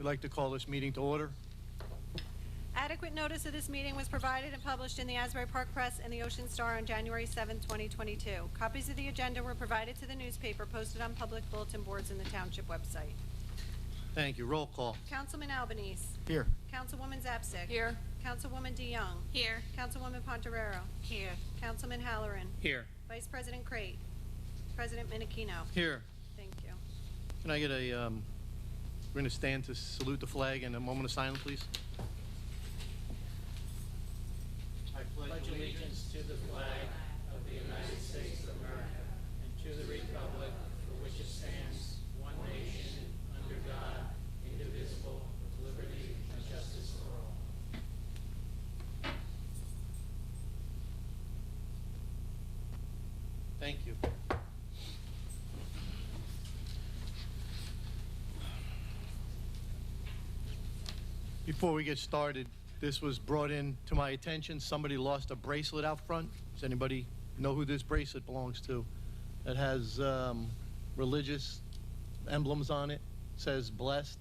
We'd like to call this meeting to order. Adequate notice of this meeting was provided and published in the Asbury Park Press and the Ocean Star on January 7, 2022. Copies of the agenda were provided to the newspaper posted on public bulletin boards in the Township website. Thank you. Roll call. Councilman Albanese. Here. Councilwoman Zapsik. Here. Councilwoman DeYoung. Here. Councilwoman Pontorero. Here. Councilman Halloran. Here. Vice President Crate. President Minikino. Here. Thank you. Can I get a, we're going to stand to salute the flag and a moment of silence, please. I Pledge allegiance to the flag of the United States of America and to the republic for which it stands, one nation, under God, indivisible, with liberty and justice for all. Thank you. Before we get started, this was brought in to my attention. Somebody lost a bracelet out front. Does anybody know who this bracelet belongs to? It has religious emblems on it. It says blessed.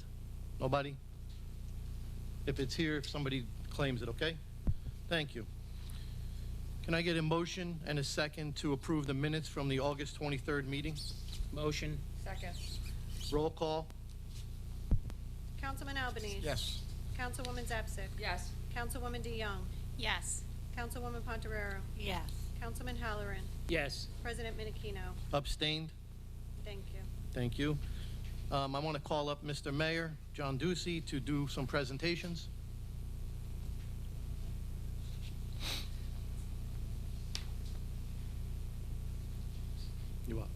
Nobody? If it's here, if somebody claims it, okay? Thank you. Can I get a motion and a second to approve the minutes from the August 23rd meeting? Motion. Second. Roll call. Councilman Albanese. Yes. Councilwoman Zapsik. Yes. Councilwoman DeYoung. Yes. Councilwoman Pontorero. Yes. Councilman Halloran. Yes. President Minikino. Abstained? Thank you. Thank you. I want to call up Mr. Mayor, John Ducey, to do some presentations. You up?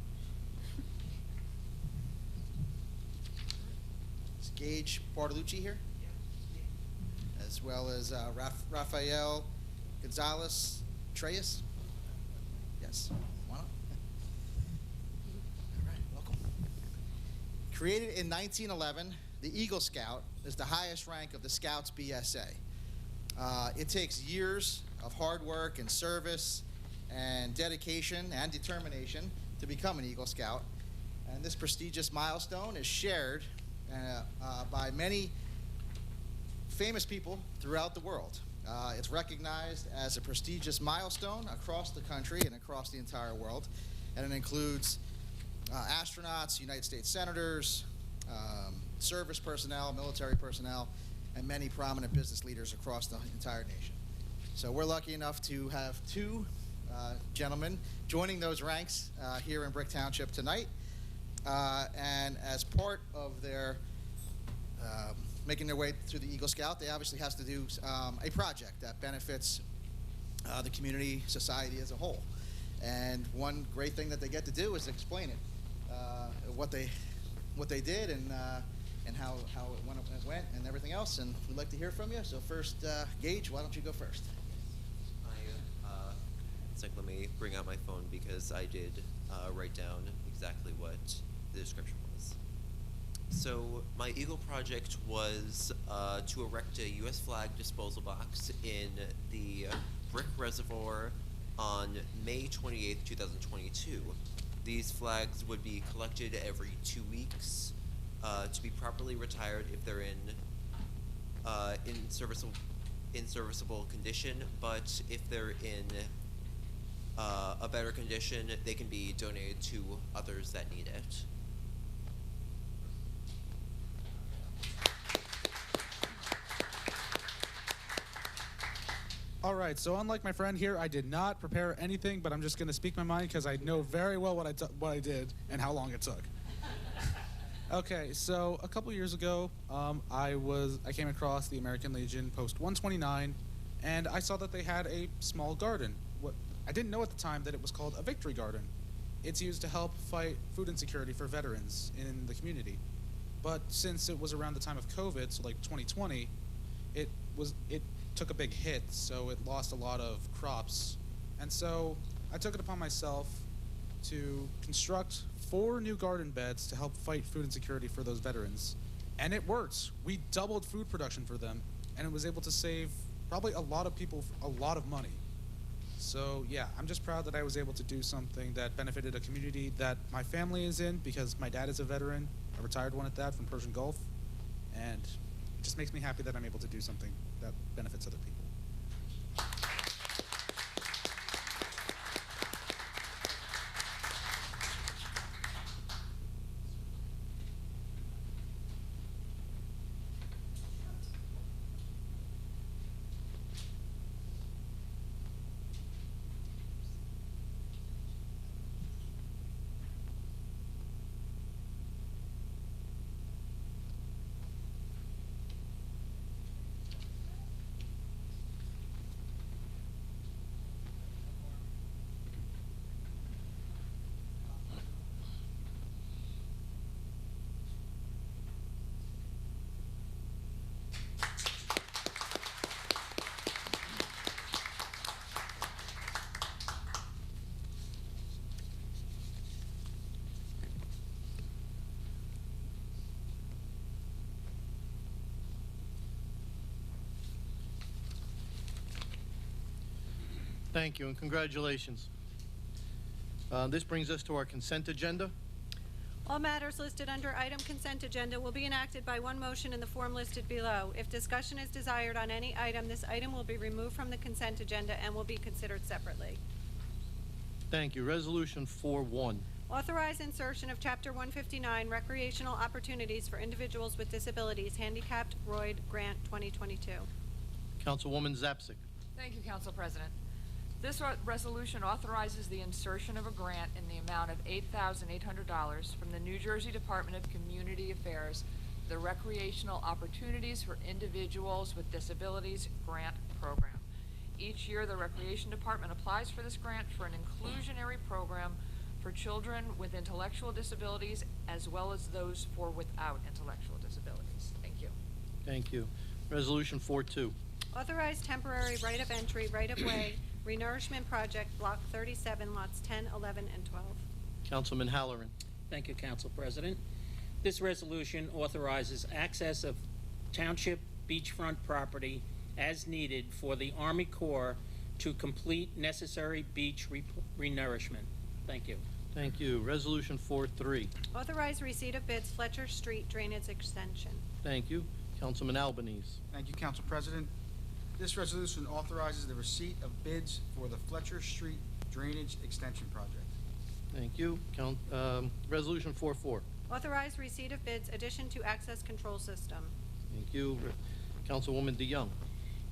Is Gage Bartolucci here? As well as Rafael Gonzalez Treyes? Yes. Why not? All right, welcome. Created in 1911, the Eagle Scout is the highest rank of the Scouts BSA. It takes years of hard work and service and dedication and determination to become an Eagle Scout. And this prestigious milestone is shared by many famous people throughout the world. It's recognized as a prestigious milestone across the country and across the entire world. And it includes astronauts, United States senators, service personnel, military personnel, and many prominent business leaders across the entire nation. So we're lucky enough to have two gentlemen joining those ranks here in Brick Township tonight. And as part of their making their way through the Eagle Scout, they obviously have to do a project that benefits the community, society as a whole. And one great thing that they get to do is explain it, what they did and how it went and everything else. And we'd like to hear from you. So first, Gage, why don't you go first? It's like, let me bring out my phone because I did write down exactly what the description was. So my Eagle project was to erect a U.S. flag disposal box in the Brick Reservoir on May 28th, 2022. These flags would be collected every 2 weeks to be properly retired if they're in serviceable condition, but if they're in a better condition, they can be donated to others that need it. All right, so unlike my friend here, I did not prepare anything, but I'm just going to speak my mind because I know very well what I did and how long it took. Okay, so a couple years ago, I came across the American Legion Post 129, and I saw that they had a small garden. I didn't know at the time that it was called a victory garden. It's used to help fight food insecurity for veterans in the community. But since it was around the time of COVID, so like 2020, it took a big hit, so it lost a lot of crops. And so I took it upon myself to construct 4 new garden beds to help fight food insecurity for those veterans. And it worked. We doubled food production for them, and it was able to save probably a lot of people a lot of money. So yeah, I'm just proud that I was able to do something that benefited a community that my family is in, because my dad is a veteran, a retired one at that, from Persian Gulf. and it just makes me happy that I'm able to do something that benefits other people. Thank you and congratulations. This brings us to our consent agenda. All matters listed under item consent agenda will be enacted by one motion in the form listed below. If discussion is desired on any item, this item will be removed from the consent agenda and will be considered separately. Thank you. Resolution 4-1. Authorize insertion of Chapter 159 Recreational Opportunities for Individuals with Disabilities Handicapped Royd Grant 2022. Councilwoman Zapsik. Thank you, Council President. This resolution authorizes the insertion of a grant in the amount of $8,800 from the New Jersey Department of Community Affairs, the Recreational Opportunities for Individuals with Disabilities Grant Program. Each year, the Recreation Department applies for this grant for an inclusionary program for children with intellectual disabilities as well as those without intellectual disabilities. Thank you. Thank you. Resolution 4-2. Authorize temporary right of entry, right of way, renourishment project, Block 37, lots 10, 11, and 12. Councilman Halloran. Thank you, Council President. This resolution authorizes access of Township beachfront property as needed for the Army Corps to complete necessary beach renourishment. Thank you. Thank you. Resolution 4-3. Authorize receipt of bids, Fletcher Street Drainage Extension. Thank you. Councilman Albanese. Thank you, Council President. This resolution authorizes the receipt of bids for the Fletcher Street Drainage Extension Project. Thank you. Resolution 4-4. Authorize receipt of bids, addition to access control system. Thank you. Councilwoman DeYoung.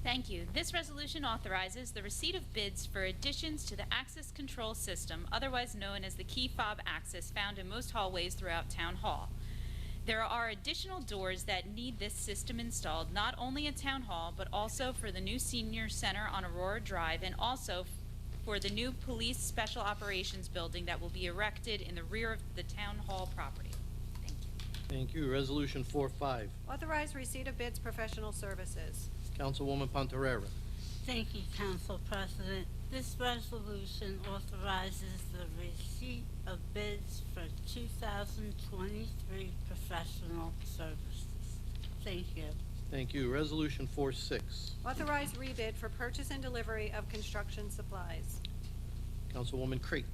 Thank you. This resolution authorizes the receipt of bids for additions to the access control system, otherwise known as the key fob access found in most hallways throughout Town Hall. There are additional doors that need this system installed, not only at Town Hall, but also for the new Senior Center on Aurora Drive and also for the new Police Special Operations building that will be erected in the rear of the Town Hall property. Thank you. Thank you. Resolution 4-5. Authorize receipt of bids, professional services. Councilwoman Pontarera. Thank you, Council President. This resolution authorizes the receipt of bids for 2023 professional services. Thank you. Thank you. Resolution 4-6. Authorize rebid for purchase and delivery of construction supplies. Councilwoman Crate.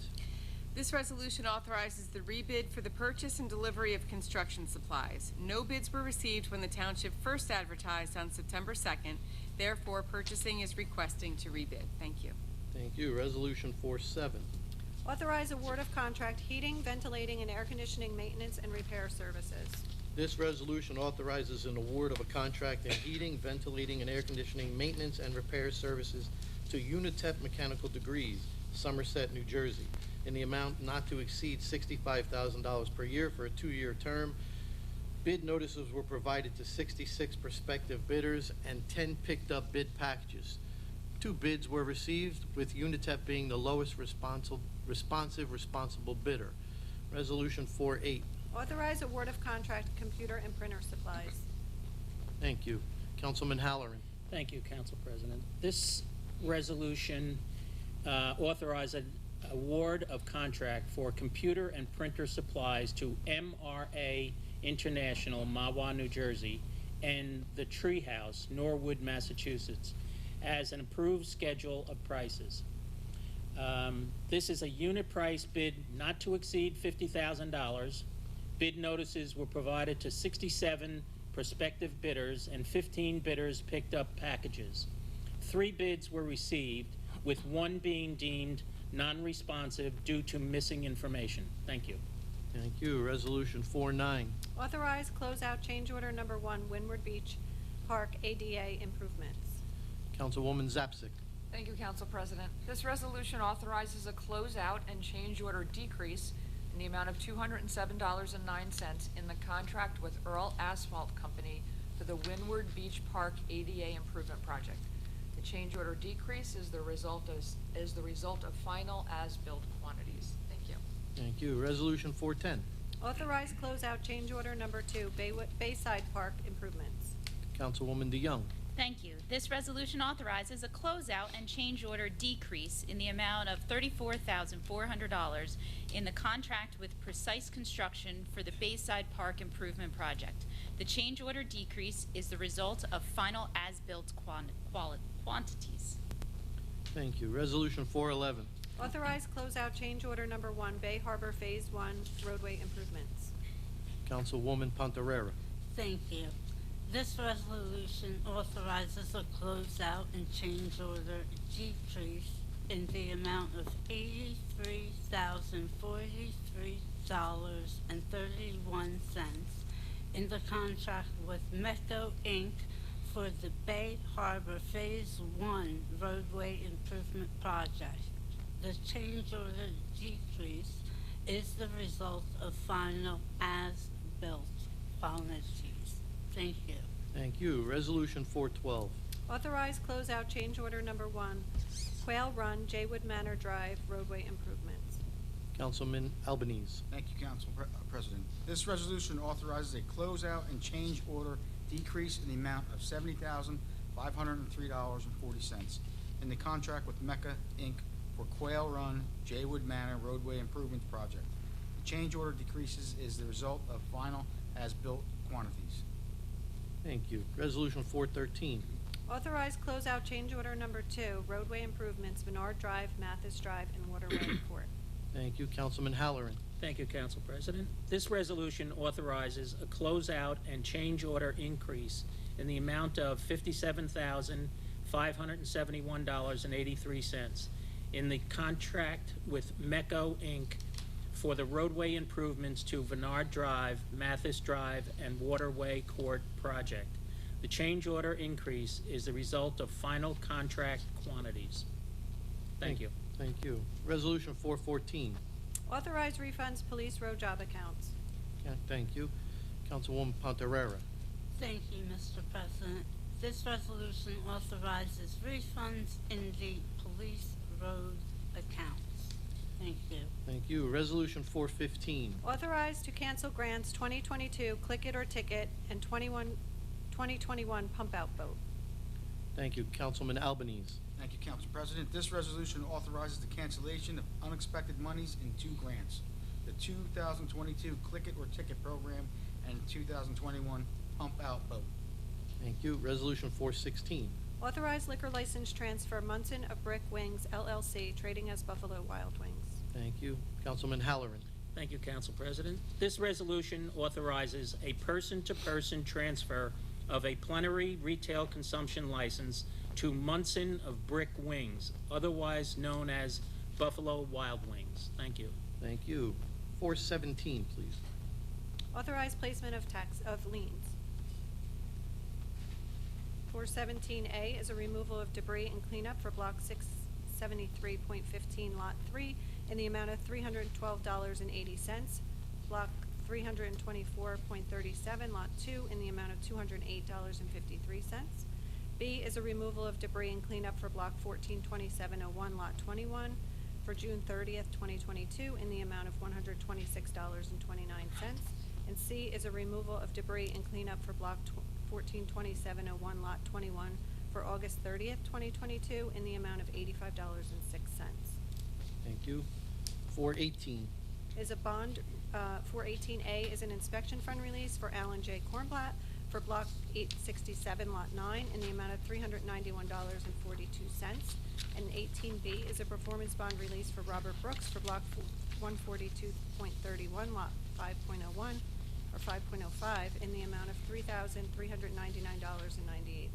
This resolution authorizes the rebid for the purchase and delivery of construction supplies. No bids were received when the township first advertised on September 2nd. Therefore, purchasing is requesting to rebid. Thank you. Thank you. Resolution 4-7. Authorize award of contract heating, ventilating, and air conditioning maintenance and repair services. This resolution authorizes an award of a contract in heating, ventilating, and air conditioning maintenance and repair services to Unitep Mechanical Degrees, Somerset, New Jersey, in the amount not to exceed $65,000 per year for a 2-year term. Bid notices were provided to 66 prospective bidders and 10 picked up bid packages. 2 bids were received, with Unitep being the lowest responsible bidder. Resolution 4-8. Authorize award of contract computer and printer supplies. Thank you. Councilman Halloran. Thank you, Council President. This resolution authorizes an award of contract for computer and printer supplies to MRA International, Mahwah, New Jersey, and the Treehouse, Norwood, Massachusetts, as an approved schedule of prices. This is a unit price bid not to exceed $50,000. Bid notices were provided to 67 prospective bidders, and 15 bidders picked up packages. 3 bids were received, with 1 being deemed non-responsive due to missing information. Thank you. Thank you. Resolution 49. Authorize closeout change order number 1, Windward Beach Park ADA improvements. Councilwoman Zapsik. Thank you, Council President. This resolution authorizes a closeout and change order decrease in the amount of $207.09 in the contract with Earl Asphalt Company for the Windward Beach Park ADA improvement project. The change order decrease is the result of final as-built quantities. Thank you. Thank you. Resolution 410. Authorize closeout change order number 2, Bayside Park improvements. Councilwoman DeYoung. Thank you. This resolution authorizes a closeout and change order decrease in the amount of $34,400 in the contract with Precise Construction for the Bayside Park Improvement Project. The change order decrease is the result of final as-built quantities. Thank you. Resolution 411. Authorize closeout change order number 1, Bay Harbor Phase 1 roadway improvements. Councilwoman Pontarera. Thank you. This resolution authorizes a closeout and change order decrease in the amount of $83,043.31 in the contract with MECO Inc. for the Bay Harbor Phase 1 roadway improvement project. The change order decrease is the result of final as-built quantities. Thank you. Thank you. Resolution 412. Authorize closeout change order number 1, Quail Run, Jaywood Manor Drive roadway improvements. Councilman Albanese. Thank you, Council President. This resolution authorizes a closeout and change order decrease in the amount of $70,503.40 in the contract with Mecca Inc. for Quail Run, Jaywood Manor roadway improvement project. The change order decreases is the result of final as-built quantities. Thank you. Resolution 413. Authorize closeout change order number 2, roadway improvements, Menard Drive, Mathis Drive, and Waterway Court. Thank you. Councilman Halloran. Thank you, Council President. This resolution authorizes a closeout and change order increase in the amount of $57,571.83 in the contract with MECO Inc. for the roadway improvements to Menard Drive, Mathis Drive, and Waterway Court project. The change order increase is the result of final contract quantities. Thank you. Thank you. Resolution 414. Authorize refunds police road job accounts. Okay, thank you. Councilwoman Pontarera. Thank you, Mr. President. This resolution authorizes refunds in the police road accounts. Thank you. Thank you. Resolution 415. Authorize to cancel grants 2022 Click It or Ticket and 2021 Pump Out Boat. Thank you. Councilman Albanese. Thank you, Council President. This resolution authorizes the cancellation of unexpected monies in 2 grants, the 2022 Click It or Ticket program and 2021 Pump Out Boat. Thank you. Resolution 416. Authorize liquor license transfer Munson of Brick Wings LLC, trading as Buffalo Wild Wings. Thank you. Councilman Halloran. Thank you, Council President. This resolution authorizes a person-to-person transfer of a plenary retail consumption license to Munson of Brick Wings, otherwise known as Buffalo Wild Wings. Thank you. Thank you. 417, please. Authorize placement of liens. 417A is a removal of debris and cleanup for Block 673.15, Lot 3, in the amount of $312.80. Block 324.37, Lot 2, in the amount of $208.53. B is a removal of debris and cleanup for Block 142701, Lot 21, for June 30th, 2022, in the amount of $126.29. And C is a removal of debris and cleanup for Block 142701, Lot 21, for August 30th, 2022, in the amount of $85.06. Thank you. 418. Is a bond, 418A is an inspection fund release for Alan J. Kornblatt for Block 867, Lot 9, in the amount of $391.42. And 18B is a performance bond release for Robert Brooks for Block 142.31, Lot 5.01, or 5.05, in the amount of $3,399.98.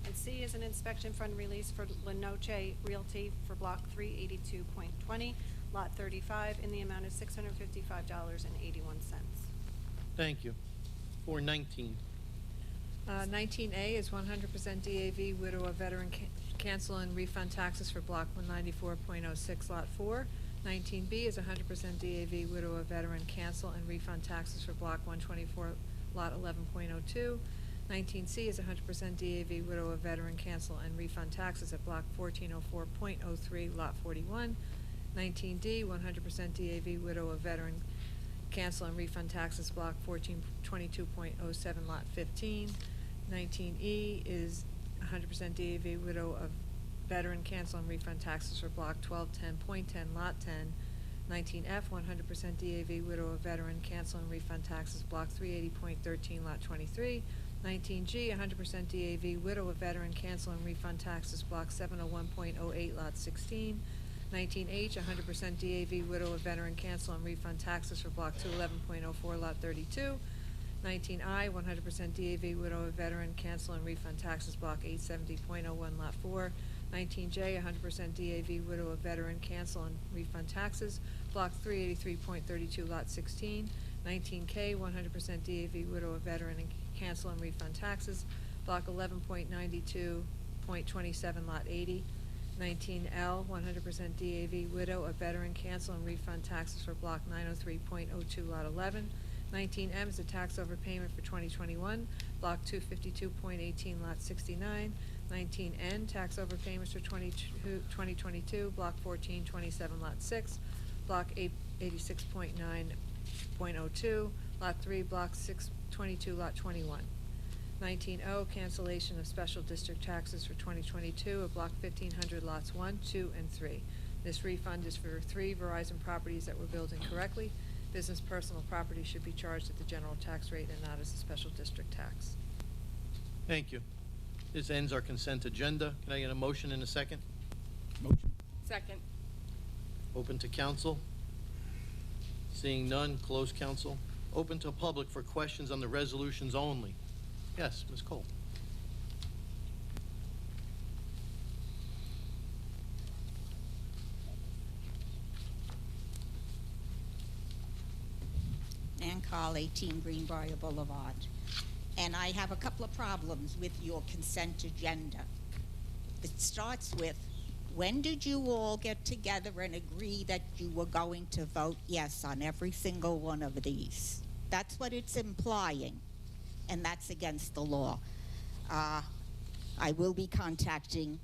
And C is an inspection fund release for La Noche Realty for Block 382.20, Lot 35, in the amount of $655.81. Thank you. For 19. 19A is 100% DAV widow of veteran cancel and refund taxes for Block 194.06, Lot 4. 19B is 100% DAV widow of veteran cancel and refund taxes for Block 124, Lot 11.02. 19C is 100% DAV widow of veteran cancel and refund taxes at Block 1404.03, Lot 41. 19D, 100% DAV widow of veteran cancel and refund taxes, Block 1422.07, Lot 15. 19E is 100% DAV widow of veteran cancel and refund taxes for Block 1210.10, Lot 10. 19F, 100% DAV widow of veteran cancel and refund taxes, Block 380.13, Lot 23. 19G, 100% DAV widow of veteran cancel and refund taxes, Block 701.08, Lot 16. 19H, 100% DAV widow of veteran cancel and refund taxes for Block 211.04, Lot 32. 19I, 100% DAV widow of veteran cancel and refund taxes, Block 870.01, Lot 4. 19J, 100% DAV widow of veteran cancel and refund taxes, Block 383.32, Lot 16. 19K, 100% DAV widow of veteran and cancel and refund taxes, Block 11.92.27, Lot 80. 19L, 100% DAV widow of veteran cancel and refund taxes for Block 903.02, Lot 11. 19M is a tax overpayment for 2021, Block 252.18, Lot 69. 19N, tax overpayments for 2022, Block 1427, Lot 6. Block 886.9.02, Lot 3, Block 622, Lot 21. 19O, cancellation of special district taxes for 2022 of Block 1500, Lots 1, 2, and 3. This refund is for 3 Verizon properties that were billed incorrectly. Business personal property should be charged at the general tax rate and not as a special district tax. Thank you. This ends our consent agenda. Can I get a motion in a second? Motion. Second. Open to council. Seeing none, close council. Open to public for questions on the resolutions only. Yes, Ms. Cole. Ann Carl, 18 Greenbrier Boulevard. And I have a couple of problems with your consent agenda. It starts with, when did you all get together and agree that you were going to vote yes on every single one of these? That's what it's implying, and that's against the law. I will be contacting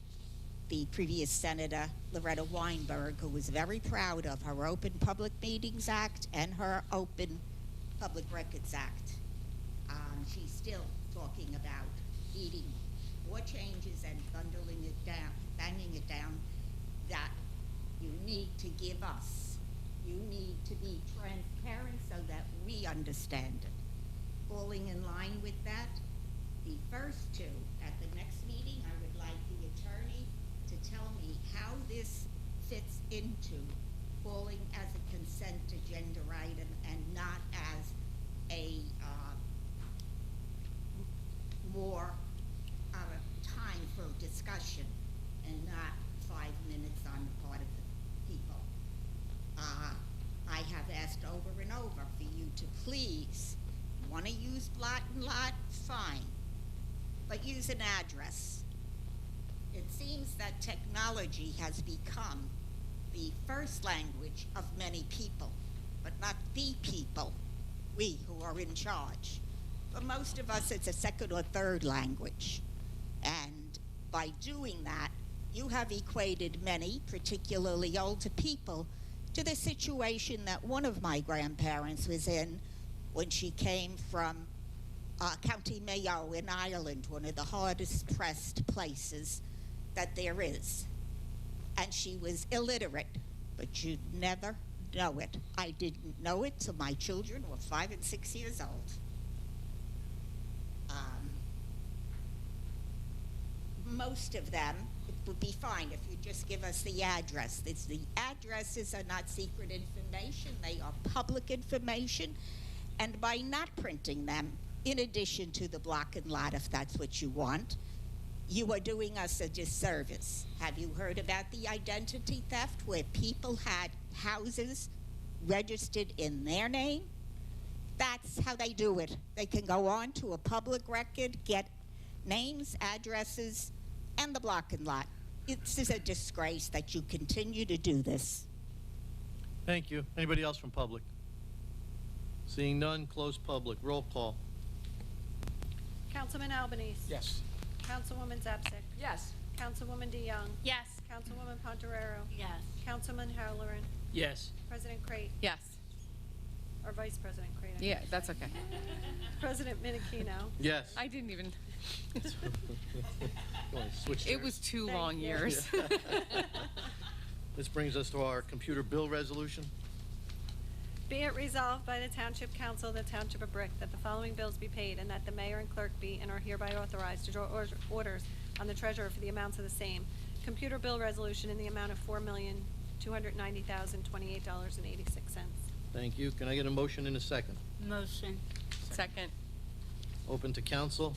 the previous Senator, Loretta Weinberg, who was very proud of her Open Public Meetings Act and her Open Public Records Act. She's still talking about needing more changes and bundling it down, banging it down, that you need to give us. You need to be transparent so that we understand it. Falling in line with that, the first two, at the next meeting, I would like the attorney to tell me how this fits into falling as a consent agenda item and not as a more time for discussion and not 5 minutes on the part of the people. I have asked over and over for you to please, want to use blot and lot, fine, but use an address. It seems that technology has become the first language of many people, but not the people, we who are in charge. For most of us, it's a second or third language. And by doing that, you have equated many, particularly older people, to the situation that one of my grandparents was in when she came from County Mayo in Ireland, one of the hardest pressed places that there is. And she was illiterate, but you'd never know it. I didn't know it till my children were 5 and 6 years old. Most of them, it would be fine if you just give us the address. The addresses are not secret information. They are public information. And by not printing them, in addition to the block and lot, if that's what you want, you are doing us a disservice. Have you heard about the identity theft where people had houses registered in their name? That's how they do it. They can go on to a public record, get names, addresses, and the block and lot. It's a disgrace that you continue to do this. Thank you. Anybody else from public? Seeing none, close public. Roll call. Councilman Albanese. Yes. Councilwoman Zapsik. Yes. Councilwoman DeYoung. Yes. Councilwoman Pontorero. Yes. Councilman Halloran. Yes. President Crate. Yes. Or Vice President Crate. I Yeah, should that's say. okay. President Menachino. Yes. I didn't even, You wanna switch it chairs? was 2 Thank long you. years. This brings us to our computer bill resolution. Be it resolved by the Township Council of the Township of Brick that the following bills be paid and that the mayor and clerk be and are hereby authorized to draw orders on the treasurer for the amounts of the same. Computer bill resolution in the amount of $4,290,028.86. Thank you. Can I get a motion in a second? Motion. Second. Open to council.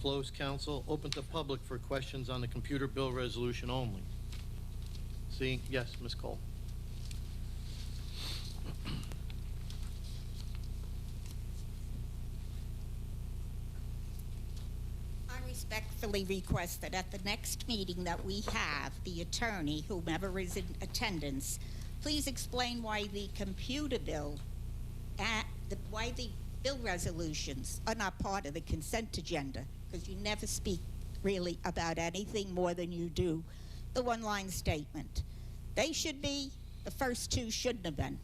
Close council. Open to public for questions on the computer bill resolution only. Seeing, yes, Ms. Cole. I respectfully request that at the next meeting that we have, the attorney, whomever is in attendance, please explain why the computer bill, why the bill resolutions are not part of the consent agenda, because you never speak really about anything more than you do the one-line statement. They should be, the first two shouldn't have been.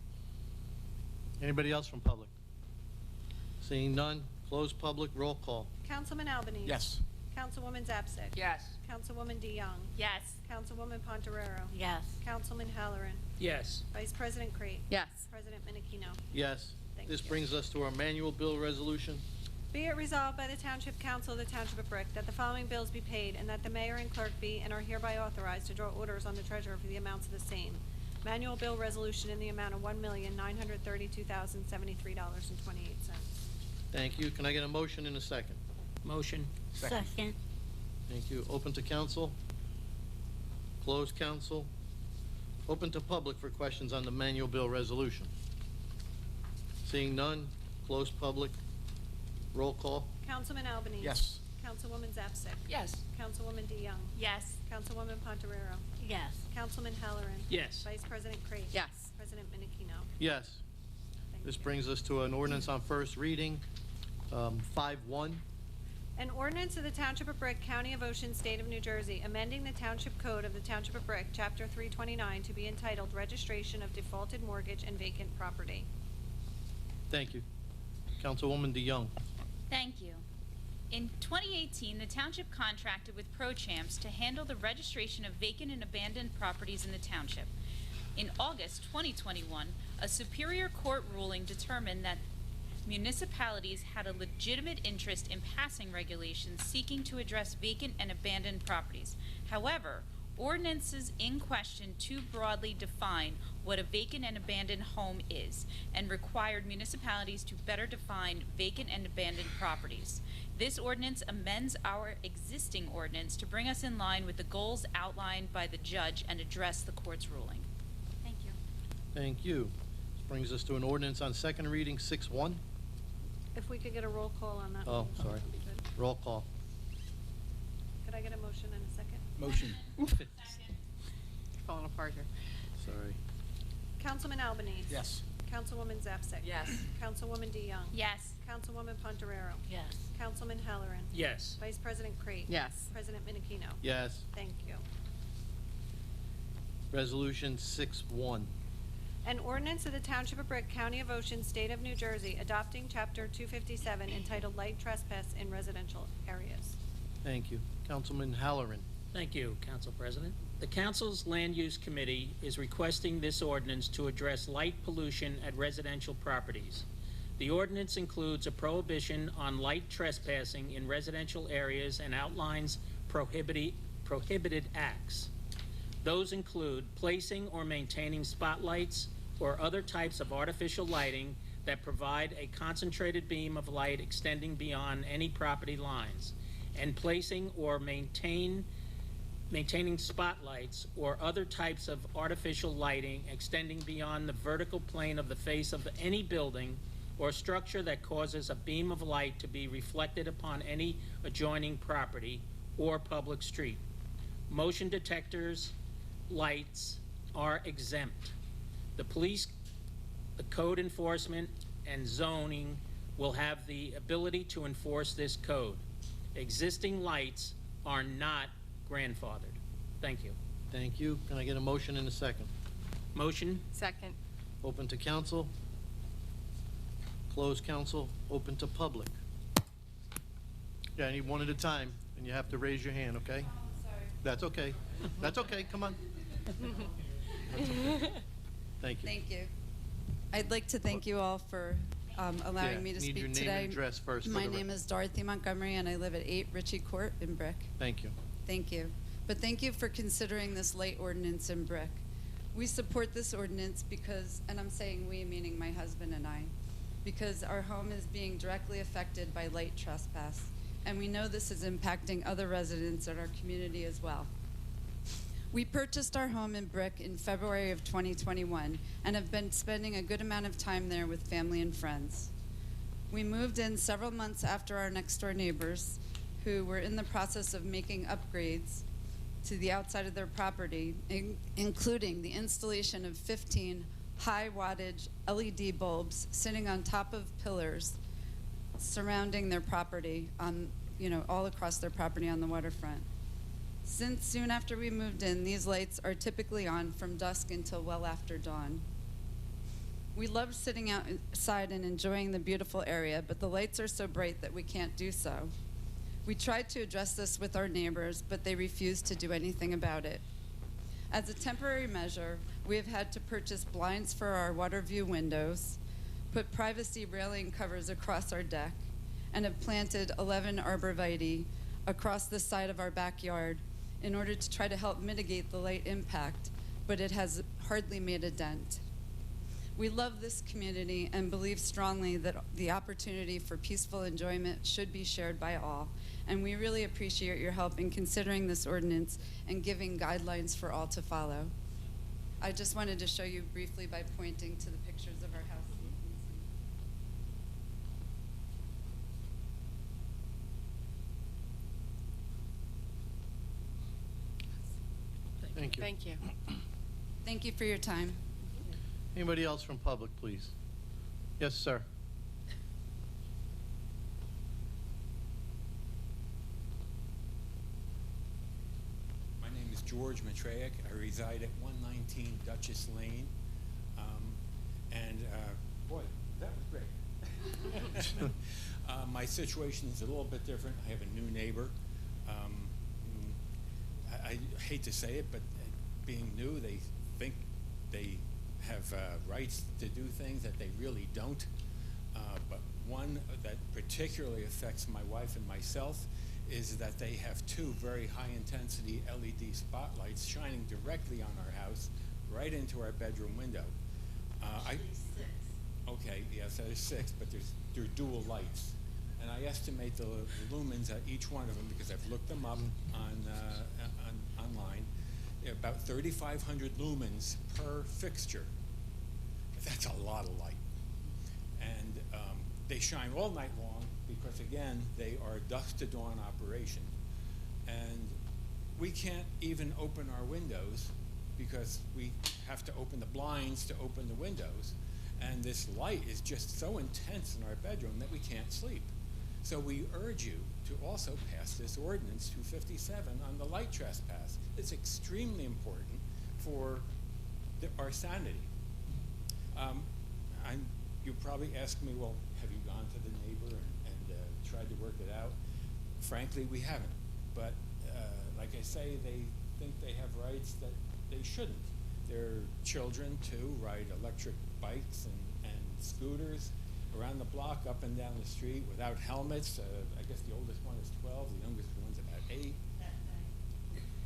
Anybody else from public? Seeing none, close public. Roll call. Councilman Albanese. Yes. Councilwoman Zapsik. Yes. Councilwoman DeYoung. Yes. Councilwoman Pontorero. Yes. Councilman Halloran. Yes. Vice President Crate. Yes. President Menachino. Yes. Thank This you. brings us to our manual bill resolution. Be it resolved by the Township Council of the Township of Brick that the following bills be paid and that the mayor and clerk be and are hereby authorized to draw orders on the treasurer for the amounts of the same. Manual bill resolution in the amount of $1,932,073.28. Thank you. Can I get a motion in a second? Motion. Second. Thank you. Open to council. Close council. Open to public for questions on the manual bill resolution. Seeing none, close public. Roll call. Councilman Albanese. Yes. Councilwoman Zapsik. Yes. Councilwoman DeYoung. Yes. Councilwoman Pontorero. Yes. Councilman Halloran. Yes. Vice President Crate. Yes. President Menachino. Yes. Thank This you. brings us to an ordinance on first reading, 5-1. An ordinance of the Township of Brick, County of Ocean, State of New Jersey, amending the Township Code of the Township of Brick, Chapter 329, to be entitled Registration of Defaulted Mortgage and Vacant Property. Thank you. Councilwoman DeYoung. Thank you. In 2018, the township contracted with ProChamps to handle the registration of vacant and abandoned properties in the township. In August 2021, a Superior Court ruling determined that municipalities had a legitimate interest in passing regulations seeking to address vacant and abandoned properties. However, ordinances in question too broadly define what a vacant and abandoned home is and required municipalities to better define vacant and abandoned properties. This ordinance amends our existing ordinance to bring us in line with the goals outlined by the judge and address the court's ruling. Thank you. Thank you. This brings us to an ordinance on second reading, 6-1. If we could get a roll call on that. Oh, one, sorry. that'd be good. Roll call. Could I get a motion in a second? Motion. Falling apart here. Sorry. Councilman Albanese. Yes. Councilwoman Zapsik. Yes. Councilwoman DeYoung. Yes. Councilwoman Pontorero. Yes. Councilman Halloran. Yes. Vice President Crate. Yes. President Menachino. Yes. Thank you. Resolution 6-1. An ordinance of the Township of Brick, County of Ocean, State of New Jersey, adopting Chapter 257 entitled Light Trespass in Residential Areas. Thank you. Councilman Halloran. Thank you, Council President. The Council's Land Use Committee is requesting this ordinance to address light pollution at residential properties. The ordinance includes a prohibition on light trespassing in residential areas and outlines prohibited acts. Those include placing or maintaining spotlights or other types of artificial lighting that provide a concentrated beam of light extending beyond any property lines, and placing or maintaining spotlights or other types of artificial lighting extending beyond the vertical plane of the face of any building or structure that causes a beam of light to be reflected upon any adjoining property or public street. Motion detectors lights are exempt. The police, the code enforcement, and zoning will have the ability to enforce this code. Existing lights are not grandfathered. Thank you. Thank you. Can I get a motion in a second? Motion? Second. Open to council. Close council. Open to public. Yeah, I need one at a time, and you have to raise your hand, okay? Sorry. That's okay. That's okay. Come on. That's okay. Thank you. Thank you. I'd like to thank you all for allowing me to Need speak your today. name and address first. My name is Dorothy Montgomery, and I live at 8 Ritchie Court in Brick. Thank you. Thank you. But thank you for considering this light ordinance in Brick. We support this ordinance because, and I'm saying we, meaning my husband and I, because our home is being directly affected by light trespass, and we know this is impacting other residents in our community as well. We purchased our home in Brick in February of 2021 and have been spending a good amount of time there with family and friends. We moved in several months after our next door neighbors, who were in the process of making upgrades to the outside of their property, including the installation of 15 high wattage LED bulbs sitting on top of pillars surrounding their property all across their property on the waterfront. Since soon after we moved in, these lights are typically on from dusk until well after dawn. We love sitting outside and enjoying the beautiful area, but the lights are so bright that we can't do so. We tried to address this with our neighbors, but they refused to do anything about it. As a temporary measure, we have had to purchase blinds for our water view windows, put privacy railing covers across our deck, and have planted 11 arborvitae across the side of our backyard in order to try to help mitigate the light impact, but it has hardly made a dent. We love this community and believe strongly that the opportunity for peaceful enjoyment should be shared by all, and we really appreciate your help in considering this ordinance and giving guidelines for all to follow. I just wanted to show you briefly by pointing to the pictures of our house. Thank you. Thank you. Thank you for your time. Anybody else from public, please? Yes, sir. My name is George Matraic. I reside at 119 Duchess Lane. Boy, that was great. My situation is a little bit different. I have a new neighbor. I hate to say it, but being new, they think they have rights to do things that they really don't. But one that particularly affects my wife and myself is that they have two very high-intensity LED spotlights shining directly on our house, right into our bedroom window. Okay, yes, there's 6, but they're dual lights. And I estimate the lumens at each one of them, because I've looked them up online, about 3,500 lumens per fixture. That's a lot of light. And they shine all night long because, again, they are dusk to dawn operation. And we can't even open our windows because we have to open the blinds to open the windows. And this light is just so intense in our bedroom that we can't sleep. So we urge you to also pass this ordinance 257 on the light trespass. It's extremely important for our sanity. You probably ask me, well, have you gone to the neighbor and tried to work it out? Frankly, we haven't. But like I say, they think they have rights that they shouldn't. Their children, too, ride electric bikes and scooters around the block, up and down the street without helmets. I guess the oldest one is 12, the youngest one's about 8.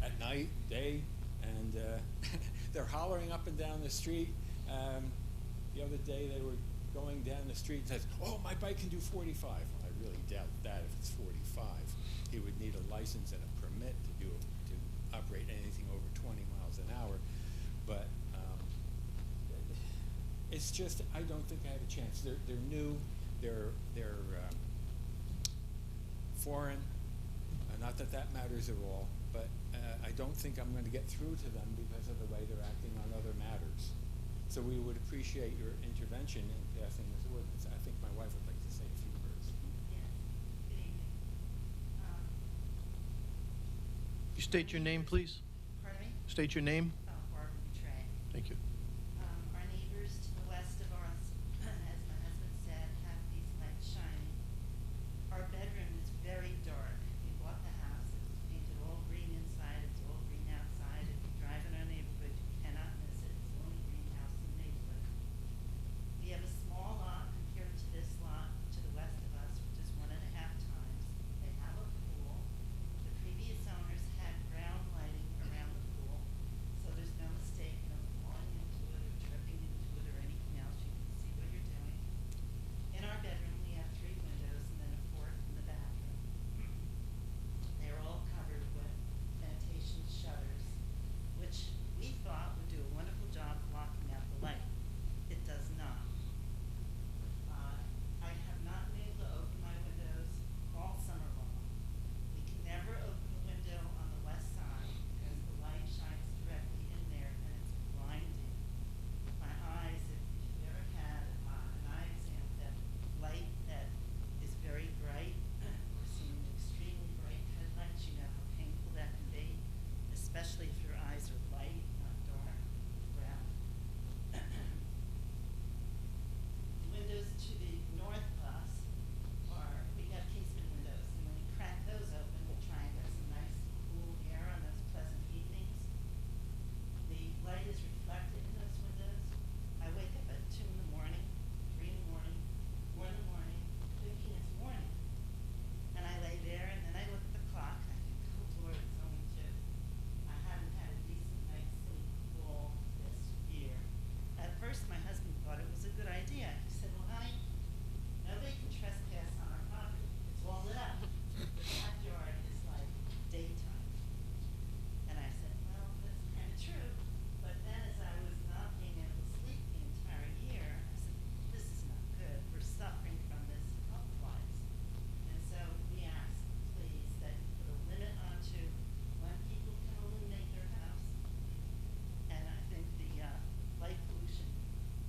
At night, day, and they're hollering up and down the street. The other day they were going down the street and says, "Oh, my bike can do 45." Well, I really doubt that if it's 45. He would need a license and a permit to operate anything over 20 miles an hour. But it's just, I don't think I have a chance. They're new, they're foreign. Not that that matters at all, but I don't think I'm going to get through to them because of the way they're acting on other matters. So we would appreciate your intervention in passing this ordinance. I think my wife would like to say a few words. You state your name, please? Pardon me? State your name. Barbara Betray. Thank you. Our neighbors to the west of us, as my husband said, have these lights shining. Our bedroom is very dark. We bought the house, it's painted all green inside, it's all green outside. If you drive in our neighborhood, you cannot miss it. It's the only greenhouse in the neighborhood. We have a small lot compared to this lot to the west of us, which is 1.5 times. They have a pool. The previous owners had ground lighting around the pool, so there's no mistake, no falling into it or tripping into it or anything else. You can see what you're doing. In our bedroom, we have 3 windows and then a 4th in the bathroom. They're all covered with ventilation shutters, which we thought would do a wonderful job blocking out the light. It does not. I have not been able to open my windows all summer long. We can never open the window on the west side because the light shines directly in there and it's blinding. My eyes, if you've ever had an eye exam, that light that is very bright or seen extremely bright headlights, you know how painful that can be, especially if your eyes are light, not dark, brown. The windows to the north of us we got casement windows, and when we crack those open, we try and get some nice cool air on those pleasant evenings. The light is reflected in those windows. I wake up at 2 in the morning, 3 in the morning, 4 in the morning, thinking it's morning. And I lay there, and then I look at the clock, and I think, oh Lord, it's only 2. I haven't had a decent night's sleep all this year. At first, my husband thought it was a good idea. He said, well, honey, nobody can trespass on our property. It's all lit up. The backyard is like daytime. And I said, well, that's kind of true. But then as I was not being able to sleep the entire year, I said, this is not good. We're suffering from this health-wise. And so we asked, please, that you put a limit onto when people can illuminate their house. And I think the light pollution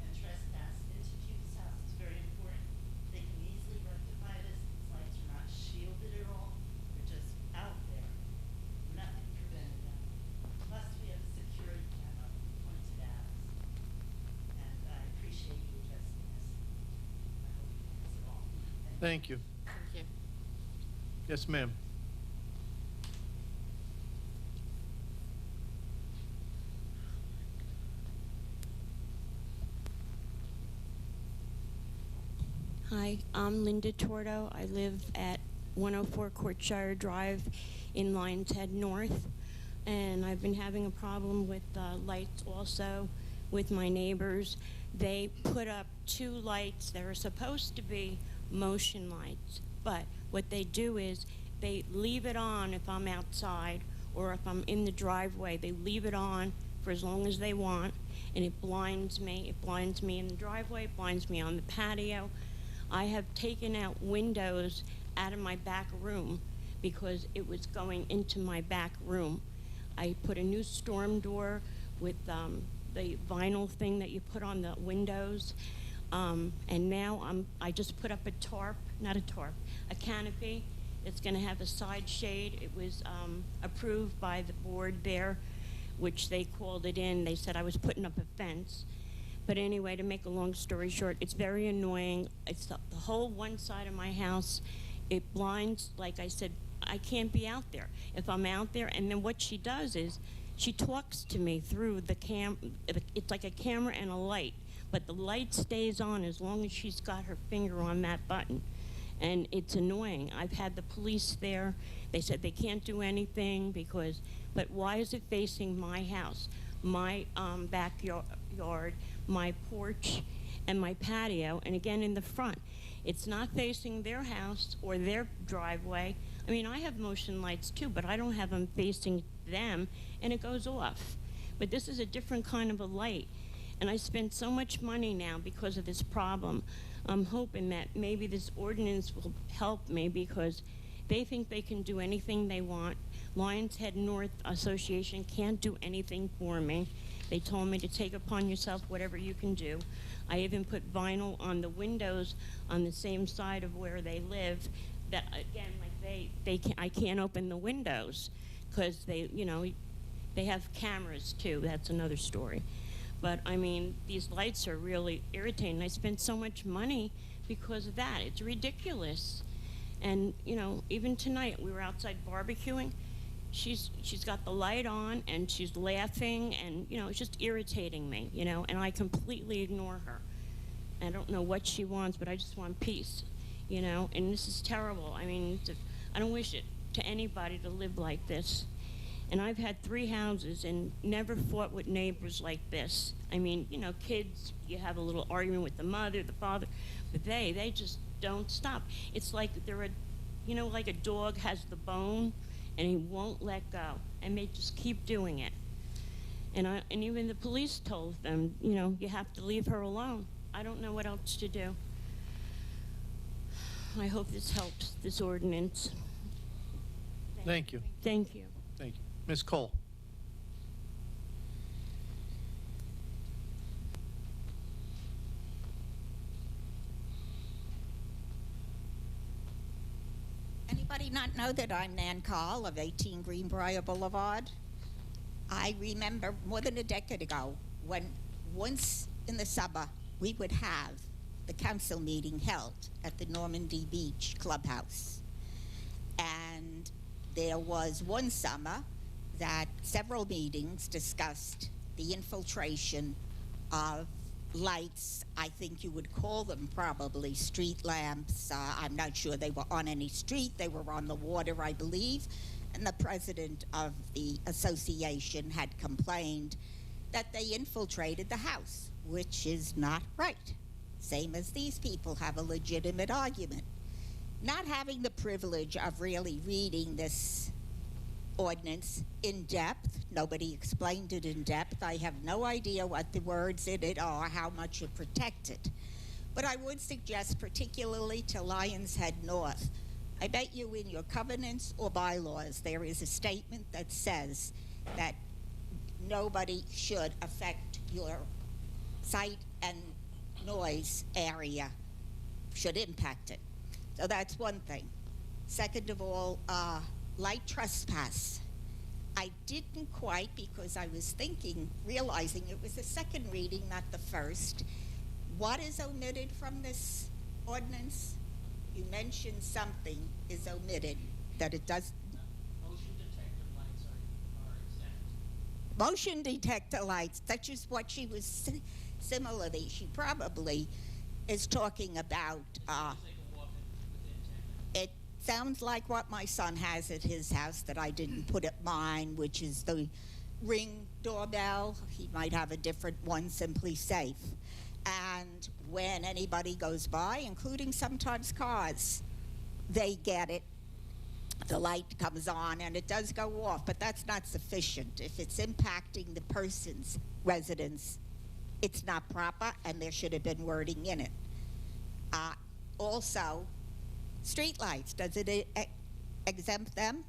and trespass into people's house is very important. They can easily rectify this. These lights are not shielded at all. They're just out there. Nothing preventing them. Plus, we have a security camera pointed at us. And I appreciate you addressing this. I hope you pass it all. Thank you. Thank you. Yes, ma'am. Hi, I'm Linda Tordo. I live at 104 Courtshire Drive in Lions Head North, and I've been having a problem with lights also with my neighbors. They put up 2 lights that are supposed to be motion lights, but what they do is they leave it on if I'm outside or if I'm in the driveway. They leave it on for as long as they want, and it blinds me. It blinds me in the driveway, it blinds me on the patio. I have taken out windows out of my back room because it was going into my back room. I put a new storm door with the vinyl thing that you put on the windows. And now I just put up a canopy. It's going to have a side shade. It was approved by the board there, which they called it in. They said I was putting up a fence. But anyway, to make a long story short, it's very annoying. It's the whole one side of my house. It blinds, like I said, I can't be out there. If I'm out there, and then what she does is she talks to me through the it's like a camera and a light, but the light stays on as long as she's got her finger on that button. And it's annoying. I've had the police there. They said they can't do anything because, but why is it facing my house, my backyard, my porch, and my patio, and again in the front. It's not facing their house or their driveway. I mean, I have motion lights too, but I don't have them facing them, and it goes off. But this is a different kind of a light, and I spent so much money now because of this problem. I'm hoping that maybe this ordinance will help me, because they think they can do anything they want. Lions Head North Association can't do anything for me. They told me to take upon yourself whatever you can do. I even put vinyl on the windows on the same side of where they live. That again, like I can't open the windows because they have cameras too. That's another story. But I mean, these lights are really irritating. I spent so much money because of that. It's ridiculous. And even tonight we were outside barbecuing. She's got the light on and she's laughing, and it's just irritating me, and I completely ignore her. I don't know what she wants, but I just want peace, and this is terrible. I mean, I don't wish it to anybody to live like this. And I've had 3 houses and never fought with neighbors like this. I mean, kids, you have a little argument with the mother, the father, but they just don't stop. It's like they're like a dog has the bone and he won't let go, and they just keep doing it. And even the police told them, you have to leave her alone. I don't know what else to do. I hope this helps, this ordinance. Thank you. Thank you. Thank you. Ms. Cole. Anybody not know that I'm Nan Carl of 18 Greenbrier Boulevard? I remember more than a decade ago when once in the summer we would have the council meeting held at the Normandy Beach Clubhouse. And there was one summer that several meetings discussed the infiltration of lights. I think you would call them probably street lamps. I'm not sure they were on any street. They were on the water, I believe. And the president of the association had complained that they infiltrated the house, which is not right. Same as these people have a legitimate argument. Not having the privilege of really reading this ordinance in depth, nobody explained it in depth. I have no idea what the words in it are, how much it protected. But I would suggest, particularly to Lions Head North, I bet you in your covenants or bylaws there is a statement that says that nobody should affect your sight and noise area, should impact it. So that's one thing. Second of all, light trespass. I didn't quite, because I was realizing it was the second reading, not the first. What is omitted from this ordinance? You mentioned something is omitted, that it does. Motion detector lights are exempt. Motion detector lights, that's just what she was, similarly, she probably is talking about, it sounds like what my son has at his house that I didn't put at mine, which is the Ring doorbell. He might have a different one, Simply Safe. And when anybody goes by, including sometimes cars, they get it. The light comes on and it does go off, but that's not sufficient. If it's impacting the person's residence, it's not proper, and there should have been wording in it. Also, street lights, does it exempt them?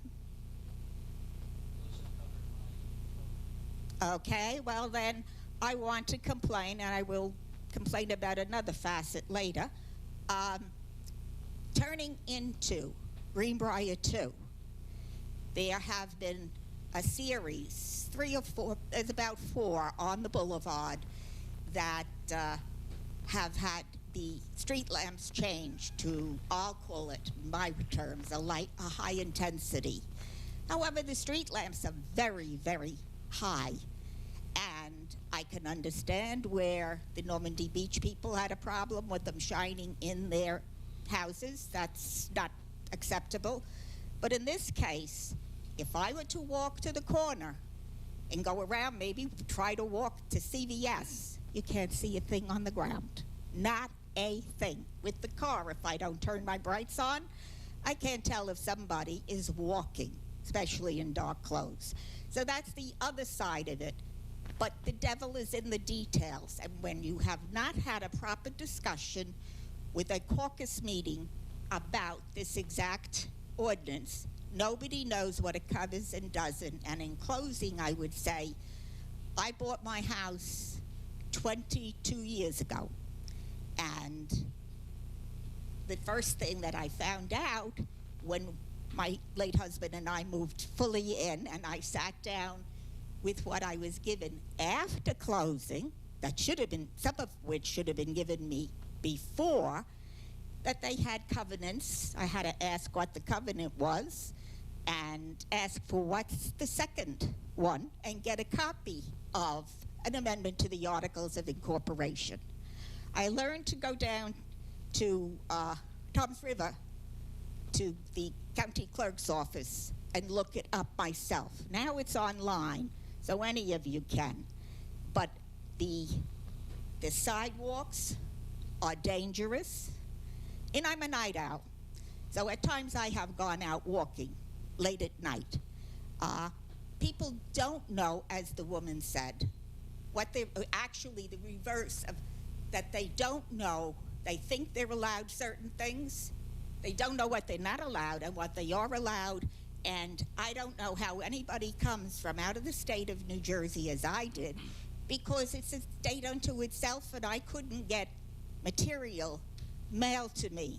Okay, well then, I want to complain, and I will complain about another facet later. Turning into Greenbrier 2, there have been a series, 3 or 4, there's about 4 on the boulevard that have had the street lamps changed to, I'll call it, in my terms, a high intensity. However, the street lamps are very, very high. And I can understand where the Normandy Beach people had a problem with them shining in their houses. That's not acceptable. But in this case, if I were to walk to the corner and go around, maybe try to walk to CVS, you can't see a thing on the ground. Not a thing. With the car, if I don't turn my brights on, I can't tell if somebody is walking, especially in dark clothes. So that's the other side of it. But the devil is in the details. And when you have not had a proper discussion with a caucus meeting about this exact ordinance, nobody knows what it covers and doesn't. And in closing, I would say, I bought my house 22 years ago. And the first thing that I found out when my late husband and I moved fully in, and I sat down with what I was given after closing, that should have been, some of which should have been given me before, that they had covenants. I had to ask what the covenant was and ask for what's the second one and get a copy of an amendment to the Articles of Incorporation. I learned to go down to Toms River to the county clerk's office and look it up myself. Now it's online, so any of you can. But the sidewalks are dangerous, and I'm a night owl. So at times I have gone out walking late at night. People don't know, as the woman said, what they actually the reverse of that they don't know. They think they're allowed certain things. They don't know what they're not allowed and what they are allowed. And I don't know how anybody comes from out of the state of New Jersey, as I did, because it's a state unto itself, and I couldn't get material mailed to me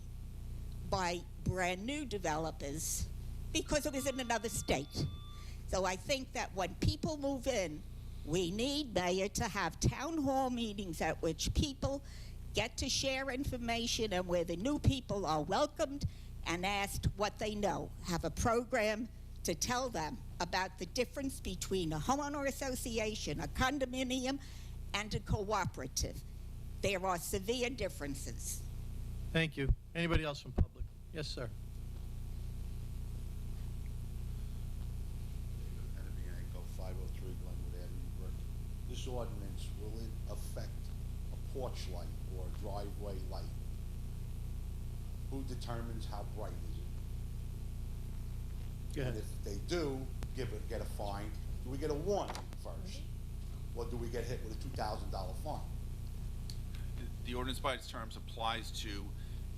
by brand new developers because it was in another state. So I think that when people move in, we need, Mayor, to have town hall meetings at which people get to share information and where the new people are welcomed and asked what they know. Have a program to tell them about the difference between a homeowner association, a condominium, and a cooperative. There are severe differences. Thank you. Anybody else from public? Yes, sir. Kennedy Yanko, 503 Glenwood Avenue, Brook. This ordinance, will it affect a porch light or a driveway light? Who determines how bright is it? Go ahead. And if they do get a fine, do we get a warning first? Or do we get hit with a $2,000 fine? The ordinance by its terms applies to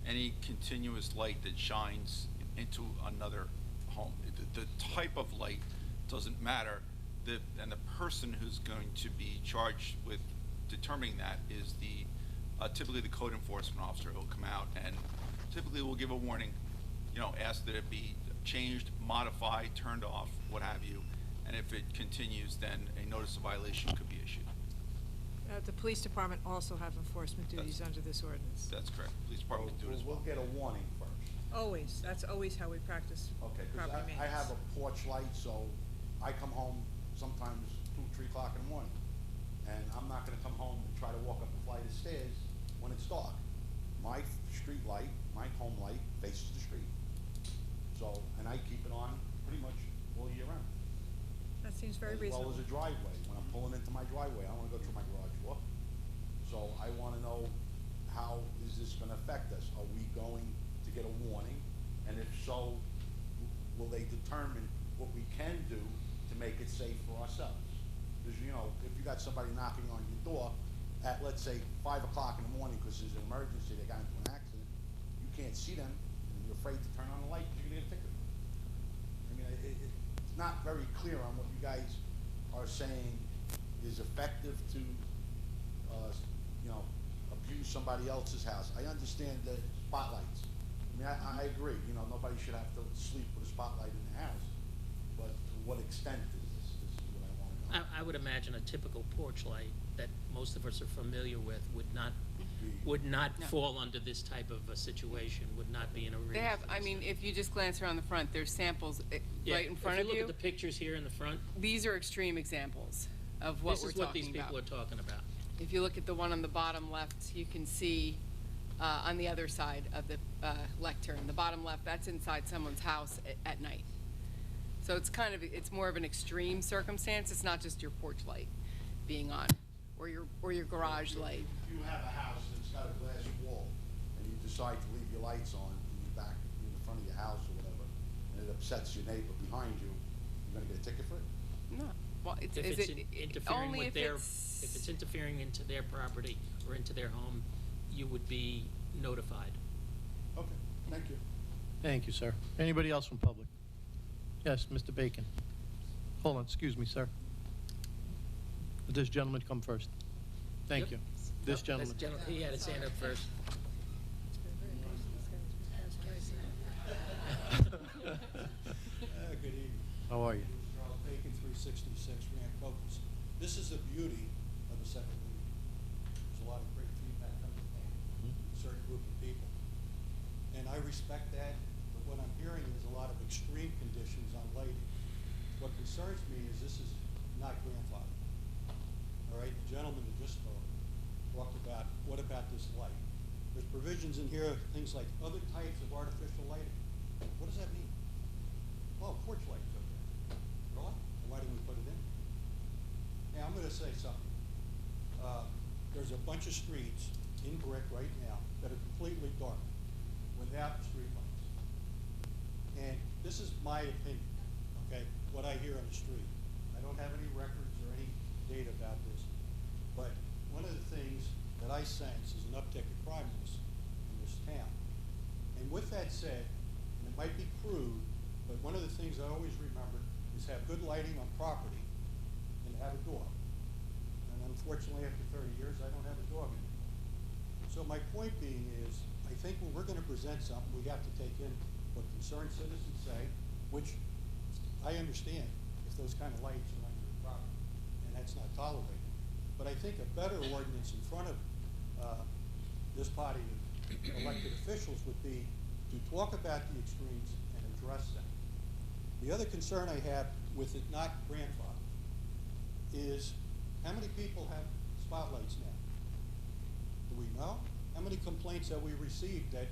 any continuous light that shines into another home. The type of light doesn't matter, and the person who's going to be charged with determining that is typically the code enforcement officer who will come out and typically will give a warning, ask that it be changed, modified, turned off, what have you, and if it continues, then a notice of violation could be issued. The police department also have enforcement duties under this ordinance. That's correct. Police department do it as well. We'll get a warning first. Always. That's always how we practice Okay, property because maintenance. I have a porch light, so I come home sometimes 2, 3 o'clock in the morning. And I'm not gonna come home and try to walk up a flight of stairs when it's dark. My street light, my home light faces the street. So, and I keep it on pretty much all year round. That seems very As well reasonable. as a driveway. When I'm pulling into my driveway, I don't wanna go through my garage door. So I wanna know, how is this gonna affect us? Are we going to get a warning? And if so, will they determine what we can do to make it safe for ourselves? Because, if you got somebody knocking on your door at, let's say, 5 o'clock in the morning because there's an emergency, they got into an accident, you can't see them, and you're afraid to turn on the light because you're gonna get a ticket. I mean, it's not very clear on what you guys are saying is effective to, abuse somebody else's house. I understand the spotlights. I mean, I agree, nobody should have to sleep with a spotlight in the house. But to what extent is this? This is what I want to know. I would imagine a typical porch light that most of us are familiar with would not No. fall under this type of a situation, would not be in a rear. They have, if you just glance around the front, there's samples Yeah, right in front of If you you. look at the pictures here in the front, These are extreme examples of what we're this is what talking these about. people are talking about. If you look at the one on the bottom left, you can see on the other side of the lectern, the bottom left, that's inside someone's house at night. So it's more of an extreme circumstance. It's not just your porch light being on or your garage light. If you have a house that's got a glass wall, and you decide to leave your lights on in the back, in the front of your house or whatever, and it upsets your neighbor behind you, you're gonna get a ticket for it? No. Well, If it's interfering only with if their, it's- if it's interfering into their property or into their home, you would be notified. Okay, thank you. Thank you, sir. Anybody else from public? Yes, Mr. Bacon. Hold on, excuse me, sir. Did this gentleman come first? Thank Yep. you. This Nope, gentleman. He had his hand up first. Good evening. How are you? Charles Bacon, 366 Grant Copus. This is the beauty of the second reading. There's a lot of great feedback coming from a certain group of people. And I respect that, but what I'm hearing is a lot of extreme conditions on lighting. What concerns me is this is not grandfathered. All right, the gentleman who just spoke talked about, what about this light? There's provisions in here, things like other types of artificial lighting. What does that mean? Oh, porch lights, okay. Really? Why didn't we put it in? Now, I'm gonna say something. There's a bunch of streets in Brick right now that are completely dark, without streetlights. And this is my opinion, okay, what I hear on the street. I don't have any records or any data about this, but one of the things that I sense is an uptick in crime in this town. And with that said, and it might be crude, but one of the things I always remember is have good lighting on property and have a dog. And unfortunately, after 30 years, I don't have a dog anymore. So my point being is, I think when we're gonna present something, we have to take in what concerned citizens say, which I understand if those kind of lights are on your property, and that's not tolerated. But I think a better ordinance in front of this body of elected officials would be to talk about the extremes and address them. The other concern I have with it not grandfathered is how many people have spotlights now? Do we know? How many complaints have we received that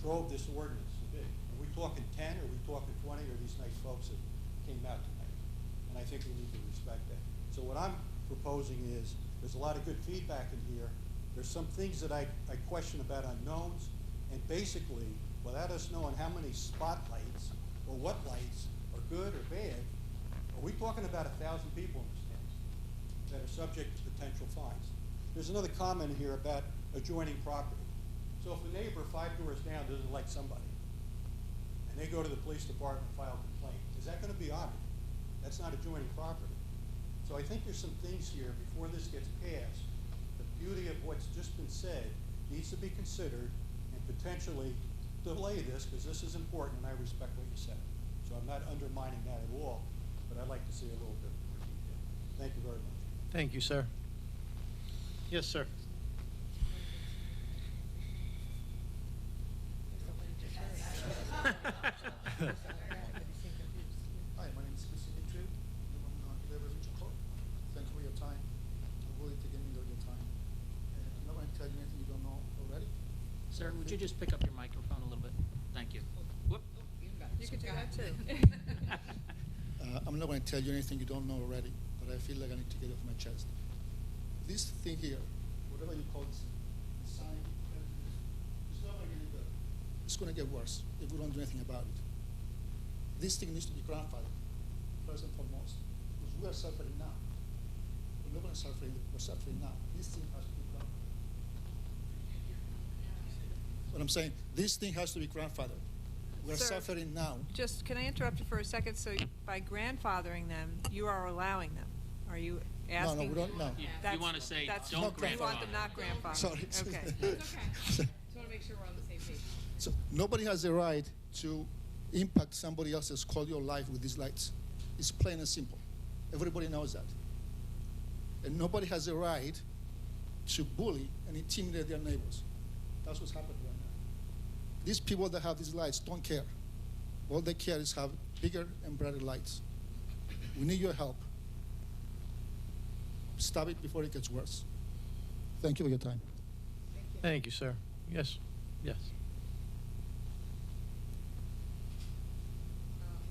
drove this ordinance to be? Are we talking 10, are we talking 20, or these nice folks that came out tonight? And I think we need to respect that. So what I'm proposing is, there's a lot of good feedback in here. There's some things that I question about unknowns, and basically, without us knowing how many spotlights or what lights are good or bad, are we talking about 1,000 people in this town that are subject to potential fines? There's another comment here about adjoining property. So if a neighbor 5 doors down doesn't like somebody, and they go to the police department and file a complaint, is that going to be honored? That's not adjoining property. So I think there's some things here before this gets passed. The beauty of what's just been said needs to be considered and potentially delay this, because this is important and I respect what you said. So I'm not undermining that at all, but I'd like to see a little bit more detail. Thank you very much. Thank you, sir. Yes, sir. Hi, my name is Mr. Dimitri. I'm on Regional Court. Thank you for your time. I'm willing to give me your time. And I'm not going to tell you anything you don't know already. Sir, would you just pick up your microphone a little bit? Thank you. Whoop. You could do that too. I'm not going to tell you anything you don't know already, but I feel like I need to get it off my chest. This thing here, whatever you call this, the sign, it's not going to get any better. It's going to get worse if we don't do anything about it. This thing needs to be grandfathered, first and foremost, because we are suffering now. We're not going to suffer, we're suffering now. This thing has to be grandfathered. What I'm saying, this thing has to be grandfathered. We're Sir, suffering now. Just, can I interrupt you for a second? So by grandfathering them, you are allowing them? Are you asking? we don't, no. That's- You want to say, that's- don't Not You want grandfather. them not grandfathered? Sorry. Okay. Just want to make sure we're on the same page. So nobody has the right to impact somebody else's quality of life with these lights. It's plain and simple. Everybody knows that. And nobody has the right to bully and intimidate their neighbors. That's what's happening right now. These people that have these lights don't care. All they care is have bigger and brighter lights. We need your help. Stop it before it gets worse. Thank you for your time. Thank you, sir. Yes, yes.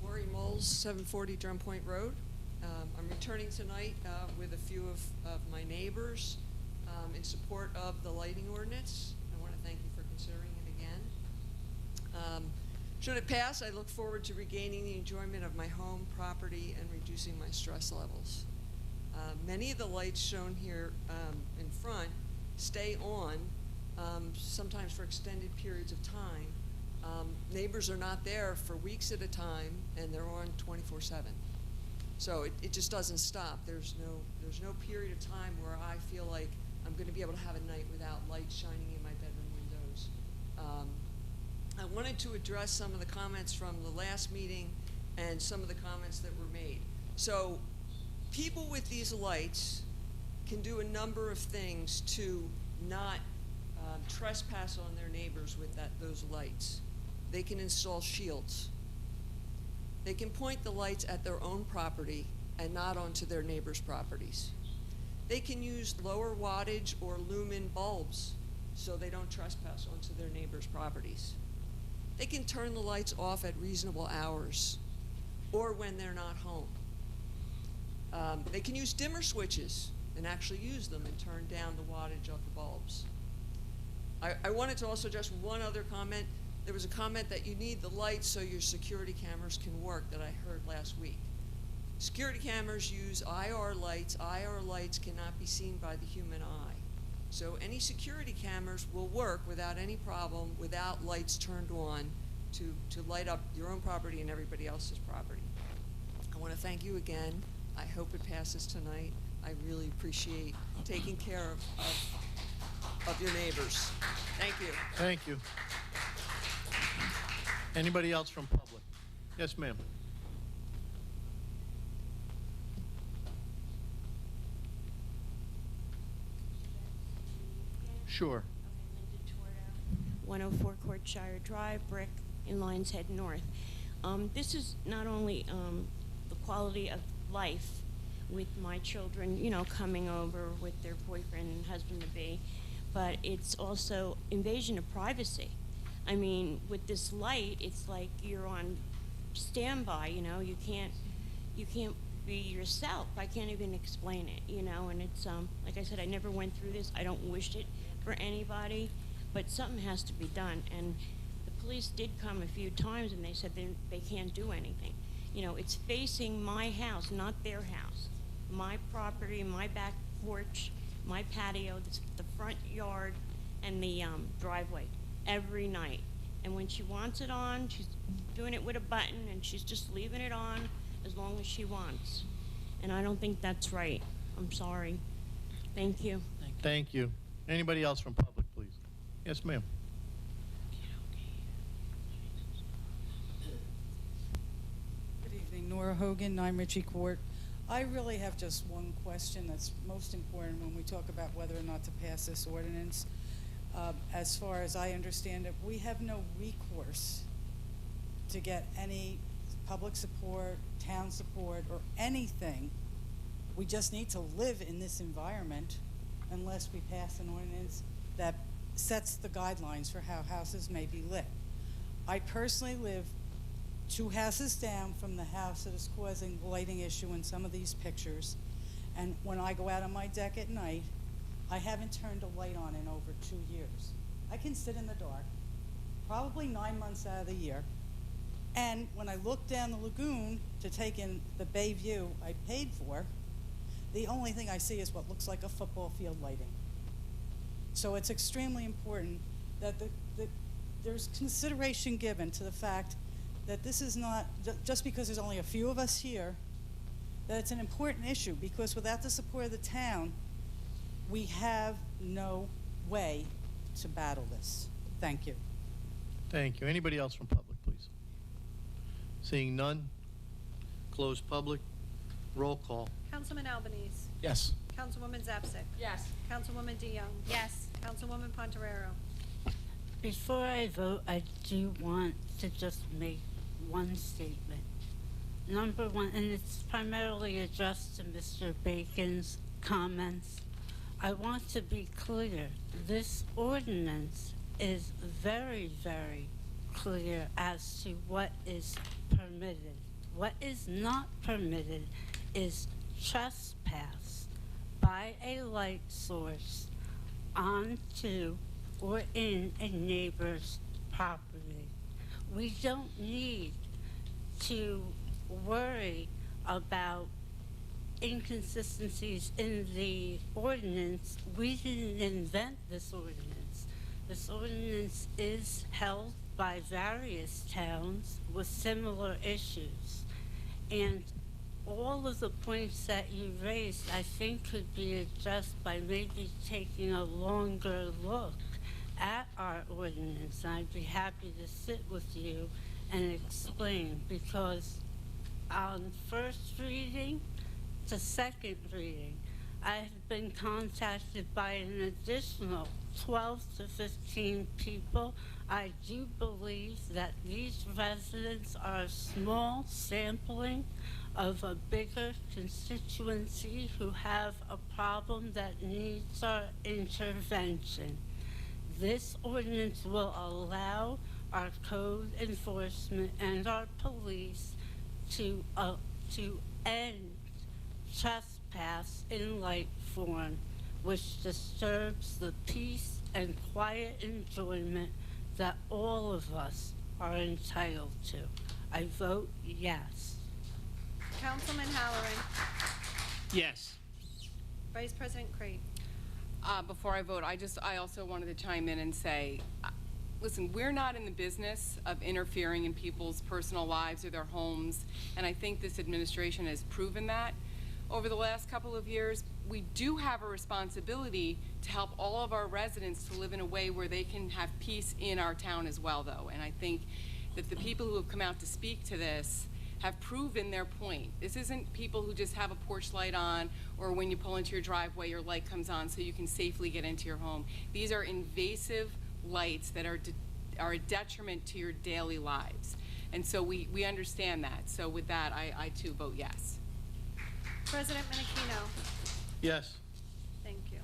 Lori Moles, 740 Drum Point Road. I'm returning tonight with a few of my neighbors. in support of the lighting ordinance. I want to thank you for considering it again. Should it pass, I look forward to regaining the enjoyment of my home, property, and reducing my stress levels. Many of the lights shown here in front stay on, sometimes for extended periods of time. Neighbors are not there for weeks at a time, and they're on 24/7. So it just doesn't stop. There's no period of time where I feel like I'm going to be able to have a night without lights shining in my bedroom windows. I wanted to address some of the comments from the last meeting and some of the comments that were made. So people with these lights can do a number of things to not trespass on their neighbors with those lights. They can install shields. They can point the lights at their own property and not onto their neighbors' properties. They can use lower wattage or lumen bulbs so they don't trespass onto their neighbors' properties. They can turn the lights off at reasonable hours or when they're not home. They can use dimmer switches and actually use them and turn down the wattage of the bulbs. I wanted to also address one other comment. There was a comment that you need the lights so your security cameras can work that I heard last week. Security cameras use IR lights. IR lights cannot be seen by the human eye. So any security cameras will work without any problem, without lights turned on to light up your own property and everybody else's property. I want to thank you again. I hope it passes tonight. I really appreciate taking care of your neighbors. Thank you. Thank you. Anybody else from public? Yes, ma'am. Sure. 104 Courtshire Drive, Brick, in Lions Head North. This is not only the quality of life with my children, you know, coming over with their boyfriend and husband-to-be, but it's also invasion of privacy. I mean, with this light, it's like you're on standby, you know, you can't be yourself. I can't even explain it, you know, and it's, like I said, I never went through this. I don't wish it for anybody, but something has to be done. And the police did come a few times and they said they can't do anything. You know, it's facing my house, not their house. My property, my back porch, my patio, the front yard, and the driveway every night. And when she wants it on, she's doing it with a button, and she's just leaving it on as long as she wants. And I don't think that's right. I'm sorry. Thank you. Thank you. Anybody else from public, please? Yes, ma'am. Good evening, Nora Hogan, 9 Ritchie Court. I really have just one question that's most important when we talk about whether or not to pass this ordinance. As far as I understand it, we have no recourse to get any public support, town support, or anything. We just need to live in this environment unless we pass an ordinance that sets the guidelines for how houses may be lit. I personally live 2 houses down from the house that is causing the lighting issue in some of these pictures. And when I go out on my deck at night, I haven't turned a light on in over 2 years. I can sit in the dark, probably 9 months out of the year. And when I look down the lagoon to take in the bay view I paid for, the only thing I see is what looks like a football field lighting. So it's extremely important that there's consideration given to the fact that this is not, just because there's only a few of us here, that it's an important issue, because without the support of the town, we have no way to battle this. Thank you. Thank you. Anybody else from public, please? Seeing none, close public. Roll call. Councilman Albanese. Yes. Councilwoman Zapsik. Yes. Councilwoman DeYoung. Yes. Councilwoman Pontoriero. Before I vote, I do want to just make one statement. Number one, and it's primarily addressed to Mr. Bacon's comments. I want to be clear. This ordinance is very, very clear as to what is permitted. What is not permitted is trespass by a light source onto or in a neighbor's property. We don't need to worry about inconsistencies in the ordinance. We didn't invent this ordinance. This ordinance is held by various towns with similar issues. And all of the points that you raised, I think, could be addressed by maybe taking a longer look at our ordinance. I'd be happy to sit with you and explain, because on first reading to second reading, I have been contacted by an additional 12 to 15 people. I do believe that these residents are a small sampling of a bigger constituency who have a problem that needs our intervention. This ordinance will allow our code enforcement and our police to end trespass in light form, which disturbs the peace and quiet enjoyment that all of us are entitled to. I vote yes. Councilman Halloran. Yes. Vice President Crate. Before I vote, I also wanted to chime in and say, listen, we're not in the business of interfering in people's personal lives or their homes, and I think this administration has proven that. Over the last couple of years, we do have a responsibility to help all of our residents to live in a way where they can have peace in our town as well, though. And I think that the people who have come out to speak to this have proven their point. This isn't people who just have a porch light on, or when you pull into your driveway, your light comes on so you can safely get into your home. These are invasive lights that are a detriment to your daily lives. And so we understand that. So with that, I too vote yes. President Menachino. Yes. Thank you.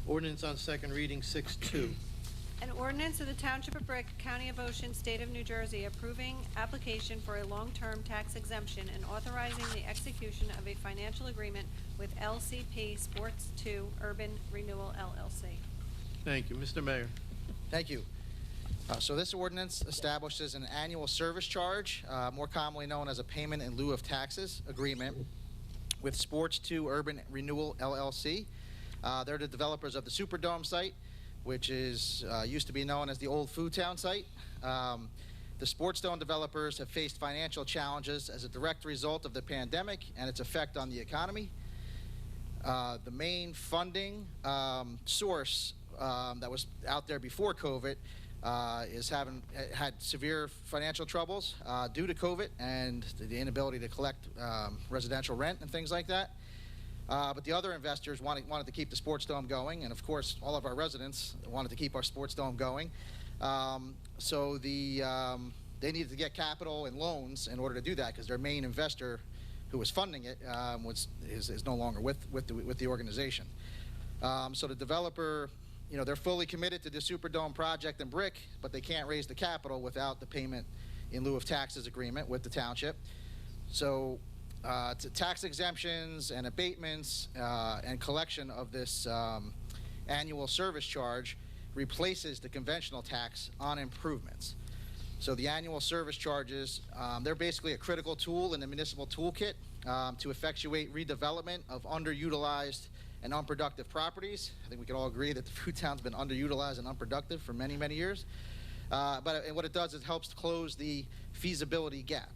Ordinance on second reading 6-2. An ordinance of the Township of Brick, County of Ocean, State of New Jersey, approving application for a long-term tax exemption and authorizing the execution of a financial agreement with LCP Sports 2 Urban Renewal LLC. Thank you. Mr. Mayor. Thank you. So this ordinance establishes an annual service charge, more commonly known as a payment in lieu of taxes agreement, with Sports 2 Urban Renewal LLC. They're the developers of the Superdome site, which is used to be known as the old Food Town site. The Sports Dome developers have faced financial challenges as a direct result of the pandemic and its effect on the economy. The main funding source that was out there before COVID had severe financial troubles due to COVID and the inability to collect residential rent and things like that. But the other investors wanted to keep the Sports Dome going, and of course all of our residents wanted to keep our Sports Dome going. So they needed to get capital and loans in order to do that, because their main investor, who was funding it, is no longer with the organization. So the developer, they're fully committed to the Superdome project in Brick, but they can't raise the capital without the payment in lieu of taxes agreement with the township. So tax exemptions and abatements and collection of this annual service charge replaces the conventional tax on improvements. So the annual service charges, they're basically a critical tool in the municipal toolkit to effectuate redevelopment of underutilized and unproductive properties. I think we can all agree that the food town's been underutilized and unproductive for many, many years. But what it does is helps to close the feasibility gap.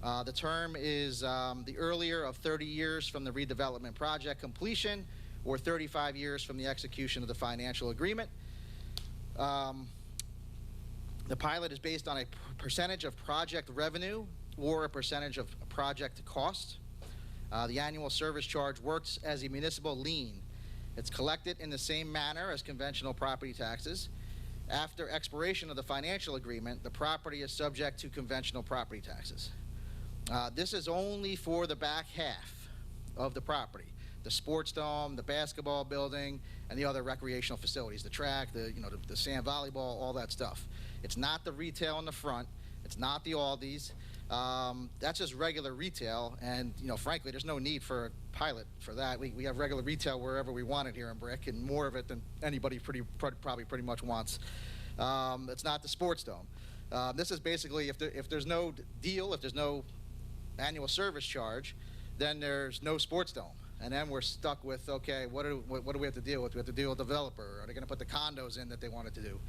The term is the earlier of 30 years from the redevelopment project completion, or 35 years from the execution of the financial agreement. The pilot is based on a percentage of project revenue or a percentage of project cost. The annual service charge works as a municipal lien. It's collected in the same manner as conventional property taxes. After expiration of the financial agreement, the property is subject to conventional property taxes. This is only for the back half of the property: the sports dome, the basketball building, and the other recreational facilities, the track, the sand volleyball, all that stuff. It's not the retail in the front. It's not the Aldi's. That's just regular retail, and frankly, there's no need for a pilot for that. We have regular retail wherever we want it here in Brick, and more of it than anybody probably pretty much wants. It's not the Sports Dome. This is basically if there's no deal, if there's no annual service charge, then there's no Sports Dome. And then we're stuck with, okay, what do we have to deal with? We have to deal with the developer. Are they going to put the condos in that they wanted to do?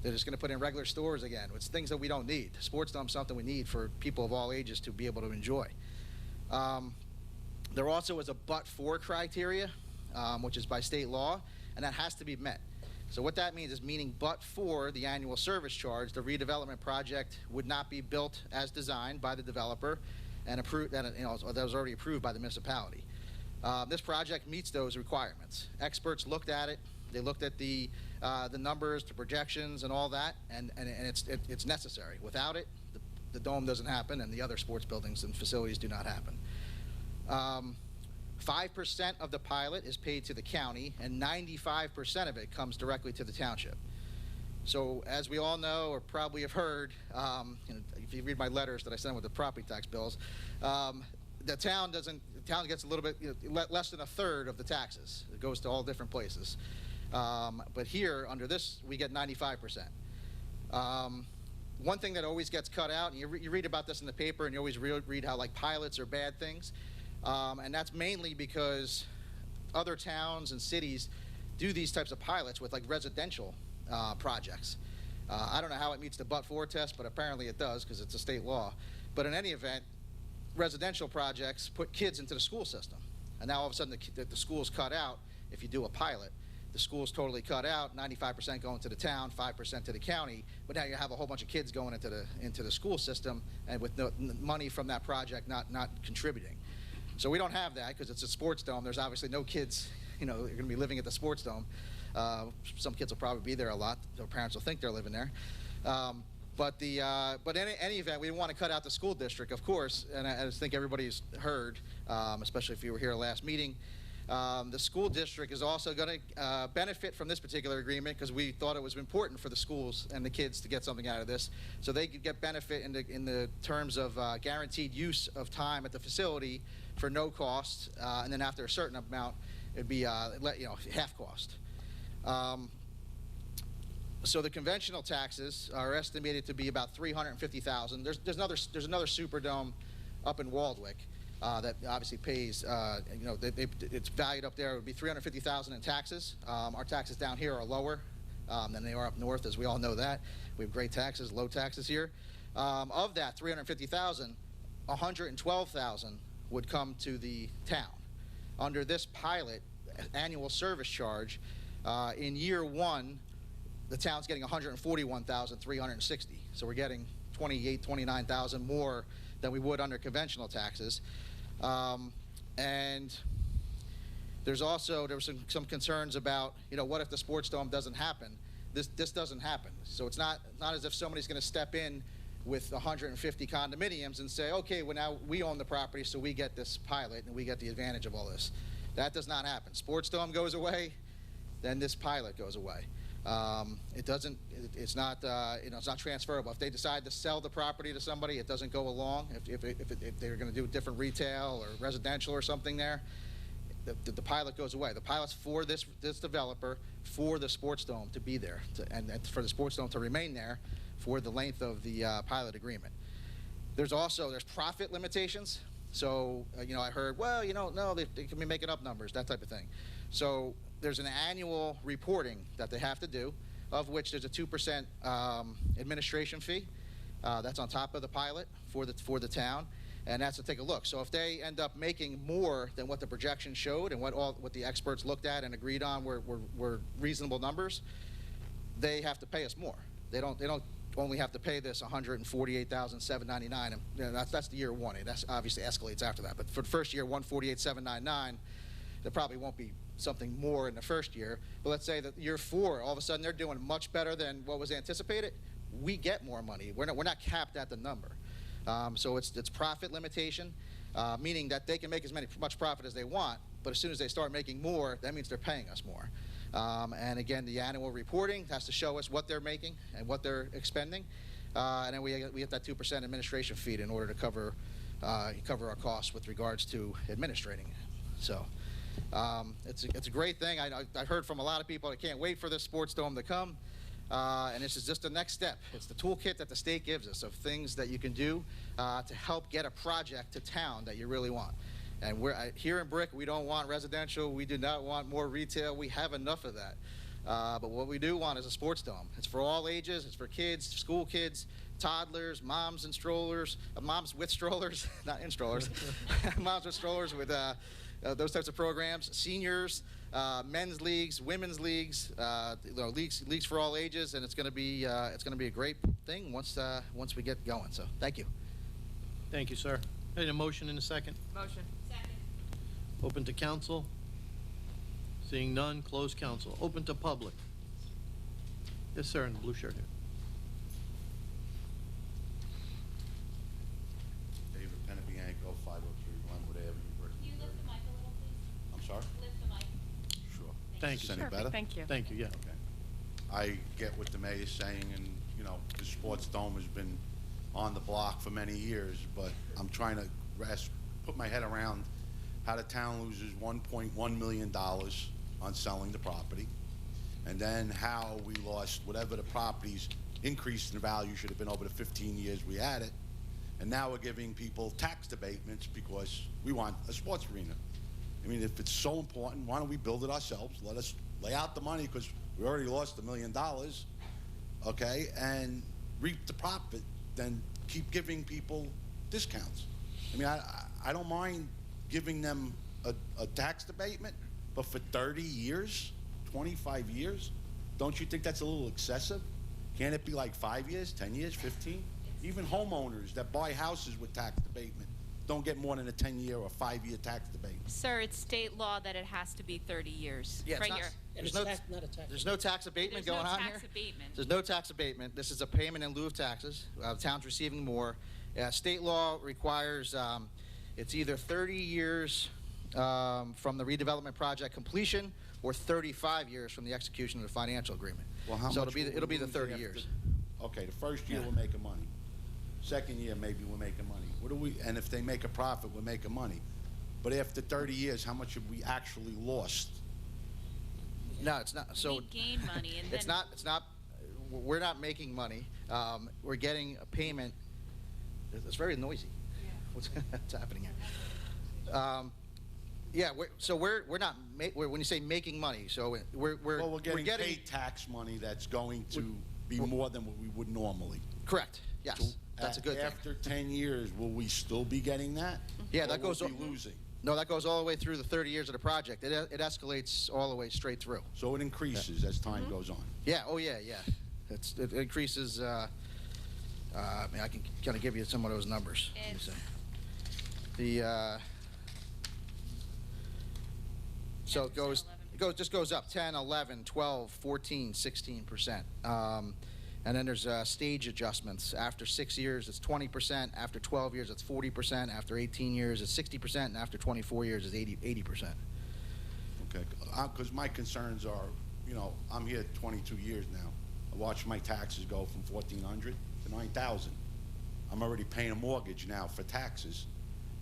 They're just going to put in regular stores again. It's things that we don't need. Sports Dome's something we need for people of all ages to be able to enjoy. There also is a but-for criteria, which is by state law, and that has to be met. So what that means is but for the annual service charge, the redevelopment project would not be built as designed by the developer and approved, that was already approved by the municipality. This project meets those requirements. Experts looked at it. They looked at the numbers, the projections, and all that, and it's necessary. Without it, the dome doesn't happen, and the other sports buildings and facilities do not happen. 5% of the pilot is paid to the county, and 95% of it comes directly to the township. So as we all know, or probably have heard, if you read my letters that I send with the property tax bills, the town gets a little bit, less than a third of the taxes. It goes to all different places. But here, under this, we get 95%. One thing that always gets cut out, and you read about this in the paper, and you always read how pilots are bad things, and that's mainly because other towns and cities do these types of pilots with residential projects. I don't know how it meets the but-for test, but apparently it does because it's a state law. But in any event, residential projects put kids into the school system, and now all of a sudden the school's cut out. If you do a pilot, the school's totally cut out, 95% going to the town, 5% to the county, but now you have a whole bunch of kids going into the school system, and with no money from that project not contributing. So we don't have that because it's a sports dome. There's obviously no kids, you're going to be living at the sports dome. Some kids will probably be there a lot. Their parents will think they're living there. But in any event, we want to cut out the school district, of course, and I think everybody's heard, especially if you were here last meeting. The school district is also going to benefit from this particular agreement because we thought it was important for the schools and the kids to get something out of this. So they could get benefit in the terms of guaranteed use of time at the facility for no cost, and then after a certain amount, it'd be half cost. So the conventional taxes are estimated to be about $350,000. There's another Superdome up in Waldwick that obviously pays. It's valued up there. It would be $350,000 in taxes. Our taxes down here are lower than they are up north, as we all know that. We have great taxes, low taxes here. Of that $350,000, $112,000 would come to the town. Under this pilot annual service charge, in year one, the town's getting $141,360. So we're getting $28,000, $29,000 than we would under conventional taxes. And there were some concerns about, what if the sports dome doesn't happen? This doesn't happen. So it's not as if somebody's going to step in with 150 condominiums and say, okay, well now we own the property, so we get this pilot and we get the advantage of all this. That does not happen. Sports dome goes away, then this pilot goes away. It's not transferable. If they decide to sell the property to somebody, it doesn't go along. If they're going to do different retail or residential or something there, the pilot goes away. The pilot's for this developer, for the sports dome to be there, and for the sports dome to remain there for the length of the pilot agreement. There's profit limitations. So, I heard, well, no, they can be making up numbers, that type of thing. So there's an annual reporting that they have to do, of which there's a 2% administration fee. That's on top of the pilot for the town, and that's to take a look. So if they end up making more than what the projection showed and what the experts looked at and agreed on were reasonable numbers, they have to pay us more. They don't only have to pay this $148,799, and that's the year one. That obviously escalates after that. But for the first year, $148,799, there probably won't be something more in the first year. But let's say that year four, all of a sudden they're doing much better than what was anticipated. We get more money. We're not capped at the number. So it's profit limitation, meaning that they can make as much profit as they want, but as soon as they start making more, that means they're paying us more. And again, the annual reporting has to show us what they're making and what they're expending. And then we have that 2% administration fee in order to cover our costs with regards to administrating. So it's a great thing. I heard from a lot of people that can't wait for this sports dome to come. And this is just the next step. It's the toolkit that the state gives us of things that you can do to help get a project to town that you really want. And here in Brick, we don't want residential. We do not want more retail. We have enough of that. But what we do want is a sports dome. It's for all ages. It's for kids, school kids, toddlers, moms and strollers, moms with strollers, not in strollers, moms with strollers with those types of programs, seniors, men's leagues, women's leagues, leagues for all ages, and it's going to be a great thing once we get going. So thank you. Thank you, sir. Any motion in a second? Motion. Open to council. Seeing none, close council. Open to public. Yes, sir, in the blue shirt here. David Penabianco, 503 Glenwood Avenue, Brickell. Can you lift the mic a little, please? I'm sorry? Lift the mic. Sure. Thank Is you, this any sir. better? Thank you. Thank you, yeah. Okay. I get what the mayor's saying, and, you know, the sports dome has been on the block for many years, but I'm trying to put my head around how the town loses $1.1 million on selling the property, and then how we lost whatever the property's increase in value should have been over the 15 years we had it, and now we're giving people tax abatements because we want a sports arena. I mean, if it's so important, why don't we build it ourselves? Let us lay out the money, because we already lost $1 million, okay, and reap the profit, then keep giving people discounts. I mean, I don't mind giving them a tax abatement, but for 30 years, 25 years, don't you think that's a little excessive? Can't it be like 5 years, 10 years, 15? Even homeowners that buy houses with tax abatement don't get more than a 10-year or 5-year tax abatement. Sir, it's state law that it has to be 30 years. Yeah, it's right not- here. There's it's no, not a tax. there's no tax abatement There's going no on tax here. abatement. There's no tax abatement. This is a payment in lieu of taxes. The town's receiving more. State law requires it's either 30 years from the redevelopment project completion or 35 years from the execution of the financial agreement. Well, how so much it'll be the lose 30 after- years. Okay, the first year Yeah. we're making money. Second year, maybe we're making money. And if they make a profit, we're making money. But after 30 years, how much have we actually lost? No, it's not. So We gain money and it's then not. We're not making money. We're getting a payment. It's very noisy. Yeah. What's happening here? Yeah, we're not when you say making money. So we're getting paid tax money that's going to be more than what we would normally. Correct. Yes, So that's a good thing. After 10 years, will we still be getting that? Yeah, Or that goes. will we be losing. No, that goes all the way through the 30 years of the project. It escalates all the way straight through. So it increases as time goes on. Yeah. Oh yeah. Yeah. It increases. I mean, I can kind of give you some of those numbers. Let me see. So it just goes up 10, 11, 12, 14, 16%. And then there's stage adjustments. After 6 years, it's 20%. After 12 years, it's 40%. After 18 years, it's 60%. And after 24 years, it's 80%. Okay, because my concerns are, you know, I'm here 22 years now. I watched my taxes go from $1,400 to $9,000. I'm already paying a mortgage now for taxes,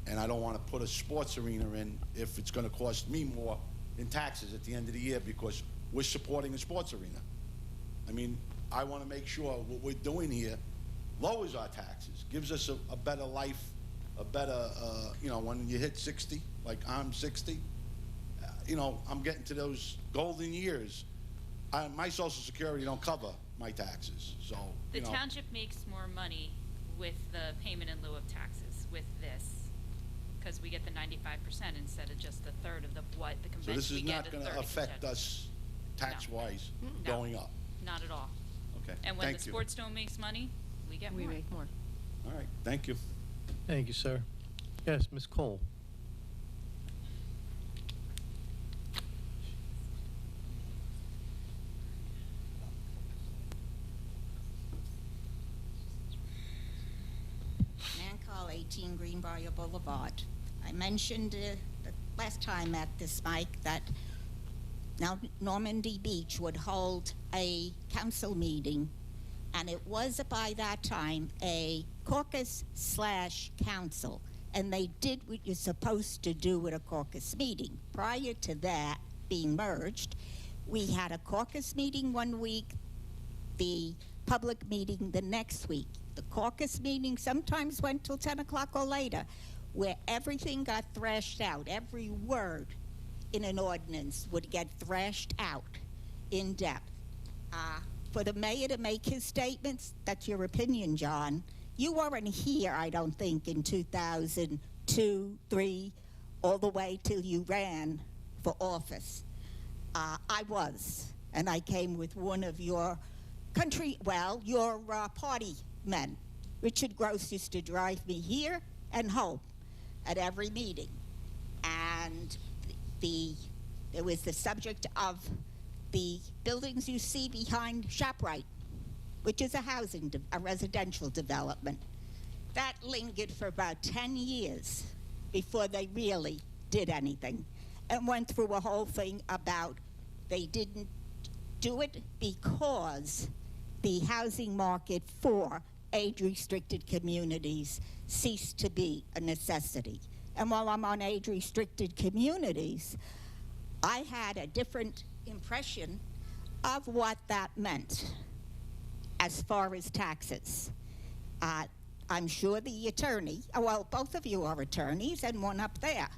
and I don't want to put a sports arena in if it's going to cost me more in taxes at the end of the year because we're supporting a sports arena. I mean, I want to make sure what we're doing here lowers our taxes, gives us a better life, a better, you know, when you hit 60, like I'm 60, you know, I'm getting to those golden years. My Social Security don't cover my taxes, so, The you know. township makes more money with the payment in lieu of taxes with this, because we get the 95% instead of just a third of what the So convention this we is get not a going to 30%. affect us tax-wise No. going up. Not at all. Okay, And when thank the you. sports dome makes money, we get more. We make more. All right, thank you. Thank you, sir. Yes, Ms. Cole. Nan Call, 18 Greenbrier Boulevard. I mentioned the last time at this mic that now Normandy Beach would hold a council meeting and it was by that time a caucus/council, and they did what you're supposed to do at a caucus meeting. Prior to that being merged, we had a caucus meeting one week, the public meeting the next week. The caucus meeting sometimes went till 10 o'clock or later, where everything got thrashed out. Every word in an ordinance would get thrashed out in depth. For the mayor to make his statements, that's your opinion, John. You weren't here, I don't think, in 2002, 3, all the way till you ran for office. I was, and I came with one of your your party men. Richard Gross used to drive me here and home at every meeting. And there was the subject of the buildings you see behind ShopRite, which is a residential development. That lingered for about 10 years before they really did anything, and went through a whole thing about they didn't do it because the housing market for age-restricted communities ceased to be a necessity. And while I'm on age-restricted communities, I had a different impression of what that meant as far as taxes. I'm sure the attorney, well, both of you are attorneys and one up there.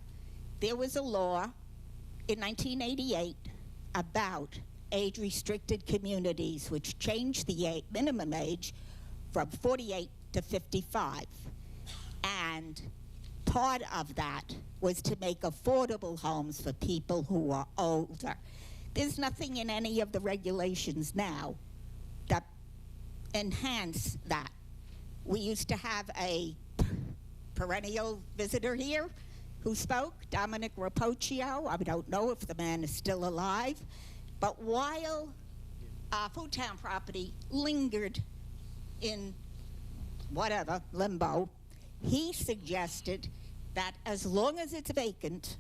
There was a law in 1988 about age-restricted communities, which changed the minimum age from 48 to 55. And part of that was to make affordable homes for people who are older. There's nothing in any of the regulations now that enhance that. We used to have a perennial visitor here who spoke, Dominic Rapocchio. I don't know if the man is still alive. But while Foodtown property lingered in limbo, he suggested that as long as it's vacant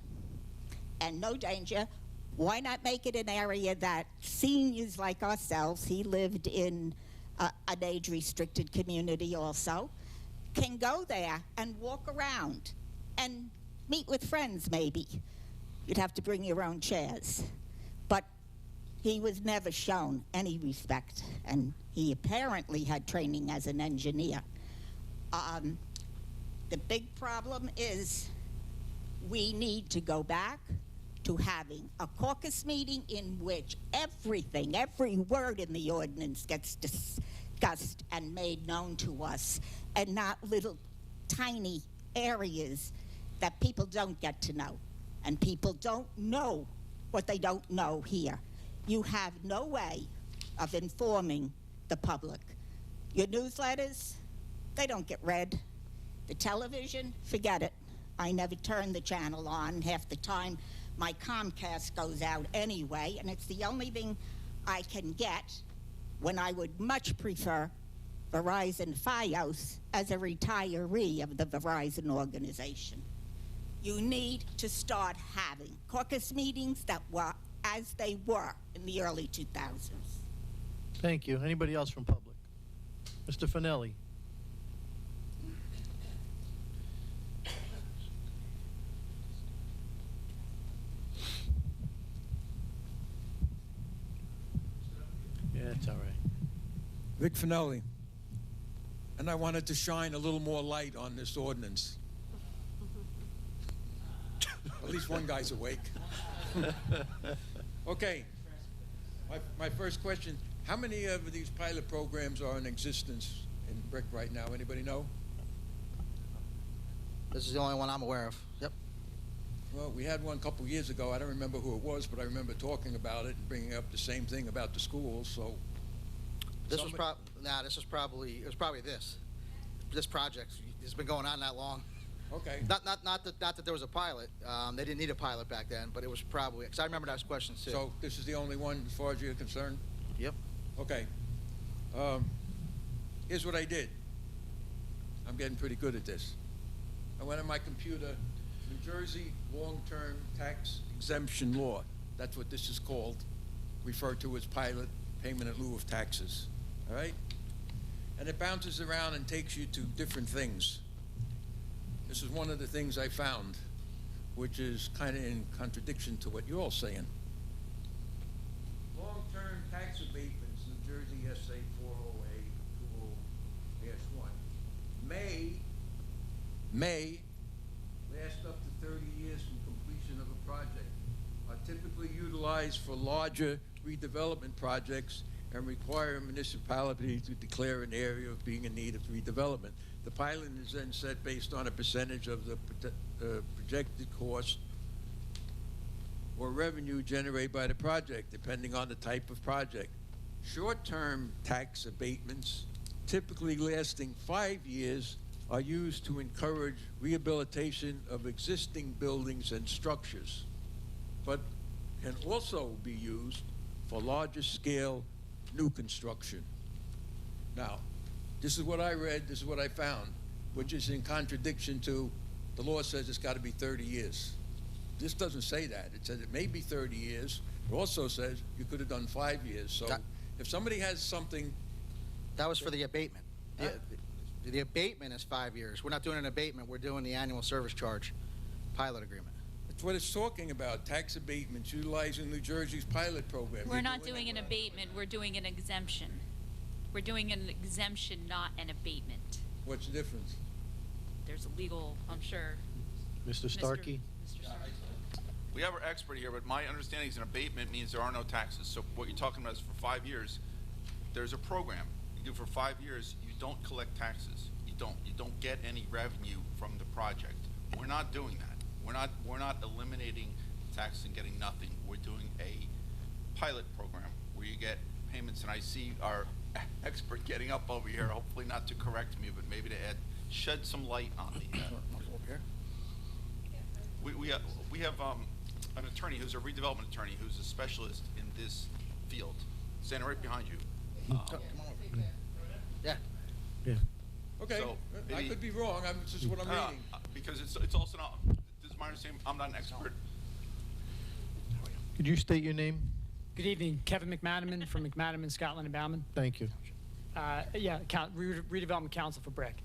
and no danger, why not make it an area that seniors like ourselves, he lived in an age-restricted community also, can go there and walk around and meet with friends maybe. You'd have to bring your own chairs. But he was never shown any respect, and he apparently had training as an engineer. The big problem is we need to go back to having a caucus meeting in which everything, every word in the ordinance gets discussed and made known to us, and not little tiny areas that people don't get to know. And people don't know what they don't know here. You have no way of informing the public. Your newsletters, they don't get read. The television, forget it. I never turn the channel on. Half the time, my Comcast goes out anyway, and it's the only thing I can get when I would much prefer Verizon Fios as a retiree of the Verizon organization. You need to start having caucus meetings that were as they were in the early 2000s. Thank you. Anybody else from public? Mr. Finelli. Yeah, it's all right. Vic Finelli. And I wanted to shine a little more light on this ordinance. At least one guy's awake. Okay. My first question, how many of these pilot programs are in existence in Brick right now? Anybody know? This is the only one I'm aware of. Yep. Well, we had one a couple years ago. I don't remember who it was, but I remember talking about it and bringing up the same thing about the schools. So This was probably this project has been going on that long. Okay. Not that there was a pilot. They didn't need a pilot back then, but it was probably, because I remember those questions too. So this is the only one as far as you're concerned? Yep. Okay. Here's what I did. I'm getting pretty good at this. I went on my computer, New Jersey Long-Term Tax Exemption Law. That's what this is called, referred to as pilot payment in lieu of taxes. All right? and it bounces around and takes you to different things. This is one of the things I found, which is kind of in contradiction to what you're all saying. Long-term tax abatements, New Jersey SA 408-20-1, may last up to 30 years from completion of a project, are typically utilized for larger redevelopment projects and require a municipality to declare an area of being in need of redevelopment. The pilot is then set based on a percentage of the projected cost or revenue generated by the project, depending on the type of project. Short-term tax abatements, typically lasting 5 years, are used to encourage rehabilitation of existing buildings and structures, but can also be used for larger scale new construction. Now, this is what I read, this is what I found, which is in contradiction to the law says it's got to be 30 years. This doesn't say that. It says it may be 30 years. It also says you could have done 5 years. So if somebody has something... That was for the abatement. The abatement is 5 years. We're not doing an abatement. We're doing the annual service charge pilot agreement. That's what it's talking about, tax abatements, utilizing New Jersey's pilot program. We're not doing an abatement, we're doing an exemption. We're doing an exemption, not an abatement. What's the difference? There's a legal, I'm sure. Mr. Starkey? We have our expert here, but my understanding is an abatement means there are no taxes. So what you're talking about is for 5 years, there's a program. You do for 5 years, you don't collect taxes. You don't get any revenue from the project. We're not doing that. We're not eliminating taxes and getting nothing. We're doing a pilot program where you get payments, and I see our expert getting up over here, hopefully not to correct me, but maybe to shed some light on the we have an attorney who's a redevelopment attorney who's a specialist in this field, standing right behind you. Come on over. Yeah. Yeah. Okay, So I maybe- could be wrong. This is what I'm reading. Because it's also not, this is my understanding, I'm not an expert. Could you state your name? Good evening, Kevin McManaman from McManaman, Scotland and Bauman. Thank you. Redevelopment Council for Brick.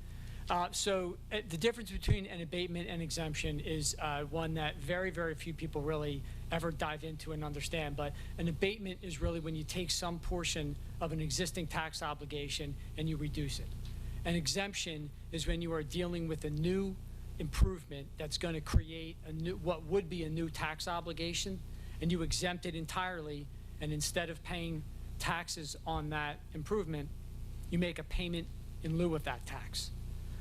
The difference between an abatement and exemption is one that very, very few people really ever dive into and understand. But an abatement is really when you take some portion of an existing tax obligation and you reduce it. An exemption is when you are dealing with a new improvement that's going to create what would be a new tax obligation, and you exempt it entirely, and instead of paying taxes on that improvement, you make a payment in lieu of that tax.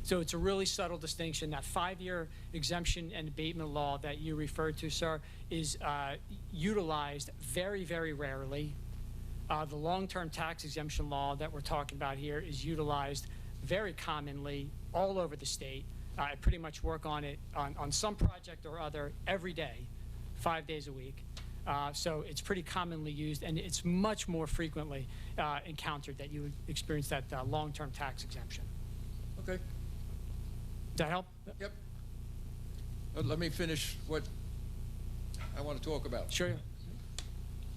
So it's a really subtle distinction. That 5-year exemption and abatement law that you referred to, sir, is utilized very, very rarely. The long-term tax exemption law that we're talking about here is utilized very commonly all over the state. I pretty much work on it on some project or other every day, 5 days a week. So it's pretty commonly used, and it's much more frequently encountered that you would experience that long-term tax exemption. Okay. Does that help? Yep. Let me finish what I want to talk about. Sure.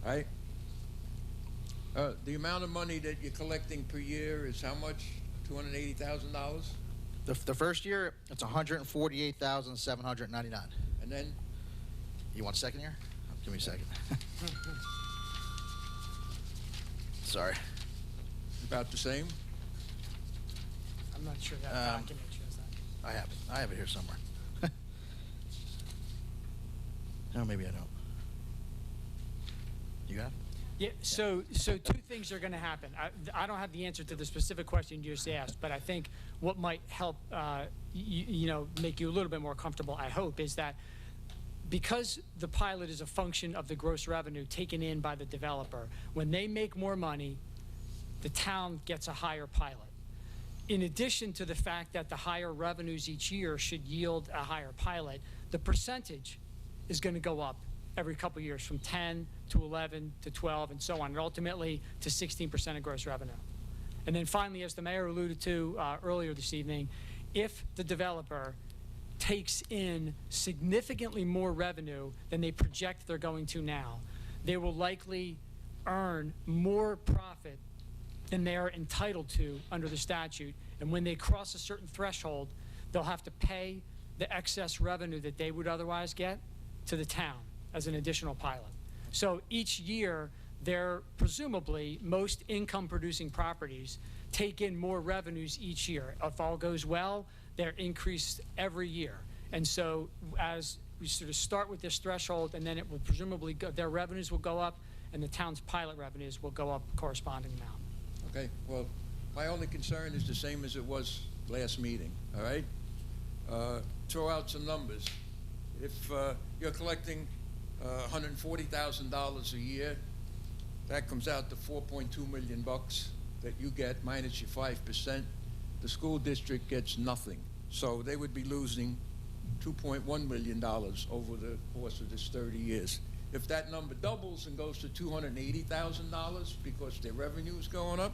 All right. The amount of money that you're collecting per year is how much? $280,000? The first year, it's $148,799. And then? You want a second year? Give me a second. Sorry. About the same? I'm not sure that document shows that. I have it here somewhere. No, maybe I don't. You got it? Yeah, so two things are going to happen. I don't have the answer to the specific question you just asked, but I think what might help, make you a little bit more comfortable, I hope, is that because the pilot is a function of the gross revenue taken in by the developer, when they make more money, the town gets a higher pilot. In addition to the fact that the higher revenues each year should yield a higher pilot, the percentage is going to go up every couple of years from 10 to 11 to 12 and so on, and ultimately to 16% of gross revenue. And then finally, as the mayor alluded to earlier this evening, if the developer takes in significantly more revenue than they project they're going to now, they will likely earn more profit than they are entitled to under the statute. And when they cross a certain threshold, they'll have to pay the excess revenue that they would otherwise get to the town as an additional pilot. So each year, they're presumably, most income-producing properties take in more revenues each year. If all goes well, they're increased every year. And so as we sort of start with this threshold, and then it will presumably go, their revenues will go up, and the town's pilot revenues will go up corresponding amount. Okay, well, my only concern is the same as it was last meeting, all right? Throw out some numbers. If you're collecting $140,000 a year, that comes out to $4.2 million that you get minus your 5%. The school district gets nothing. So they would be losing $2.1 million over the course of this 30 years. If that number doubles and goes to $280,000 because their revenue is going up,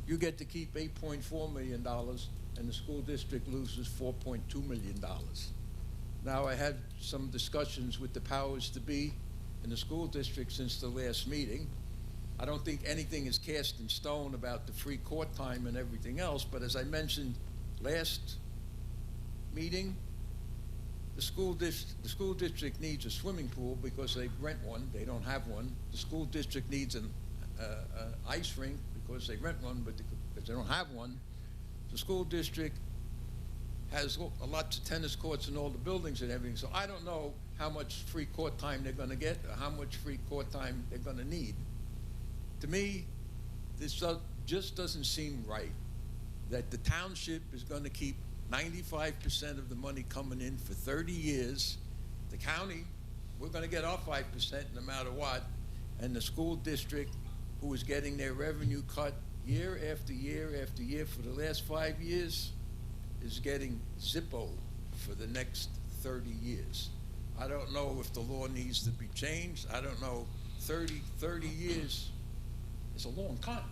you get to keep $8.4 million, and the school district loses $4.2 million. Now, I had some discussions with the powers to be in the school district since the last meeting. I don't think anything is cast in stone about the free court time and everything else, but as I mentioned last meeting, the school district needs a swimming pool because they rent one. They don't have one. The school district needs an ice rink because they rent one, but because they don't have one. The school district has a lot of tennis courts in all the buildings and everything, so I don't know how much free court time they're going to get or how much free court time they're going to need. To me, this just doesn't seem right that the township is going to keep 95% of the money coming in for 30 years. The county, we're going to get our 5% no matter what, and the school district, who is getting their revenue cut year after year after year for the last 5 years, is getting Zippo for the next 30 years. I don't know if the law needs to be changed. I don't know. 30 years is a long time.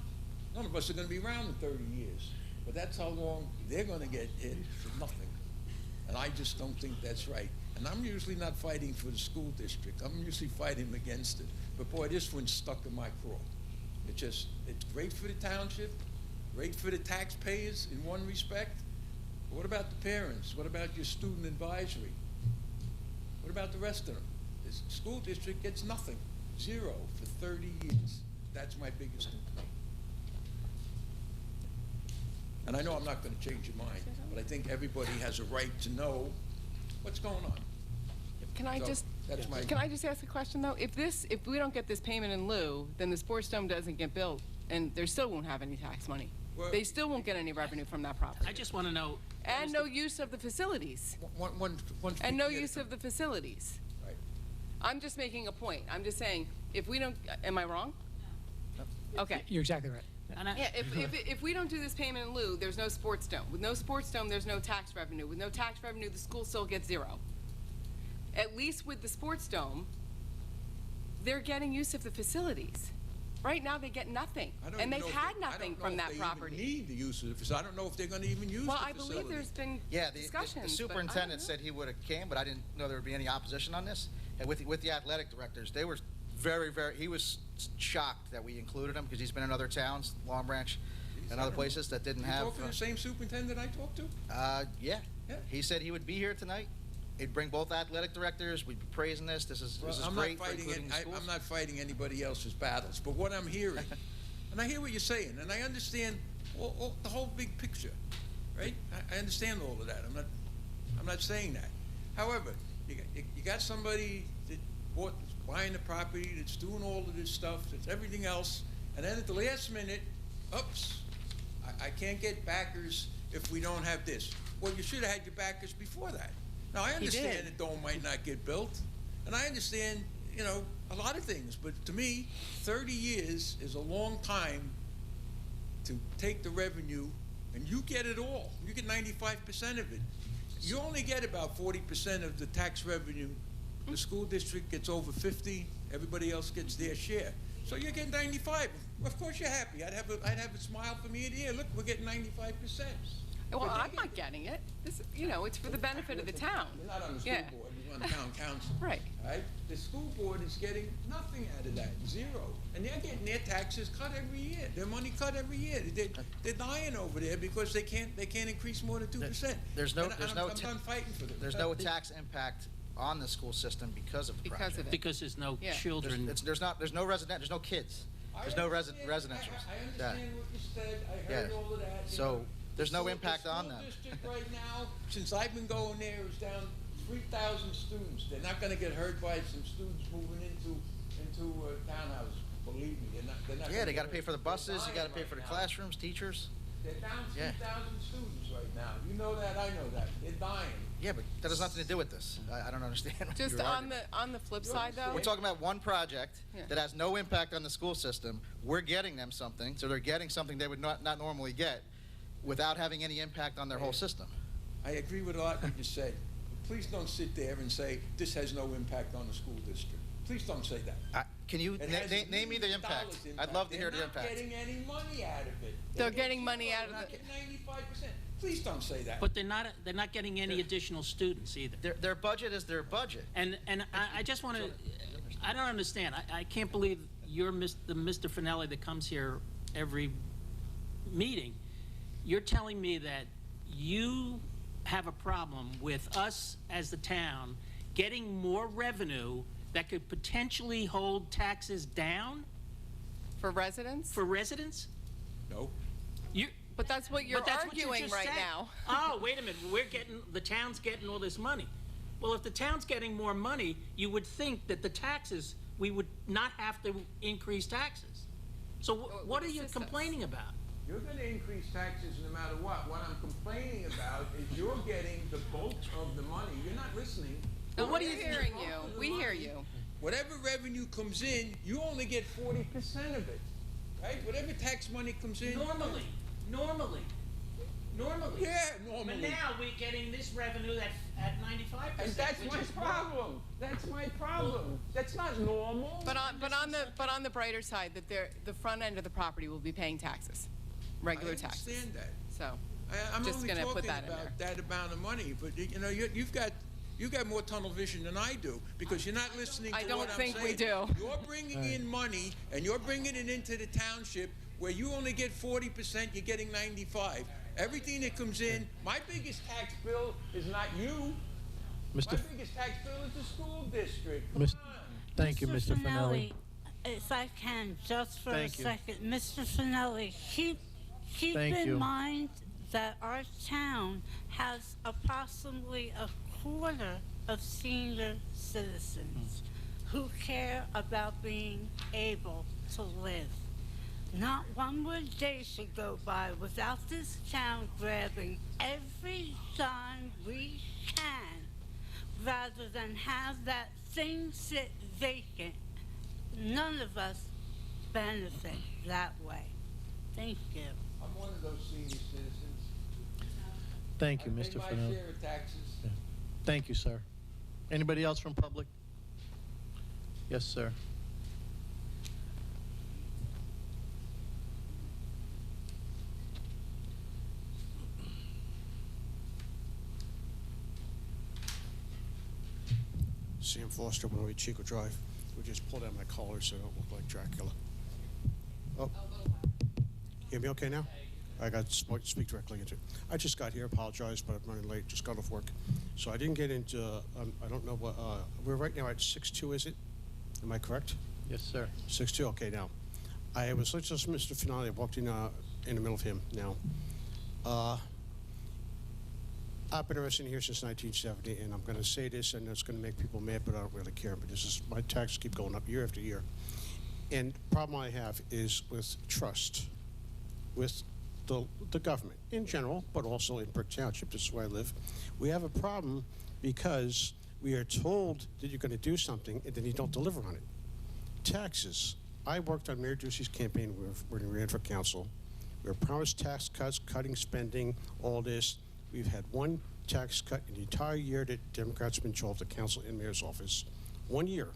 None of us are going to be around in 30 years. But that's how long they're going to get hit for nothing. And I just don't think that's right. And I'm usually not fighting for the school district. I'm usually fighting against it. But boy, this one's stuck in my craw. It's great for the township, great for the taxpayers in one respect. But what about the parents? What about your student advisory? What about the rest of them? The school district gets nothing, zero for 30 years. That's my biggest complaint. And I know I'm not going to change your mind, but I think everybody has a right to know what's going on. Can I just ask a question though? If we don't get this payment in lieu, then the sports dome doesn't get built, and they still won't have any tax money. They still won't get any revenue from that property. I just want to know. And no use of the facilities. And no use of the facilities. Right. I'm just making a point. I'm just saying, if we don't, am I wrong? No. Okay. You're exactly right. Yeah, if we don't do this payment in lieu, there's no sports dome. With no sports dome, there's no tax revenue. With no tax revenue, the school still gets zero. At least with the sports dome, they're getting use of the facilities. Right now, they get nothing, and they've had nothing from that property. They need the use of the facility. I don't know if they're going to even use the facility. Well, I believe there's been discussions. The superintendent said he would have came, but I didn't know there would be any opposition on this. And with the athletic directors, they were he was shocked that we included him because he's been in other towns, Long Branch, and other places that didn't have. You talking to the same superintendent I talked to? Yeah. He said he would be here tonight. He'd bring both athletic directors. We'd be praising this. This is great for including the schools. I'm not fighting anybody else's battles, but what I'm hearing, and I hear what you're saying, and I understand the whole big picture, right? I understand all of that. I'm not saying that. However, you got somebody that buying the property, that's doing all of this stuff, that's everything else, and then at the last minute, oops, I can't get backers if we don't have this. Well, you should have had your backers before that. Now, I understand the dome might not get built, and I understand, a lot of things, but to me, 30 years is a long time to take the revenue, and you get it all. You get 95% of it. You only get about 40% of the tax revenue. The school district gets over 50. Everybody else gets their share. So you're getting 95. Of course you're happy. I'd have a smile from ear to ear. Look, we're getting 95%. Well, I'm not getting it. This, it's for the benefit of the town. You're not on the school board. on town council. Right. Right? The school board is getting nothing out of that, zero. And they're getting their taxes cut every year, their money cut every year. They're dying over there because they can't increase more than 2%. There's no, And there's no, I'm done fighting for them. there's no tax impact on the school system because of the Because project. of it. Because there's no Yeah. children. There's no resident, there's no kids. There's no residential. I understand what you said, I heard Yeah. all of that. you So, know. there's no The impact on them. school district right now, since I've been going there, is down 3,000 students. They're not gonna get hurt by some students moving into townhouses. Believe me, they're not Yeah, gonna they get gotta pay hurt. for the buses, you They're gotta dying pay for the right now. classrooms, teachers. They're down Yeah. 3,000 students right now. You know that, I know that. They're dying. Yeah, but that has nothing to do with this. I don't understand what Just you're on arguing. the flip side, though. We're talking about one project Yeah. that has no impact on the school system. We're getting them something, so they're getting something they would not normally get without having any impact on their whole system. I agree with a lot what you said. Please don't sit there and say, this has no impact on the school district. Please don't say that. Can you It has name me the millions of impact? dollars I'd love to hear the They're impact. not getting any money out of it. They're getting money out of They're not it. getting 95%. Please don't say that. But they're not getting any additional students either. Their budget is their budget. And I just want to, I don't understand. I can't believe you're the Mr. Finelli that comes here every meeting. You're telling me that you have a problem with us as the town getting more revenue that could potentially hold taxes down? For residents? For residents? No. But that's what you're But that's what you arguing just right said. now. Oh, wait a minute, the town's getting all this money. Well, if the town's getting more money, you would think that the taxes, we would not have to increase taxes. So what are you complaining about? You're gonna increase taxes no matter what. What I'm complaining about is you're getting the bulk of the money. You're not listening. No, what do we're you hearing think? you. We hear you. Whatever revenue comes in, you only get 40% of it, right? Whatever tax money comes in. Normally. Yeah, normally. But now we're getting this revenue at 95%. And that's which my is problem. That's my problem. That's not normal. But on the brighter side, that the front end of the property will be paying taxes, regular taxes. I understand that. So, I'm just only gonna put talking that in about there. that amount of money, but you know, you've got more tunnel vision than I do, because you're not listening to I what don't I'm think saying. we do. You're bringing in money, and you're bringing it into the township, where you only get 40%, you're getting 95. Everything that comes in, my biggest tax bill is not you. Mr. My biggest tax bill is the school district. Mis- Thank you, Mr. Finelli, Finelli. if I can, just for Thank a you. second. Mr. Finelli, keep Thank in you. mind that our town has approximately a quarter of senior citizens who care about being able to live. Not one more day should go by without this town grabbing every dime we can, rather than have that thing sit vacant. None of us benefit that way. Thank you. I'm one of those senior citizens. Thank you, I Mr. pay my Finelli. share of taxes. Thank you, sir. Anybody else from public? Yes, sir. Sam Foster, 108 Chico Drive. We just pulled out my collar so I don't look like Dracula. Oh. Hear me okay now? I got to speak directly into it. I just got here, apologize, but I'm running late, just got off work. So I didn't get into, I don't know what, we're right now at 6-2, is it? Am I correct? Yes, sir. 6-2, okay, now. I was listening to Mr. Finale, I walked in the middle of him now. I've been arrested here since 1970, and I'm going to say this, and it's going to make people mad, but I don't really care. But this is, my taxes keep going up year after year. And the problem I have is with trust, with the government in general, but also in Brick Township. This is where I live. We have a problem because we are told that you're going to do something, and then you don't deliver on it. Taxes. I worked on Mayor Ducey's campaign when we ran for council. We were promised tax cuts, cutting spending, all this. We've had one tax cut in the entire year that Democrats have been involved, the council and mayor's office. 1 year.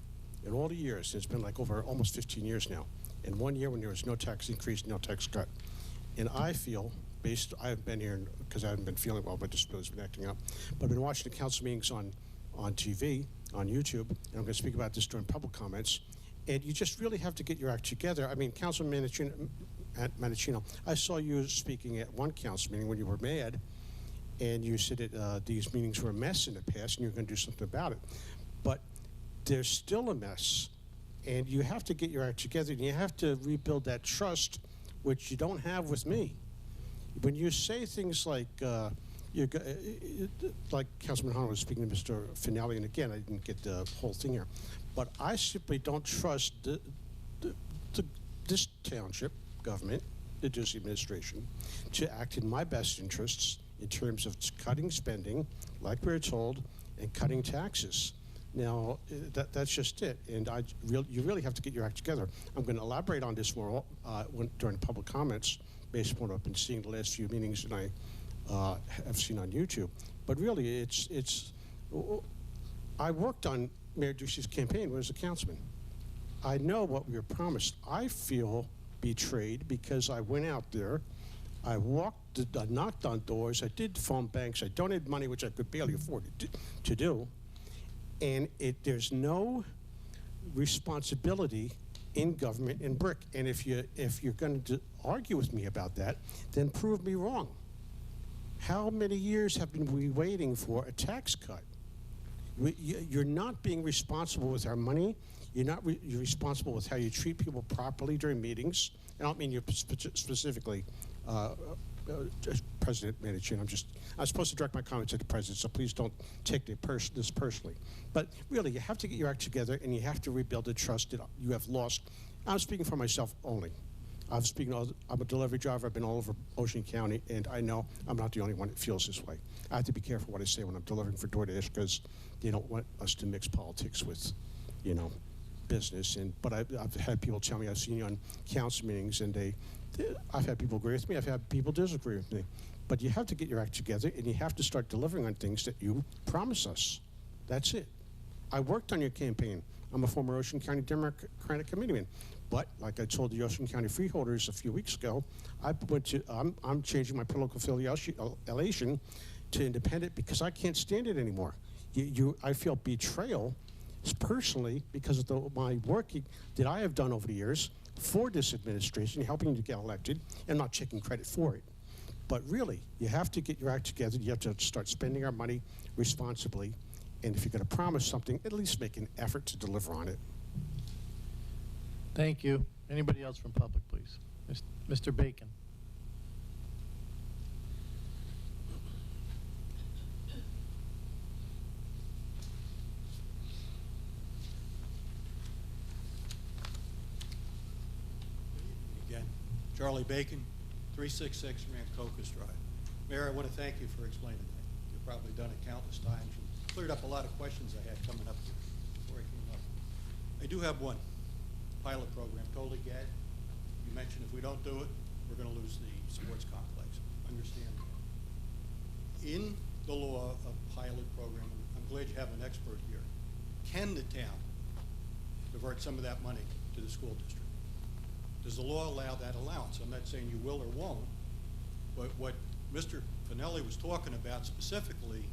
In all the years, it's been like over almost 15 years now. In 1 year when there was no tax increase, no tax cut. And I feel, I haven't been here because I haven't been feeling well, my disability's been acting up, but I've been watching the council meetings on on TV, on YouTube, and I'm going to speak about this during public comments. And you just really have to get your act together. I mean, Councilman Manicino, I saw you speaking at one council meeting when you were mad, and you said that these meetings were a mess in the past, and you're going to do something about it. But there's still a mess, and you have to get your act together, and you have to rebuild that trust, which you don't have with me. When you say things like, like Councilman Hunter was speaking to Mr. Finelli, and again, I didn't get the whole thing here, but I simply don't trust this township government, the Disney administration, to act in my best interests in terms of cutting spending, like we were told, and cutting taxes. Now, that's just it, and you really have to get your act together. I'm going to elaborate on this more during public comments, based upon what I've been seeing the last few meetings, and I have seen on YouTube. But really, I worked on Mayor Ducey's campaign when I was a councilman. I know what we were promised. I feel betrayed because I went out there, I knocked on doors, I did phone banks, I donated money, which I could barely afford to do, and there's no responsibility in government in Brick. And if you're going to argue with me about that, then prove me wrong. How many years have we been waiting for a tax cut? You're not being responsible with our money. You're responsible with how you treat people properly during meetings. I don't mean you specifically, President Manichin. I'm supposed to direct my comments at the president, so please don't take this personally. But really, you have to get your act together, and you have to rebuild the trust that you have lost. I'm speaking for myself only. I'm a delivery driver. I've been all over Ocean County, and I know I'm not the only one that feels this way. I have to be careful what I say when I'm delivering for DoorDash, because they don't want us to mix politics with, business. But I've had people tell me, I've seen you on council meetings, and I've had people agree with me. I've had people disagree with me. But you have to get your act together, and you have to start delivering on things that you promise us. That's it. I worked on your campaign. I'm a former Ocean County Democratic committeeman. But like I told the Ocean County Freeholders a few weeks ago, I'm changing my political affiliation to independent because I can't stand it anymore. I feel betrayal personally because of my work that I have done over the years for this administration, helping to get elected, and not taking credit for it. But really, you have to get your act together. You have to start spending our money responsibly. And if you're going to promise something, at least make an effort to deliver on it. Thank you. Anybody else from public, please? Mr. Bacon. Again, Charlie Bacon, 366 Rancocas Drive. Mayor, I want to thank you for explaining that. You've probably done it countless times and cleared up a lot of questions I had coming up here before I came up. I do have one. Pilot program, totally get it. You mentioned if we don't do it, we're going to lose the sports complex. Understand that. In the law of pilot program, I'm glad you have an expert here. Can the town divert some of that money to the school district? Does the law allow that allowance? I'm not saying you will or won't, but what Mr. Finelli was talking about specifically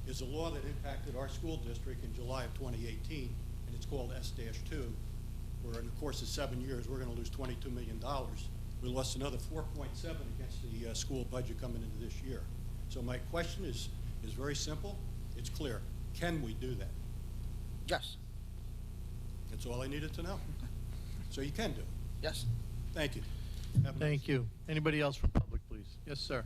is a law that impacted our school district in July of 2018, and it's called S-2. Where in the course of 7 years, we're going to lose $22 million. We lost another 4.7 against the school budget coming into this year. So my question is very simple. It's clear. Can we do that? Yes. That's all I needed to know. So you can do it. Yes. Thank you. Thank you. Anybody else from public, please? Yes, sir.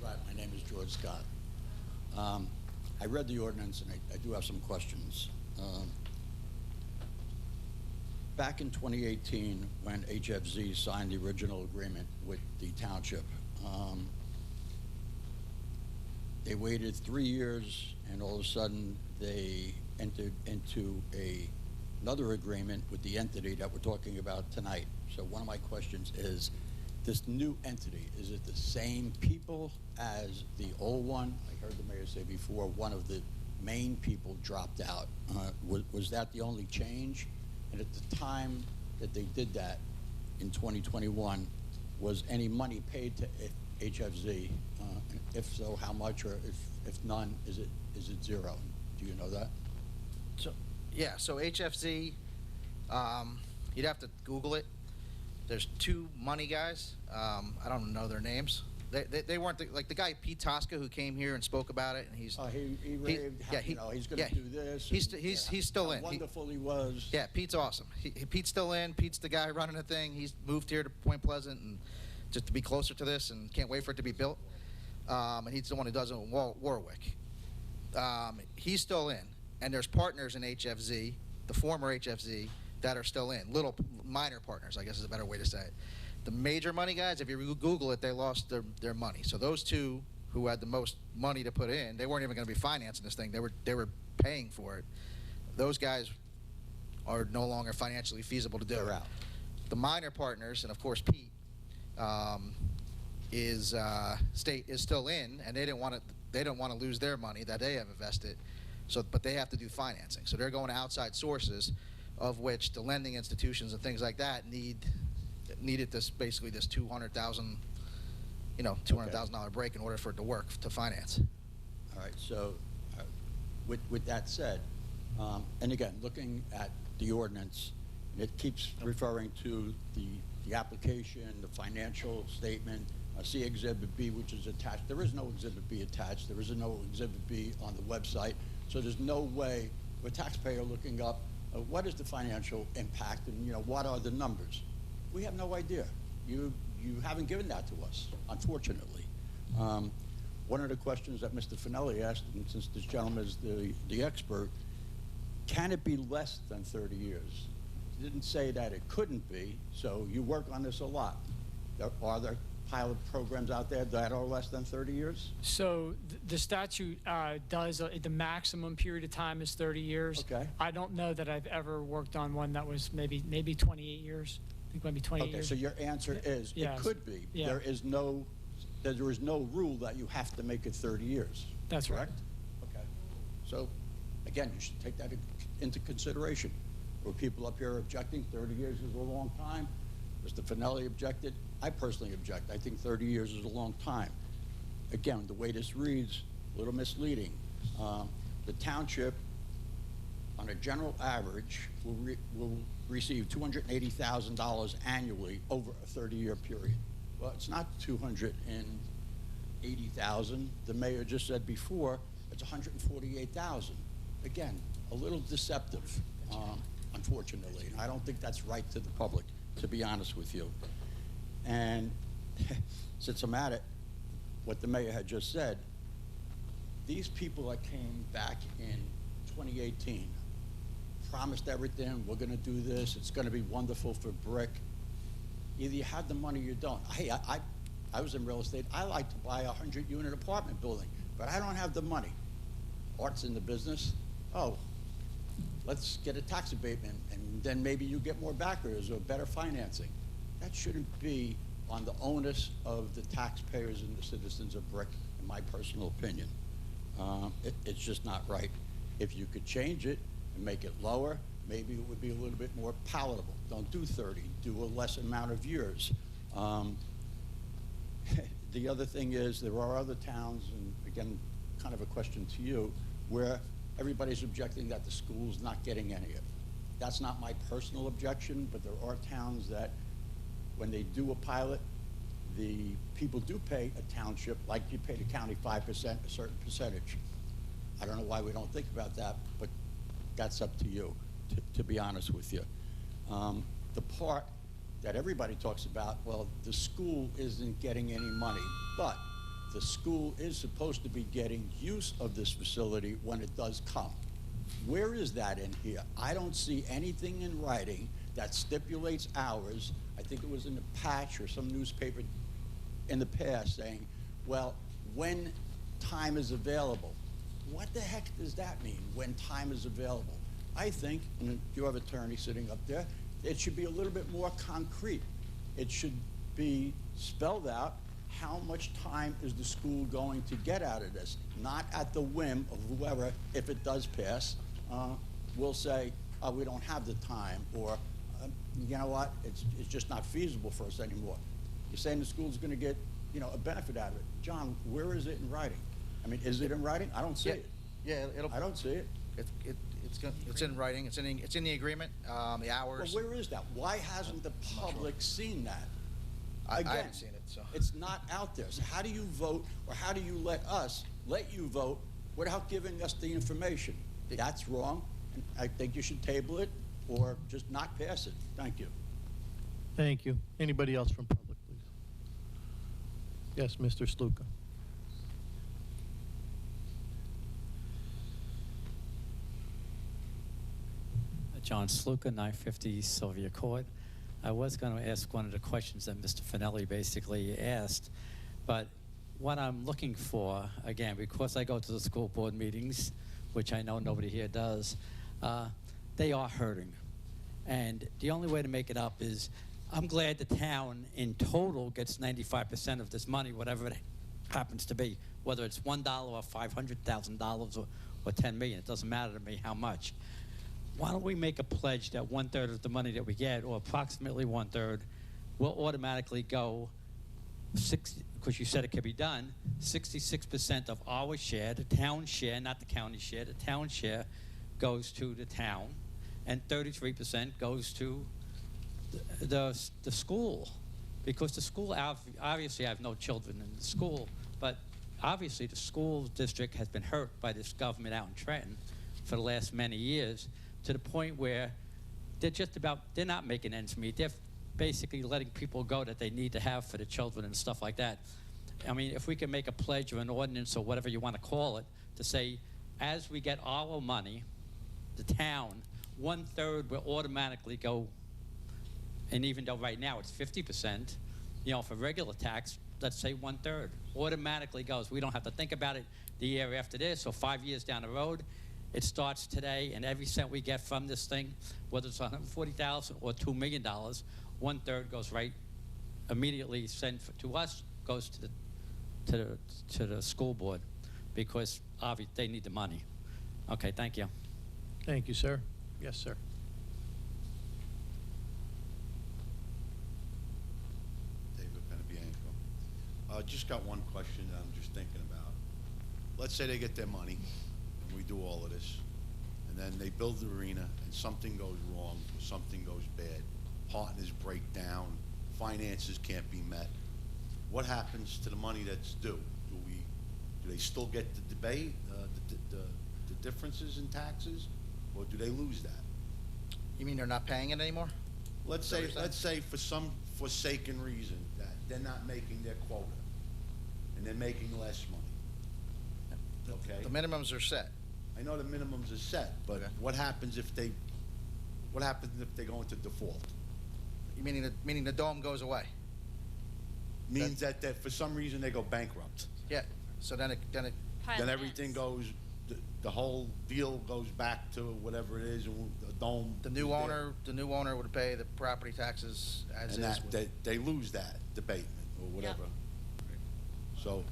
My name is George Scott. I read the ordinance, and I do have some questions. Back in 2018, when HFZ signed the original agreement with the township, they waited 3 years, and all of a sudden they entered into another agreement with the entity that we're talking about tonight. So one of my questions is, this new entity, is it the same people as the old one? I heard the mayor say before one of the main people dropped out. Was that the only change? And at the time that they did that in 2021, was any money paid to HFZ? If so, how much, or if none, is it zero? Do you know that? So, yeah, so HFZ, you'd have to Google it. There's two money guys. I don't know their names. They weren't like the guy Pete Tosca who came here and spoke about it, and he's he raved, he's going to do this. He's still in. Wonderful he was. Yeah, Pete's awesome. Pete's still in. Pete's the guy running the thing. He's moved here to Point Pleasant and just to be closer to this, and can't wait for it to be built. And he's the one who does it in Warwick. He's still in, and there's partners in HFZ, the former HFZ, that are still in. Little minor partners, I guess is a better way to say it. The major money guys, if you Google it, they lost their money. So those two who had the most money to put in, they weren't even going to be financing this thing. They were paying for it. Those guys are no longer financially feasible to do. They're out. The minor partners, and of course Pete, is still in, and they didn't want to lose their money that they have invested. So, but they have to do financing. So they're going to outside sources, of which the lending institutions and things like that needed this $200,000, $200,000 break in order for it to work to finance. All right. So, with that said, and again, looking at the ordinance, it keeps referring to the application, the financial statement. See Exhibit B, which is attached. There is no Exhibit B attached. There is no Exhibit B on the website. So there's no way for a taxpayer looking up what is the financial impact and what are the numbers. We have no idea. You haven't given that to us, unfortunately. One of the questions that Mr. Finelli asked, and since this gentleman is the expert, can it be less than 30 years? He didn't say that it couldn't be, so you work on this a lot. Are there pilot programs out there that are less than 30 years? So the statute does, the maximum period of time is 30 years. Okay. I don't know that I've ever worked on one that was maybe 28 years. I think maybe 28 years. Okay, so your answer is Yes. it could be. Yeah. There is no rule that you have to make it 30 years. That's correct? Okay. So, again, you should take that into consideration. Were people up here objecting 30 years is a long time? Mr. Finelli objected. I personally object. I think 30 years is a long time. Again, the way this reads, a little misleading. The township, on a general average, will receive $280,000 annually over a 30-year period. Well, it's not $280,000. The mayor just said before, it's $148,000. Again, a little deceptive, unfortunately. And I don't think that's right to the public, to be honest with you. And since I'm at it, what the mayor had just said, these people that came back in 2018 promised everything, we're going to do this, it's going to be wonderful for brick. Either you have the money or you don't. Hey, I was in real estate. I like to buy a 100-unit apartment building, but I don't have the money. Art's in the business. Oh, let's get a tax abatement, and then maybe you get more backers or better financing. That shouldn't be on the onus of the taxpayers and the citizens of Brick, in my personal opinion. It's just not right. If you could change it and make it lower, maybe it would be a little bit more palatable. Don't do 30, do a less amount of years. The other thing is there are other towns, and again, kind of a question to you, where everybody's objecting that the school's not getting any of it. That's not my personal objection, but there are towns that when they do a pilot, the people do pay a township, like you pay the county 5%, a certain percentage. I don't know why we don't think about that, but that's up to you, to be honest with you. The part that everybody talks about, well, the school isn't getting any money, but the school is supposed to be getting use of this facility when it does come. Where is that in here? I don't see anything in writing that stipulates hours. I think it was in the Patch or some newspaper in the past saying, well, when time is available. What the heck does that mean, when time is available? I think, and you have an attorney sitting up there, it should be a little bit more concrete. It should be spelled out how much time is the school going to get out of this, not at the whim of whoever, if it does pass, will say, oh, we don't have the time, or, you know what, it's just not feasible for us anymore. You're saying the school's going to get, you know, a benefit out of it. John, where is it in writing? I mean, is it in writing? I don't see it. Yeah, I don't see it. It's in writing, it's in the agreement, the hours. Well, where is that? Why hasn't the public seen that? I Again, haven't seen it, so. It's not out there. So how do you vote, or how do you let you vote without giving us the information? That's wrong, and I think you should table it or just not pass it. Thank you. Thank you. Anybody else from public, please? Yes, Mr. Sluka. John Sluka, 950 Sylvia Court. I was going to ask one of the questions that Mr. Finelli basically asked, but what I'm looking for, again, because I go to the school board meetings, which I know nobody here does, they are hurting. And the only way to make it up is, I'm glad the town in total gets 95% of this money, whatever it happens to be, whether it's $1 or $500,000 or $10 million. It doesn't matter to me how much. Why don't we make a pledge that 1/3 of the money that we get, or approximately 1/3, will automatically go 60, because you said it could be done, 66% of our share, the town share, not the county share, the town share goes to the town, and 33% goes to the school. Because the school, obviously I have no children in the school, but obviously the school district has been hurt by this government out in Trenton for the last many years, to the point where they're not making ends meet. They're basically letting people go that they need to have for the children and stuff like that. I mean, if we can make a pledge or an ordinance or whatever you want to call it, to say, as we get our money, the town, 1/3 will automatically go, and even though right now it's 50%, you know, for regular tax, let's say 1/3, automatically goes. We don't have to think about it the year after this, or 5 years down the road. It starts today, and every cent we get from this thing, whether it's $140,000 or $2 million, 1/3 goes right immediately sent to us, goes to the school board, because obviously they need the money. Okay, thank you. Thank you, sir. Yes, sir. David Penabianco. Just got one question that I'm just thinking about. Let's say they get their money, and we do all of this, and then they build the arena, and something goes wrong, or something goes bad, partners break down, finances can't be met. What happens to the money that's due? Do they still get the debate, the differences in taxes, or do they lose that? You mean they're not paying it anymore? Let's say for some forsaken reason that they're not making their quota, and they're making less money. Okay. The minimums are set. I know the minimums are set, but Okay. what happens if they go into default? You meaning the dome goes away? Means that for some reason they go bankrupt. Yeah. So then Everything goes, the whole deal goes back to whatever it is, and the dome. the new owner would pay the property taxes as And is. they lose that debatement or whatever. So,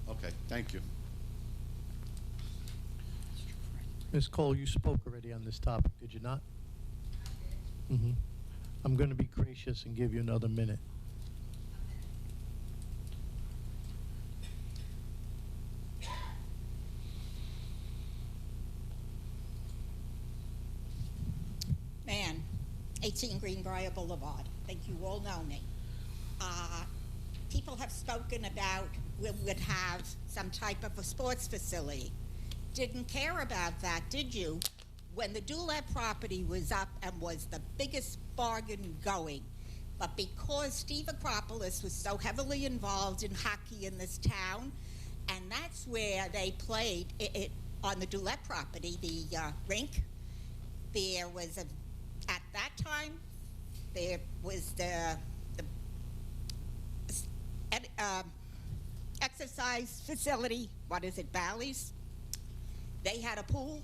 okay, thank you. Ms. Cole, you spoke already on this topic, did you not? Mm-hmm. I'm going to be gracious and give you another minute. Man, 18 Greenbrier Boulevard. I think you all know me. People have spoken about we would have some type of a sports facility. Didn't care about that, did you? When the Dulett property was up and was the biggest bargain going, but because Steve Acropolis was so heavily involved in hockey in this town, and that's where they played it on the Dulett property, the rink. There was at that time, there was the exercise facility, what is it, Bally's? They had a pool.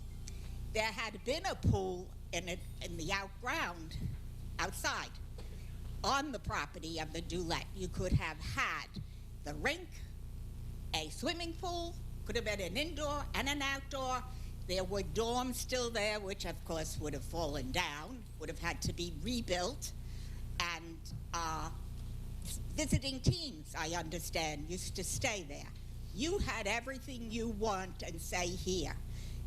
There had been a pool in the outground, outside, on the property of the Dulett. You could have had the rink, a swimming pool, could have been an indoor and an outdoor. There were dorms still there, which of course would have fallen down, would have had to be rebuilt. And visiting teams, I understand, used to stay there. You had everything you want and say here.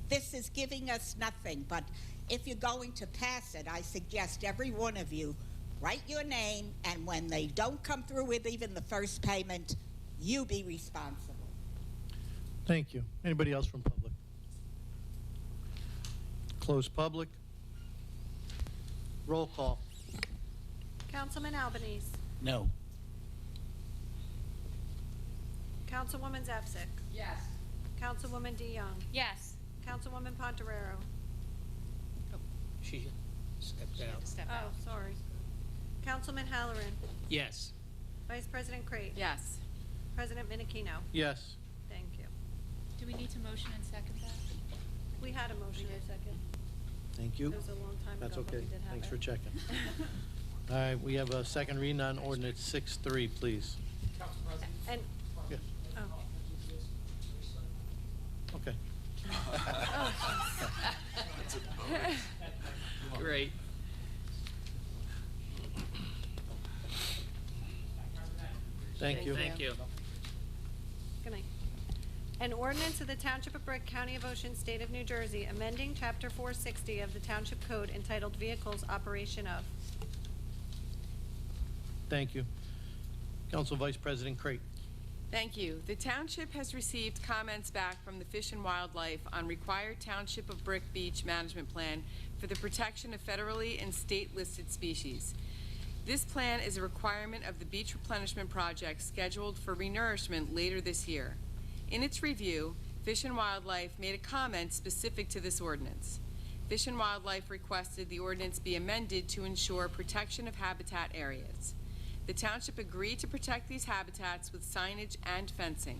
This is giving us nothing, but if you're going to pass it, I suggest every one of you write your name, and when they don't come through with even the first payment, you be responsible. Thank you. Anybody else from public? Close public. Roll call. Councilman Albanese. No. Councilwoman Zapsik. Yes. Councilwoman DeYoung. Yes. Councilwoman Pontorero. She stepped She had out. to step Oh, out. sorry. Councilman Halloran. Yes. Vice President Crate. Yes. President Menachino. Yes. Thank you. Do we need to motion and second that? We had a motion in a second. Thank you. It was a long time That's ago, but okay. we did have Thanks it. for checking. All right, we have a second reading on ordinance 6-3, please. And, Yes. oh. Okay. Great. Thank you. Thank you. Good night. An ordinance of the Township of Brick, County of Ocean, State of New Jersey, amending Chapter 460 of the Township Code entitled Vehicles Operation of. Thank you. Council Vice President Crate. Thank you. The township has received comments back from the Fish and Wildlife on required Township of Brick Beach Management Plan for the protection of federally and state-listed species. This plan is a requirement of the beach replenishment project scheduled for renourishment later this year. In its review, Fish and Wildlife made a comment specific to this ordinance. Fish and Wildlife requested the ordinance be amended to ensure protection of habitat areas. The township agreed to protect these habitats with signage and fencing.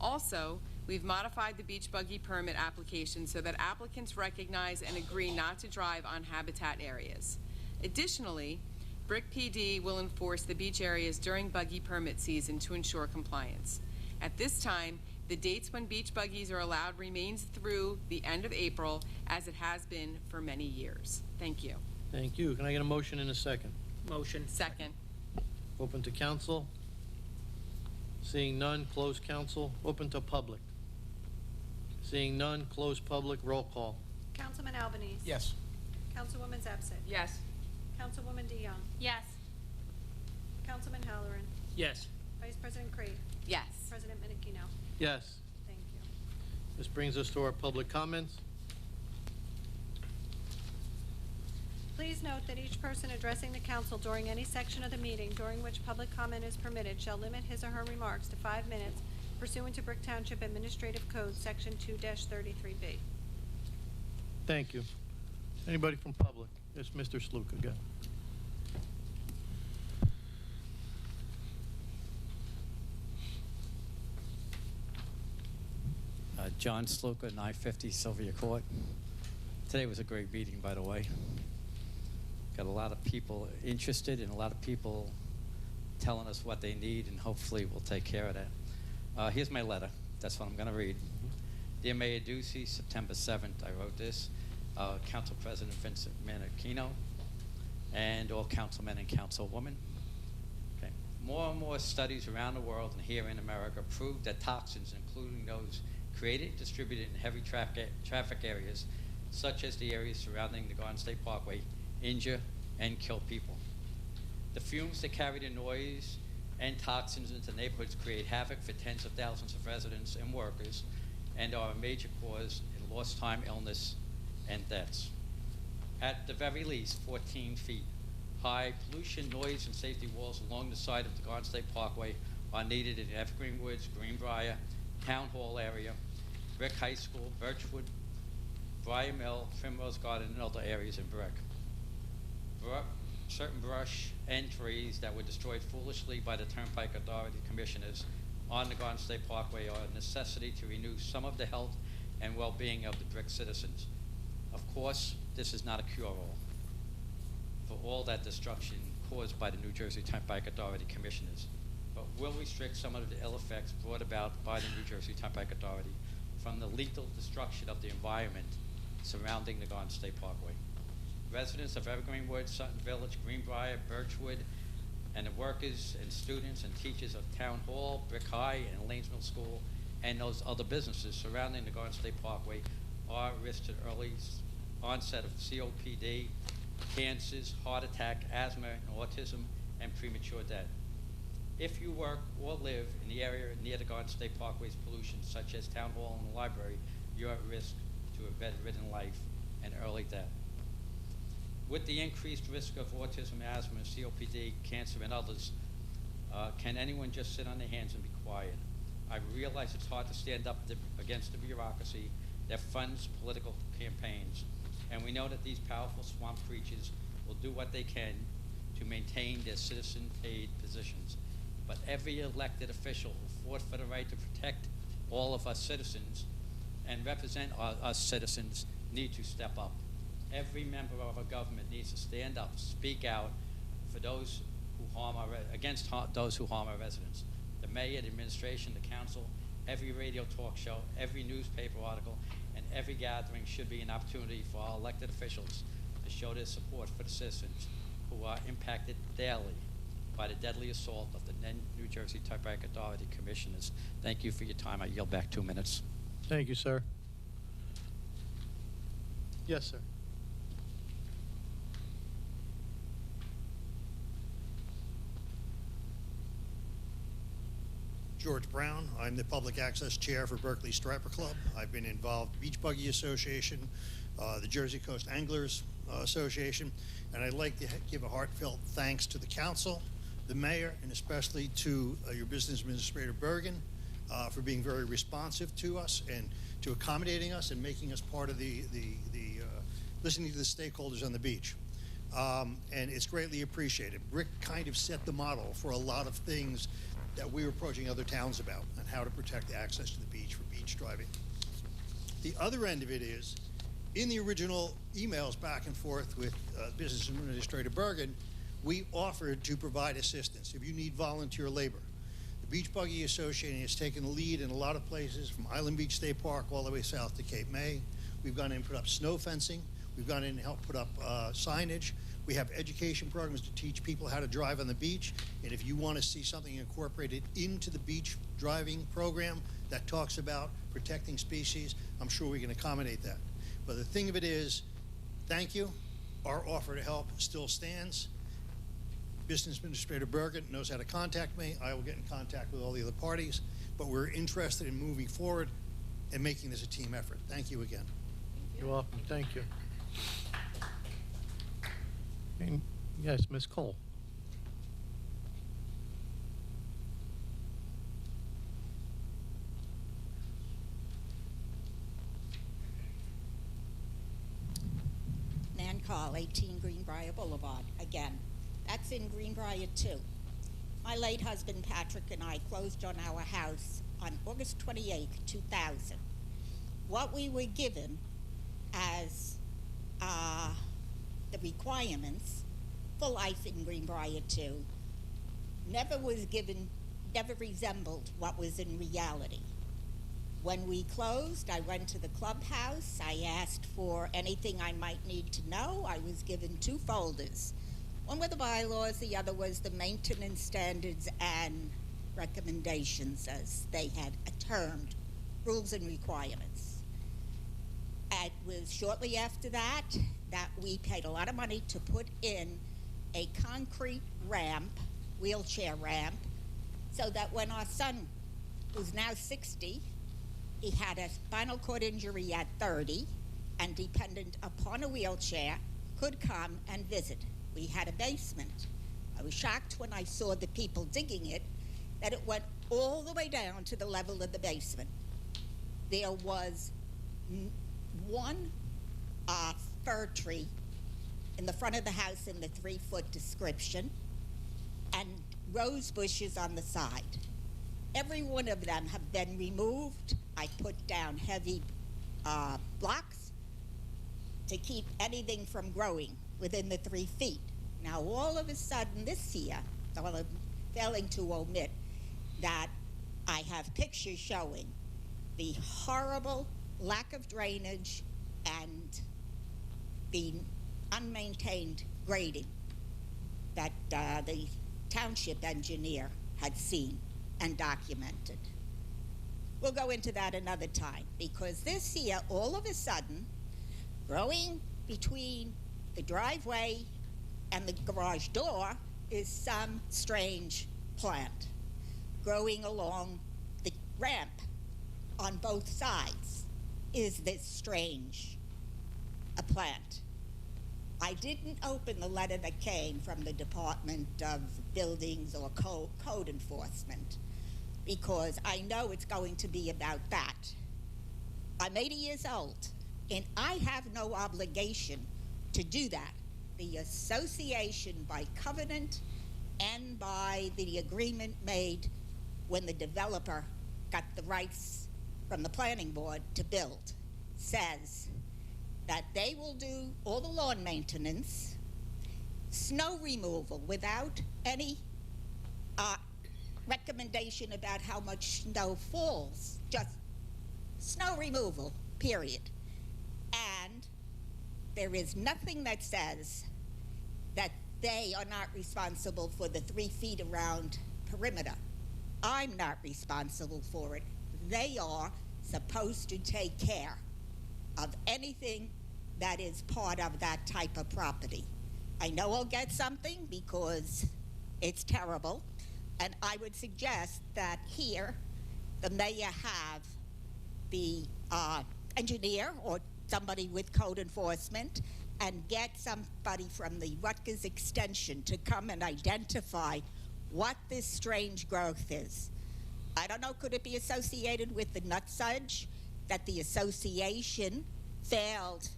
Also, we've modified the beach buggy permit application so that applicants recognize and agree not to drive on habitat areas. Additionally, Brick PD will enforce the beach areas during buggy permit season to ensure compliance. At this time, the dates when beach buggies are allowed remains through the end of April, as it has been for many years. Thank you. Thank you. Can I get a motion in a second? Motion. Second. Open to council. Seeing none, close council. Open to public. Seeing none, close public. Roll call. Councilman Albanese. Yes. Councilwoman Zapsik. Yes. Councilwoman DeYoung. Yes. Councilman Halloran. Yes. Vice President Crate. Yes. President Menachino. Yes. Thank you. This brings us to our public comments. Please note that each person addressing the council during any section of the meeting during which public comment is permitted shall limit his or her remarks to 5 minutes pursuant to Brick Township Administrative Code, Section 2-33B. Thank you. Anybody from public? Yes, Mr. Sluka, go. John Sluka, 950 Sylvia Court. Today was a great meeting, by the way. Got a lot of people interested and a lot of people telling us what they need, and hopefully we'll take care of that. Here's my letter. That's what I'm going to read. Dear Mayor Ducey, September 7th, I wrote this. Council President Vincent Menachino, and all councilmen and councilwomen. Okay. More and more studies around the world and here in America prove that toxins, including those created, distributed in heavy traffic areas, such as the areas surrounding the Garden State Parkway, injure and kill people. The fumes that carry the noise and toxins into neighborhoods create havoc for tens of thousands of residents and workers, and are a major cause in lost time, illness, and deaths. At the very least, 14 feet high pollution, noise, and safety walls along the side of the Garden State Parkway are needed in Evergreen Woods, Greenbrier, Town Hall area, Brick High School, Birchwood, Briar Mill, Primrose Garden, and other areas in Brick. Certain brush and trees that were destroyed foolishly by the Turnpike Authority Commissioners on the Garden State Parkway are a necessity to renew some of the health and well-being of the Brick citizens. Of course, this is not a cure-all for all that destruction caused by the New Jersey Turnpike Authority Commissioners, but will restrict some of the ill effects brought about by the New Jersey Turnpike Authority from the lethal destruction of the environment surrounding the Garden State Parkway. Residents of Evergreen Woods, Sutton Village, Greenbrier, Birchwood, and the workers and students and teachers of Town Hall, Brick High, and Lanes Mill School, and those other businesses surrounding the Garden State Parkway are at risk to early onset of COPD, cancers, heart attack, asthma, and autism, and premature death. If you work or live in the area near the Garden State Parkway's pollution, such as Town Hall and the library, you're at risk to a bedridden life and early death. With the increased risk of autism, asthma, COPD, cancer, and others, can anyone just sit on their hands and be quiet? I realize it's hard to stand up against the bureaucracy that funds political campaigns, and we know that these powerful swamp creatures will do what they can to maintain their citizen-paid positions. But every elected official who fought for the right to protect all of us citizens and represent us citizens need to step up. Every member of our government needs to stand up, speak out for those who harm against those who harm our residents. The mayor, the administration, the council, every radio talk show, every newspaper article, and every gathering should be an opportunity for our elected officials to show their support for the citizens who are impacted daily by the deadly assault of the New Jersey Turnpike Authority Commissioners. Thank you for your time. I yield back 2 minutes. Thank you, sir. Yes, sir. George Brown. I'm the Public Access Chair for Berkeley Striper Club. I've been involved Beach Buggy Association, the Jersey Coast Anglers Association, and I'd like to give a heartfelt thanks to the council, the mayor, and especially to your business administrator Bergen for being very responsive to us and to accommodating us and making us part of the listening to the stakeholders on the beach. And it's greatly appreciated. Rick kind of set the model for a lot of things that we were approaching other towns about on how to protect access to the beach for beach driving. The other end of it is, in the original emails back and forth with Business Administrator Bergen, we offered to provide assistance if you need volunteer labor. The Beach Buggy Association has taken the lead in a lot of places, from Island Beach State Park all the way south to Cape May. We've gone in and put up snow fencing. We've gone in and helped put up signage. We have education programs to teach people how to drive on the beach. And if you want to see something incorporated into the beach driving program that talks about protecting species, I'm sure we can accommodate that. But the thing of it is, thank you. Our offer to help still stands. Business Administrator Bergen knows how to contact me. I will get in contact with all the other parties. But we're interested in moving forward and making this a team effort. Thank you again. You're welcome. Thank you. And yes, Ms. Cole. Nan Call, 18 Greenbrier Boulevard. Again, that's in Greenbrier too. My late husband Patrick and I closed on our house on August 28, 2000. What we were given as the requirements for life in Greenbrier 2 never resembled what was in reality. When we closed, I went to the clubhouse. I asked for anything I might need to know. I was given 2 folders. One were the bylaws, the other was the maintenance standards and recommendations, as they had termed, rules and requirements. It was shortly after that we paid a lot of money to put in a concrete ramp, wheelchair ramp, so that when our son, who's now 60, he had a spinal cord injury at 30, and dependent upon a wheelchair, could come and visit. We had a basement. I was shocked when I saw the people digging it, that it went all the way down to the level of the basement. There was one fir tree in the front of the house in the 3-foot description, and rose bushes on the side. Every one of them have been removed. I put down heavy blocks to keep anything from growing within the 3 feet. Now, all of a sudden this year, I'm failing to omit that I have pictures showing the horrible lack of drainage and the unmaintained grading that the township engineer had seen and documented. We'll go into that another time, because this here, all of a sudden, growing between the driveway and the garage door is some strange plant growing along the ramp on both sides. Is this strange a plant? I didn't open the letter that came from the Department of Buildings or Code Enforcement, because I know it's going to be about that. I'm 80 years old, and I have no obligation to do that. The association, by covenant and by the agreement made when the developer got the rights from the planning board to build, says that they will do all the lawn maintenance, snow removal without any recommendation about how much snow falls, just snow removal, period. And there is nothing that says that they are not responsible for the 3 feet around perimeter. I'm not responsible for it. They are supposed to take care of anything that is part of that type of property. I know I'll get something because it's terrible, and I would suggest that here the mayor have the engineer or somebody with code enforcement and get somebody from the Rutgers Extension to come and identify what this strange growth is. I don't know, could it be associated with the nutsedge that the association failed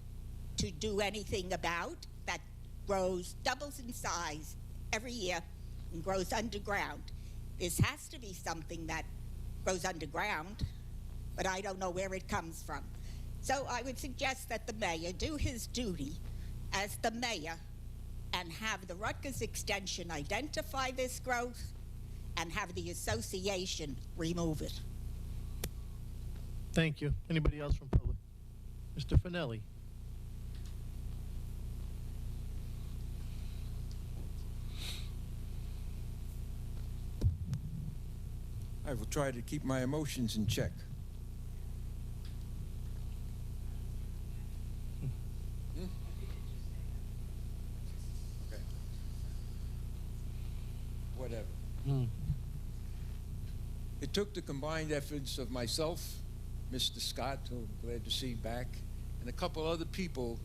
to do anything about, that grows, doubles in size every year and grows underground? This has to be something that grows underground, but I don't know where it comes from. So I would suggest that the mayor do his duty as the mayor and have the Rutgers Extension identify this growth and have the association remove it. Thank you. Anybody else from public? Mr. Finelli. I will try to keep my emotions in check. Okay. Whatever. It took the combined efforts of myself, Mr. Scott, who I'm glad to see back, and a couple other people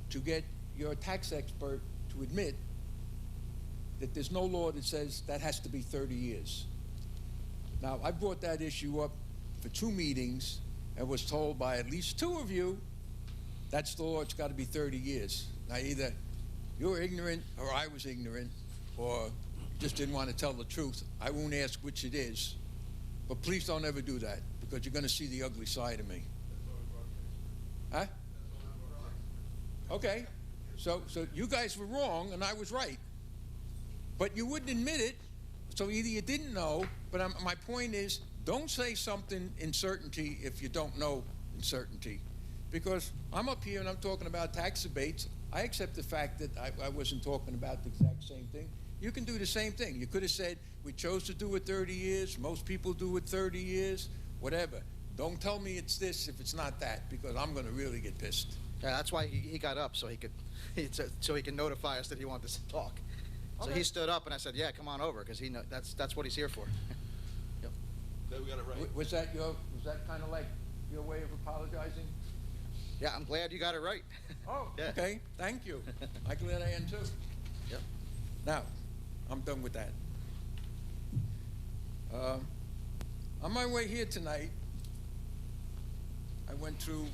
to get your tax expert to admit that there's no law that says that has to be 30 years. Now, I brought that issue up for 2 meetings and was told by at least 2 of you, that's the law, it's got to be 30 years. Now, either you're ignorant or I was ignorant or just didn't want to tell the truth. I won't ask which it is, but please don't ever do that, because you're going to see the ugly side of me. Huh? Okay, so you guys were wrong and I was right, but you wouldn't admit it, so either you didn't know, but my point is, don't say something in certainty if you don't know in certainty, because I'm up here and I'm talking about tax abates. I accept the fact that I wasn't talking about the exact same thing. You can do the same thing. You could have said, we chose to do it 30 years, most people do it 30 years, whatever. Don't tell me it's this if it's not that, because I'm going to really get pissed. Yeah, that's why he got up, so he could notify us that he wanted to talk. So Okay. he stood up, and I said, "Yeah, come on over," because that's what he's here for. Yep. We got it right. Was that kind of like your way of apologizing? Yeah, I'm glad you got it right. Oh, Yeah. okay. Thank you. I'm glad I am too. Yep. Now, I'm done with that. On my way here tonight, I went through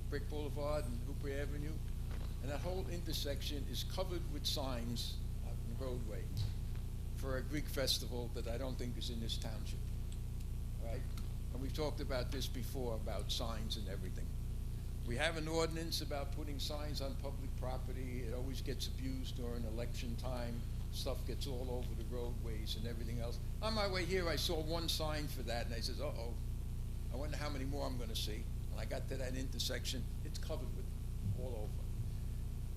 Brick Boulevard and Hooper Avenue, and that whole intersection is covered with signs out in the roadway for a Greek festival that I don't think is in this township. All right? And we've talked about this before, about signs and everything. We have an ordinance about putting signs on public property. It always gets abused during election time. Stuff gets all over the roadways and everything else. On my way here, I saw one sign for that, and I said, uh-oh, I wonder how many more I'm gonna see. When I got to that intersection, it's covered with them all over.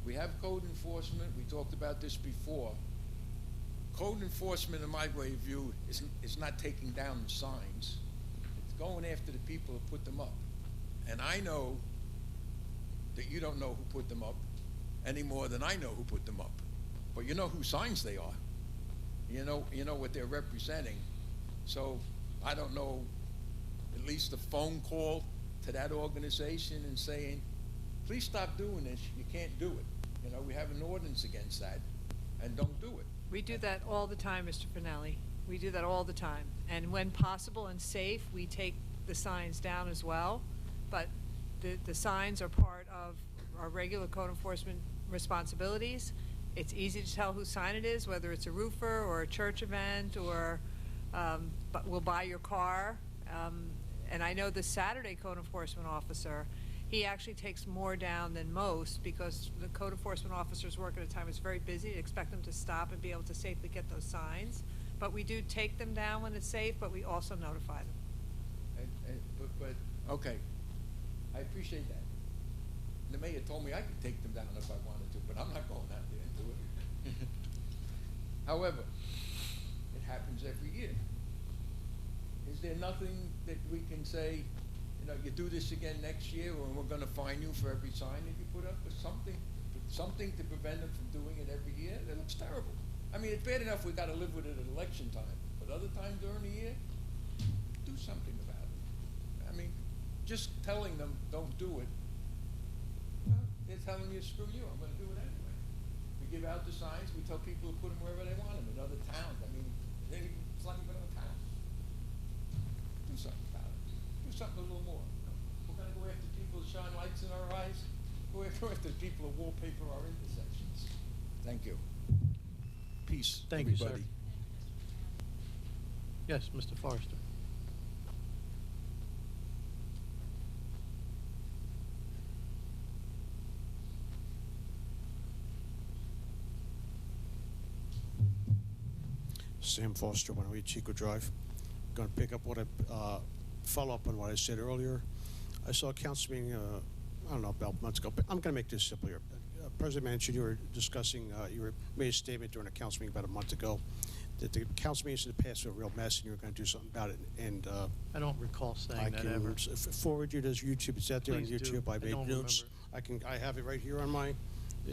We have code enforcement, we talked about this before. Code enforcement, in my way of view, is not taking down the signs. It's going after the people who put them up. And I know that you don't know who put them up any more than I know who put them up. But you know whose signs they are. You know what they're representing. So I don't know, at least a phone call to that organization and saying, please stop doing this, you can't do it. You know, we have an ordinance against that, and don't do it. We do that all the time, Mr. Finelli. We do that all the time. And when possible and safe, we take the signs down as well. But the signs are part of our regular code enforcement responsibilities. It's easy to tell whose sign it is, whether it's a roofer or a church event or but we'll buy your car. And I know the Saturday code enforcement officer, he actually takes more down than most because the code enforcement officers work at a time it's very busy. You expect them to stop and be able to safely get those signs. But we do take them down when it's safe, but we also notify them. But okay, I appreciate that. The mayor told me I could take them down if I wanted to, but I'm not going out there and do it. However, it happens every year. Is there nothing that we can say, you know, you do this again next year, or we're going to fine you for every sign that you put up, or something to prevent them from doing it every year? That looks terrible. I mean, it's bad enough we got to live with it at election time, but other times during the year, do something about it. I mean, just telling them don't do it, well, they're telling you, screw you, I'm going to do it anyway. We give out the signs, we tell people to put them wherever they want them, in other towns. I mean, it's not even a town. Do something about it. Do something a little more. We're going to go after people who shine lights in our eyes. Go after people who wallpaper our intersections. Thank you. Peace, Thank everybody. you, sir. Yes, Mr. Forrester. Sam Foster, 108 Chico Drive. Going to pick up what I follow up on what I said earlier. I saw a council meeting, I don't know, about months ago, but I'm going to make this simple here. President Manchin, you were discussing, you made a statement during a council meeting about a month ago that the council meetings in the past were a real mess and you were going to do something about it. And I don't recall saying I that can ever. forward you to YouTube. It's out there on Please do. YouTube. I made don't notes. I have it right here on my.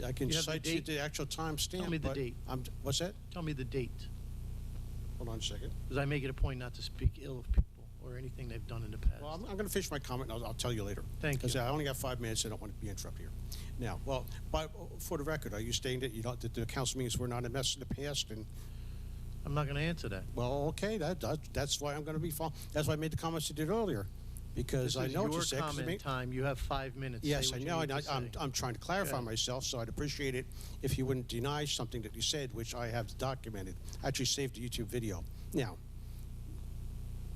I can You have the cite you date? the actual timestamp. Tell me the but date. What's that? Tell me the date, Hold on a second. because I make it a point not to speak ill of people or anything they've done in the past. Well, I'm going to finish my comment, and I'll tell you later. Thank you. Because I only got 5 minutes, I don't want to be interrupted here. Now, well, for the record, are you stating that that the council meetings were not a mess in the past? And I'm not going to answer that. well, okay, that's why I'm going to be. That's why I made the comments I did earlier, because This I is know what your you said. 'cause I comment mean- time. You have 5 minutes. Say Yes, what I you know, need and to I'm say. trying to clarify Okay. myself, so I'd appreciate it if you wouldn't deny something that you said, which I have documented. I actually saved the YouTube video. Now,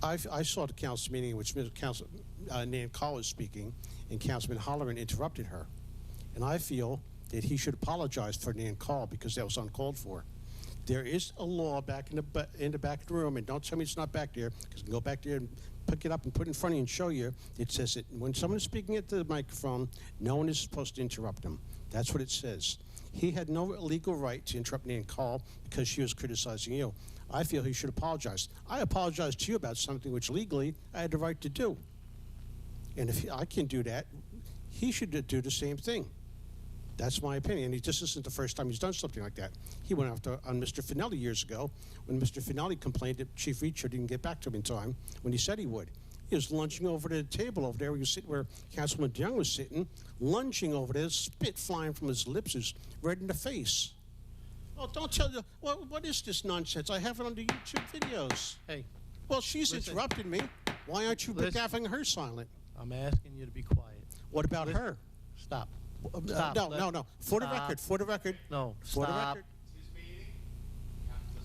I saw the council meeting in which Nan Call was speaking, and Councilman Holloran interrupted her. And I feel that he should apologize for Nan Call because that was uncalled for. There is a law back in the back of the room, and don't tell me it's not back there, because I can go back there and pick it up and put it in front of you and show you. It says that when someone is speaking at the microphone, no one is supposed to interrupt them. That's what it says. He had no legal right to interrupt Nan Call because she was criticizing you. I feel he should apologize. I apologize to you about something which legally I had the right to do. And if I can do that, he should do the same thing. That's my opinion. This isn't the first time he's done something like that. He went after on Mr. Finelli years ago when Mr. Finelli complained that Chief Reacher didn't get back to him in time when he said he would. He was lunging over to the table over there where Councilman DeYoung was sitting, lunging over there, spit flying from his lips, is red in the face. Oh, don't tell you. What is this nonsense? I have it on the YouTube videos. Hey. Well, she's Listen. interrupted me. Why aren't you having her silent? I'm asking you to be quiet. What about her? Stop. No. For the record. No, For the stop. record.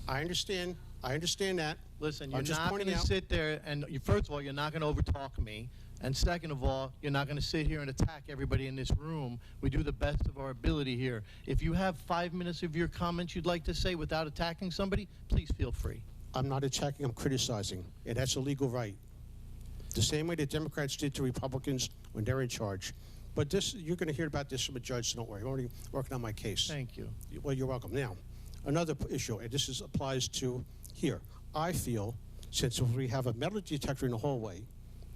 I understand that. Listen, I'm you're just not going pointing to out. sit there and, first of all, you're not going to overtalk me. And second of all, you're not going to sit here and attack everybody in this room. We do the best of our ability here. If you have 5 minutes of your comments you'd like to say without attacking somebody, please feel free. I'm not attacking, I'm criticizing. And that's a legal right the same way the Democrats did to Republicans when they're in charge. But this, you're going to hear about this from a judge, so don't worry. I'm already working on my case. Thank you. Well, you're welcome. Now, another issue, and this applies to here. I feel, since we have a metal detector in the hallway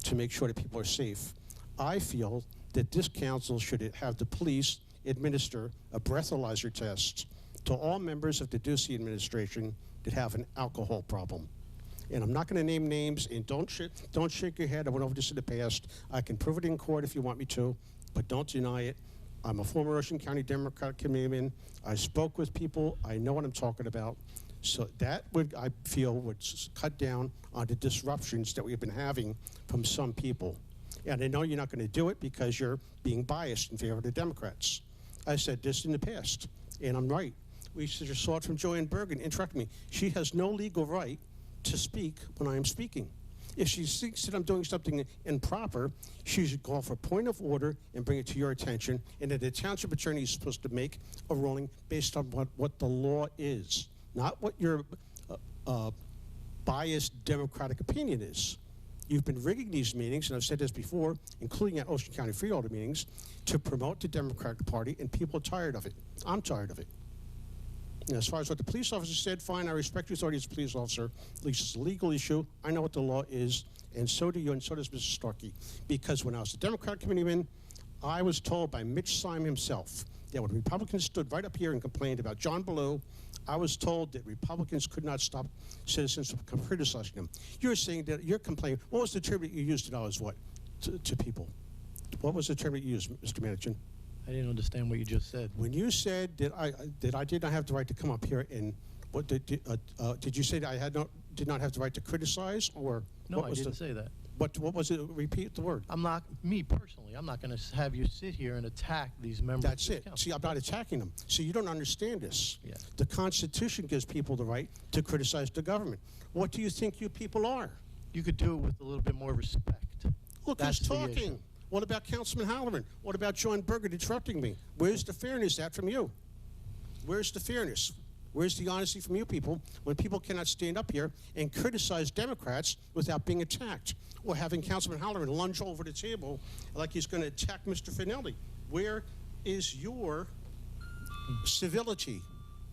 to make sure that people are safe, I feel that this council should have the police administer a breathalyzer test to all members of the Ducey administration that have an alcohol problem. And I'm not going to name names, and don't shake your head. I went over this in the past. I can prove it in court if you want me to, but don't deny it. I'm a former Ocean County Democratic committeeman. I spoke with people. I know what I'm talking about. So that would, I feel, would cut down on the disruptions that we've been having from some people. And I know you're not going to do it because you're being biased in favor of the Democrats. I said this in the past, and I'm right. We just saw it from Joanne Bergen interrupting me. She has no legal right to speak when I am speaking. If she thinks that I'm doing something improper, she should call for a point of order and bring it to your attention, and that the township attorney is supposed to make a ruling based on what the law is, not what your biased Democratic opinion is. You've been rigging these meetings, and I've said this before, including at Ocean County Freeholder meetings, to promote the Democratic Party, and people are tired of it. I'm tired of it. And as far as what the police officer said, fine, I respect your authority as a police officer. At least it's a legal issue. I know what the law is, and so do you, and so does Mr. Starkey. Because when I was a Democratic committeeman, I was told by Mitch Syme himself that when Republicans stood right up here and complained about John Ballou, I was told that Republicans could not stop citizens from criticizing them. You're saying that you're complaining. What was the term that you used to know as what to people? What was the term that you used, Mr. Manichin? I didn't understand what you just said. When you said that I did not have the right to come up here and what did you say that I did not have the right to criticize, or No, what I was didn't say that. What was it? Repeat the word. I'm not, me personally, I'm not going to have you sit here and attack these members. That's it. See, I'm not attacking them. See, you don't understand this. Yeah. The Constitution gives people the right to criticize the government. What do you think you people are? You could do it with a little bit more respect. Look That's who's the talking. issue. What about Councilman Halloran? What about John Berger interrupting me? Where's the fairness at from you? Where's the fairness? Where's the honesty from you people when people cannot stand up here and criticize Democrats without being attacked? Or having Councilman Halloran lunge over the table like he's going to attack Mr. Finelli. Where is your civility?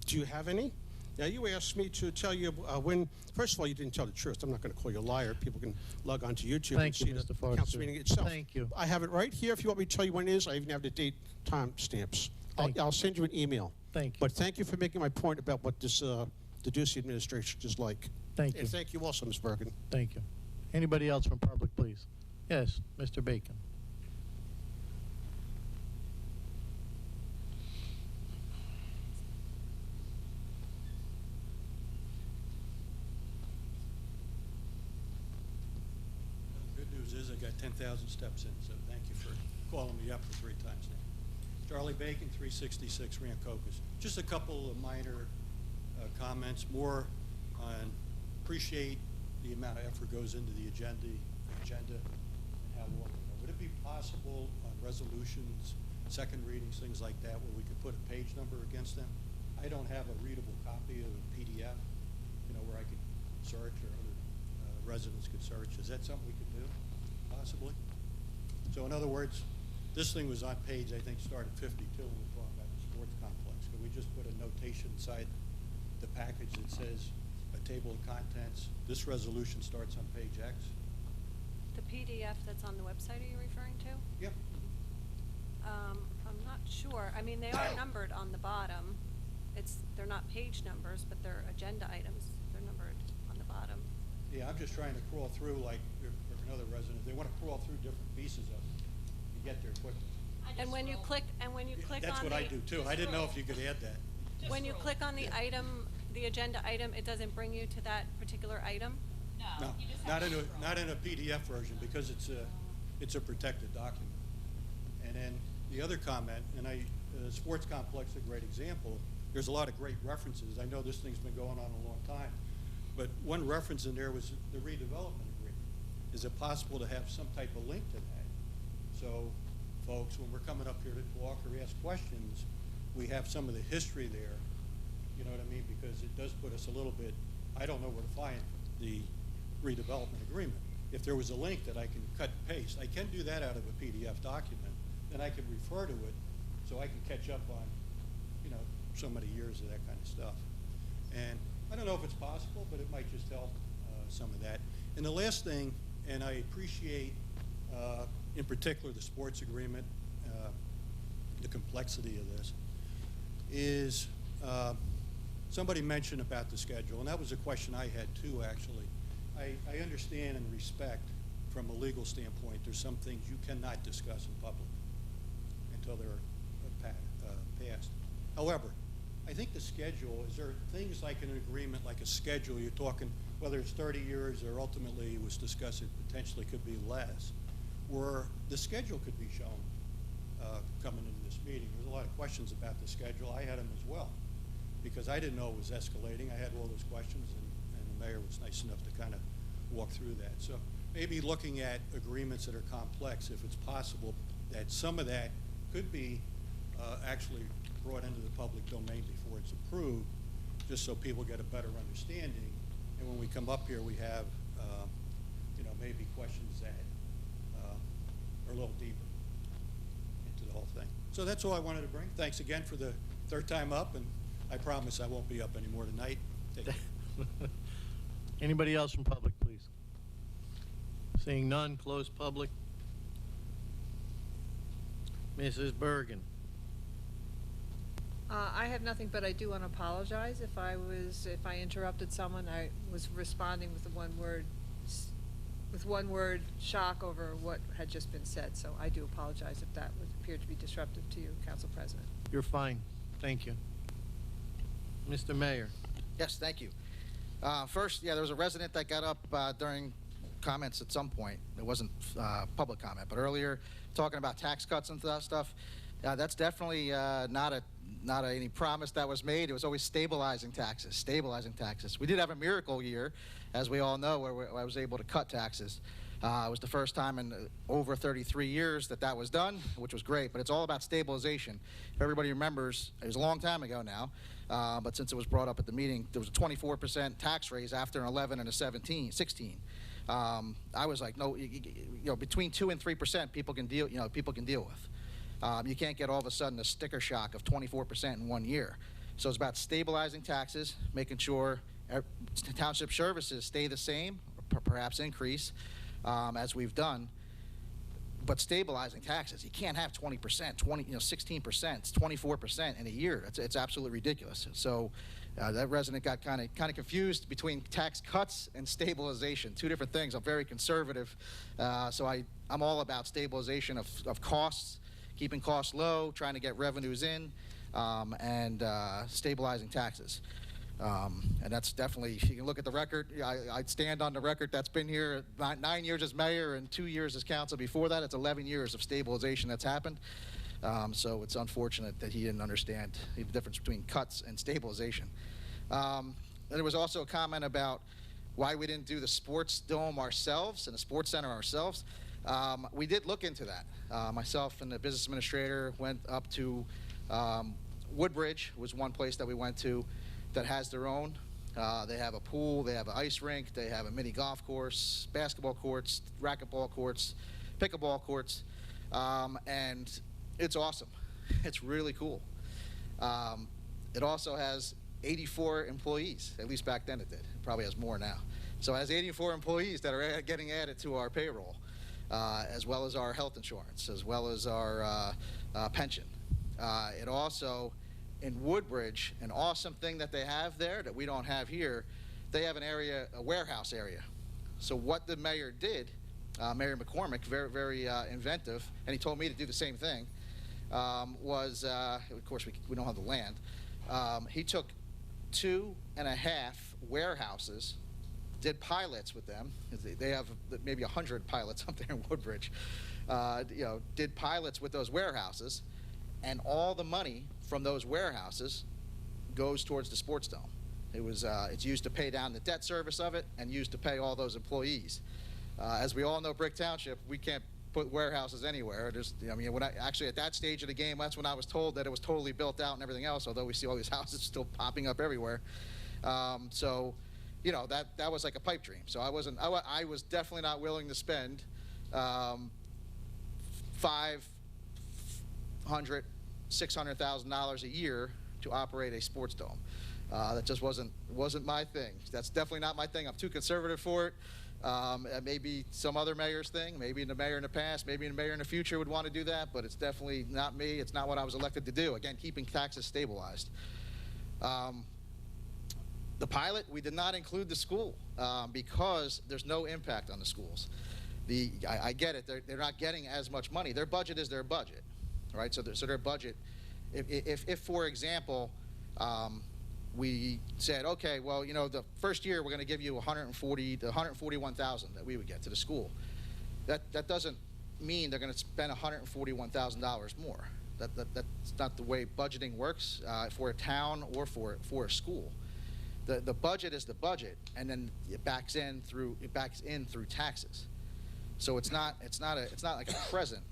Do you have any? Now, you asked me to tell you when, first of all, you didn't tell the truth. I'm not going to call you a liar. People can log on to YouTube and Thank you, see Mr. the Forrester. council meeting itself. Thank you. I have it right here. If you want me to tell you when it is, I even have the date time stamps. I'll send you an email. Thank you. But thank you for making my point about what this the Ducey administration is like. Thank you. And thank you also, Ms. Bergen. Thank you. Anybody else from public, please? Yes, Mr. Bacon. The good news is I got 10,000 steps in, so thank you for calling me up for 3 times now. Charlie Bacon, 366 Rancocas. Just a couple of minor comments, more on appreciate the amount of effort goes into the agenda and how long. Would it be possible on resolutions, second readings, things like that, where we could put a page number against them? I don't have a readable copy of a PDF, where I could search or other residents could search. Is that something we could do, possibly? So in other words, this thing was on page, I think, started 52 when we were talking about the sports complex. Could we just put a notation inside the package that says a table of contents, this resolution starts on page X? The PDF that's on the website, are you referring to? Yep. I'm not sure. I mean, they are numbered on the bottom. They're not page numbers, but they're agenda items. They're numbered on the bottom. Yeah, I'm just trying to crawl through, like, if another resident, they want to crawl through different pieces of it to get there quickly. And when you click on That's what I do too. I didn't know if you could add that. When you click on the item, the agenda item, it doesn't bring you to that particular item? No, not in a PDF version, because it's a protected document. And then the other comment, and the sports complex is a great example. There's a lot of great references. I know this thing's been going on a long time, but one reference in there was the redevelopment agreement. Is it possible to have some type of link to that? So, folks, when we're coming up here to talk or ask questions, we have some of the history there. You know what I mean? Because it does put us a little bit. I don't know where to find the redevelopment agreement. if there was a link that I can cut and paste, I can do that out of a PDF document, then I can refer to it so I can catch up on, you know, so many years of that kind of stuff. And I don't know if it's possible, but it might just help some of that. And the last thing, and I appreciate in particular the sports agreement, the complexity of this, is somebody mentioned about the schedule, and that was a question I had too, actually. I understand and respect from a legal standpoint there's some things you cannot discuss in public until they're passed. However, I think the schedule, is there things like an agreement, like a schedule, you're talking, whether it's 30 years or ultimately it was discussed it potentially could be less, where the schedule could be shown coming into this meeting. There's a lot of questions about the schedule. I had them as well, because I didn't know it was escalating. I had all those questions, and the mayor was nice enough to kind of walk through that. So maybe looking at agreements that are complex, if it's possible, that some of that could be actually brought into the public domain before it's approved, just so people get a better understanding. And when we come up here, we have, you know, maybe questions that are a little deeper into the whole thing. So that's all I wanted to bring. Thanks again for the third time up, and I promise I won't be up anymore tonight. Take care. Anybody else from public, please? Seeing none, close public. Mrs. Bergen. I have nothing, but I do want to apologize if I interrupted someone. I was responding with one word shock over what had just been said, so I do apologize if that appeared to be disruptive to you, Council President. You're fine. Thank you. Mr. Mayor. Yes, thank you. First, yeah, there was a resident that got up during comments at some point. It wasn't public comment, but earlier talking about tax cuts and that stuff. That's definitely not any promise that was made. It was always stabilizing taxes, stabilizing taxes. We did have a miracle year, as we all know, where I was able to cut taxes. It was the first time in over 33 years that was done, which was great, but it's all about stabilization. If everybody remembers, it was a long time ago now, but since it was brought up at the meeting, there was a 24% tax raise after an 11 and a 16. I was like, no, you know, between 2 and 3% people can deal with. You can't get all of a sudden a sticker shock of 24% in 1 year. So it's about stabilizing taxes, making sure township services stay the same, or perhaps increase, as we've done, but stabilizing taxes. You can't have 20%, 16%, 24% in a year. It's absolutely ridiculous. So that resident got kind of confused between tax cuts and stabilization, two different things. I'm very conservative, so I'm all about stabilization of costs, keeping costs low, trying to get revenues in, and stabilizing taxes. And that's definitely, if you can look at the record, I'd stand on the record that's been here 9 years as mayor and 2 years as council before that. It's 11 years of stabilization that's happened. So it's unfortunate that he didn't understand the difference between cuts and stabilization. And there was also a comment about why we didn't do the sports dome ourselves and the sports center ourselves. We did look into that. Myself and the business administrator went up to Woodbridge was one place that we went to that has their own. They have a pool, they have an ice rink, they have a mini golf course, basketball courts, racquetball courts, pickleball courts, and it's awesome. It's really cool. It also has 84 employees, at least back then it did. It probably has more now. So it has 84 employees that are getting added to our payroll, as well as our health insurance, as well as our pension. It also, in Woodbridge, an awesome thing that they have there that we don't have here, they have an area, a warehouse area. So what the mayor did, Mayor McCormick, very, very inventive, and he told me to do the same thing, was, of course, we don't have the land. He took 2.5 warehouses, did pilots with them. They have maybe 100 pilots up there in Woodbridge. Did pilots with those warehouses, and all the money from those warehouses goes towards the sports dome. It's used to pay down the debt service of it and used to pay all those employees. As we all know, Brick Township, we can't put warehouses anywhere. Actually at that stage of the game, that's when I was told that it was totally built out and everything else, although we see all these houses still popping up everywhere. So you know, that was like a pipe dream. So I was definitely not willing to spend $600,000 a year to operate a sports dome. That just wasn't my thing. That's definitely not my thing. I'm too conservative for it. Maybe some other mayor's thing. Maybe the mayor in the past, maybe the mayor in the future would want to do that, but it's definitely not me. It's not what I was elected to do. Again, keeping taxes stabilized. The pilot, we did not include the school because there's no impact on the schools. I get it. They're not getting as much money. Their budget is their budget, right? So their budget, if for example, we said, okay, well, you know, the first year we're going to give you $141,000 that we would get to the school. That doesn't mean they're going to spend $141,000 more. That's not the way budgeting works for a town or for a school. The budget is the budget, and then it backs in through taxes. So it's not like a present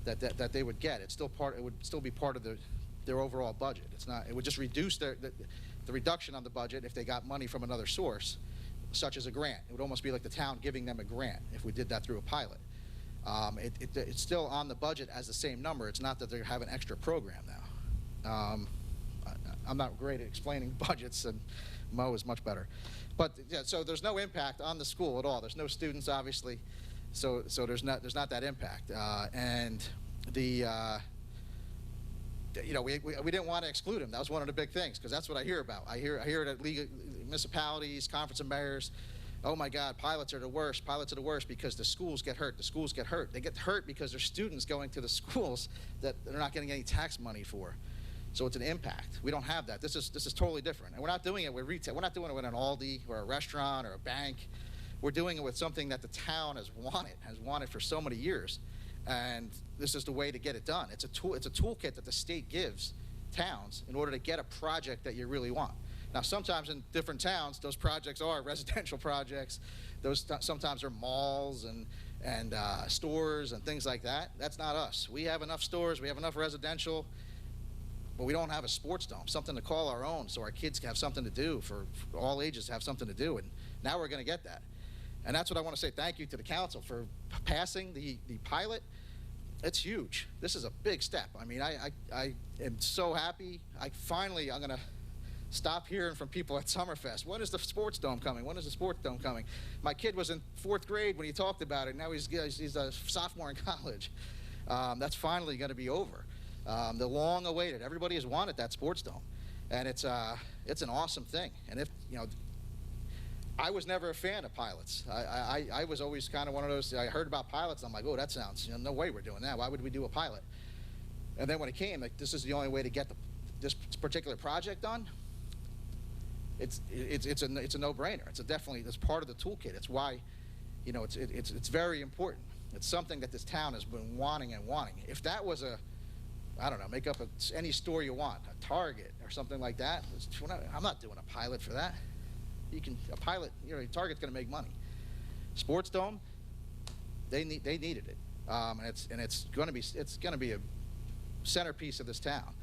that they would get. It would still be part of their overall budget. It would just reduce the reduction on the budget if they got money from another source, such as a grant. It would almost be like the town giving them a grant if we did that through a pilot. It's still on the budget as the same number. It's not that they have an extra program now. I'm not great at explaining budgets, and Mo is much better. But yeah, so there's no impact on the school at all. There's no students, obviously, so there's not that impact. And you know, we didn't want to exclude them. That was one of the big things, because that's what I hear about. I hear it at municipalities, conference of mayors. Oh my God, pilots are the worst. Pilots are the worst because the schools get hurt. The schools get hurt. They get hurt because there's students going to the schools that they're not getting any tax money for. So it's an impact. We don't have that. This is totally different. And we're not doing it with retail. We're not doing it with an Aldi or a restaurant or a bank. We're doing it with something that the town has wanted for so many years. And this is the way to get it done. It's a toolkit that the state gives towns in order to get a project that you really want. Now, sometimes in different towns, those projects are residential projects. Those sometimes are malls and stores and things like that. That's not us. We have enough stores. We have enough residential. But we don't have a sports dome, something to call our own, so our kids can have something to do, for all ages to have something to do. And now we're going to get that. And that's what I want to say thank you to the council for passing the pilot. It's huge. This is a big step. I mean, I am so happy. I'm going to stop hearing from people at Summerfest. When is the sports dome coming? When is the sports dome coming? My kid was in 4th grade when he talked about it. Now he's a sophomore in college. That's finally going to be over. The long-awaited. Everybody has wanted that sports dome, and it's an awesome thing. And if you know, I was never a fan of pilots. I was always kind of one of those. I heard about pilots. I'm like, oh, that sounds. No way we're doing that. Why would we do a pilot? And then when it came, like, this is the only way to get this particular project done. It's a no-brainer. It's part of the toolkit. It's why, you know, it's very important. It's something that this town has been wanting and wanting. If that was I don't know, make up any store you want, a Target or something like that. I'm not doing a pilot for that. A pilot, you know, Target's going to make money. Sports dome, they needed it, and it's going to be a centerpiece of this town.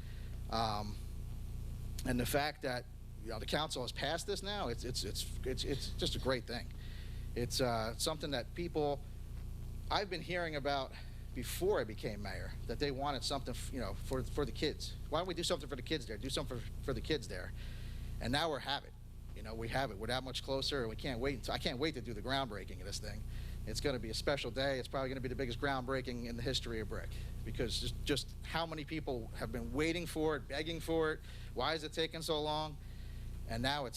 And the fact that, you know, the council has passed this now, it's just a great thing. It's something that I've been hearing about before I became mayor, that they wanted something, you know, for the kids. Why don't we do something for the kids there? Do something for the kids there. And now we have it. You know, we have it. We're that much closer, and we can't wait. I can't wait to do the groundbreaking of this thing. It's going to be a special day. It's probably going to be the biggest groundbreaking in the history of brick, because just how many people have been waiting for it, begging for it. Why is it taking so long? And now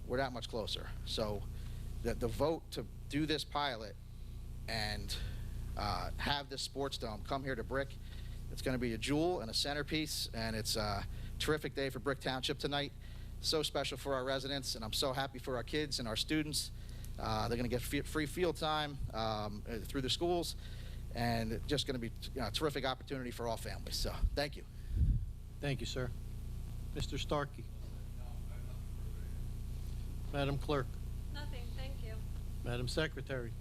we're that much closer. So the vote to do this pilot and have this sports dome come here to Brick. It's going to be a jewel and a centerpiece, and it's a terrific day for Brick Township tonight. So special for our residents, and I'm so happy for our kids and our students. They're going to get free field time through the schools, and it's just going to be a terrific opportunity for all families. So thank you. Thank you, sir. Mr. Starkey. Madam Clerk. Nothing, thank you. Madam Secretary.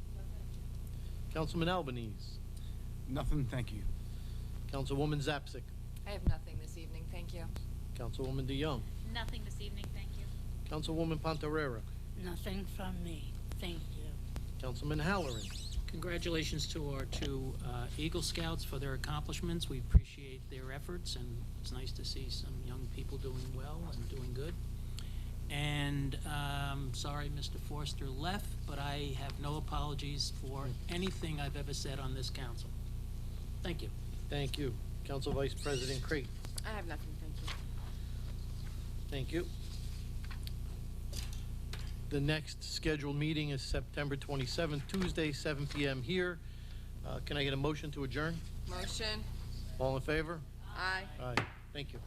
Councilman Albanese. Nothing, thank you. Councilwoman Zapsik. I have nothing this evening, thank you. Councilwoman DeYoung. Nothing this evening, thank you. Councilwoman Pontarera. Nothing from me. Thank you. Councilman Halloran. Congratulations to our two Eagle Scouts for their accomplishments. We appreciate their efforts, and it's nice to see some young people doing well and doing good. And sorry Mr. Forster left, but I have no apologies for anything I've ever said on this council. Thank you. Thank you. Council Vice President Creighton. I have nothing, thank you. Thank you. The next scheduled meeting is September 27th, Tuesday, 7 p.m. here. Can I get a motion to adjourn? Motion? All in favor? Aye. Aye. Thank you.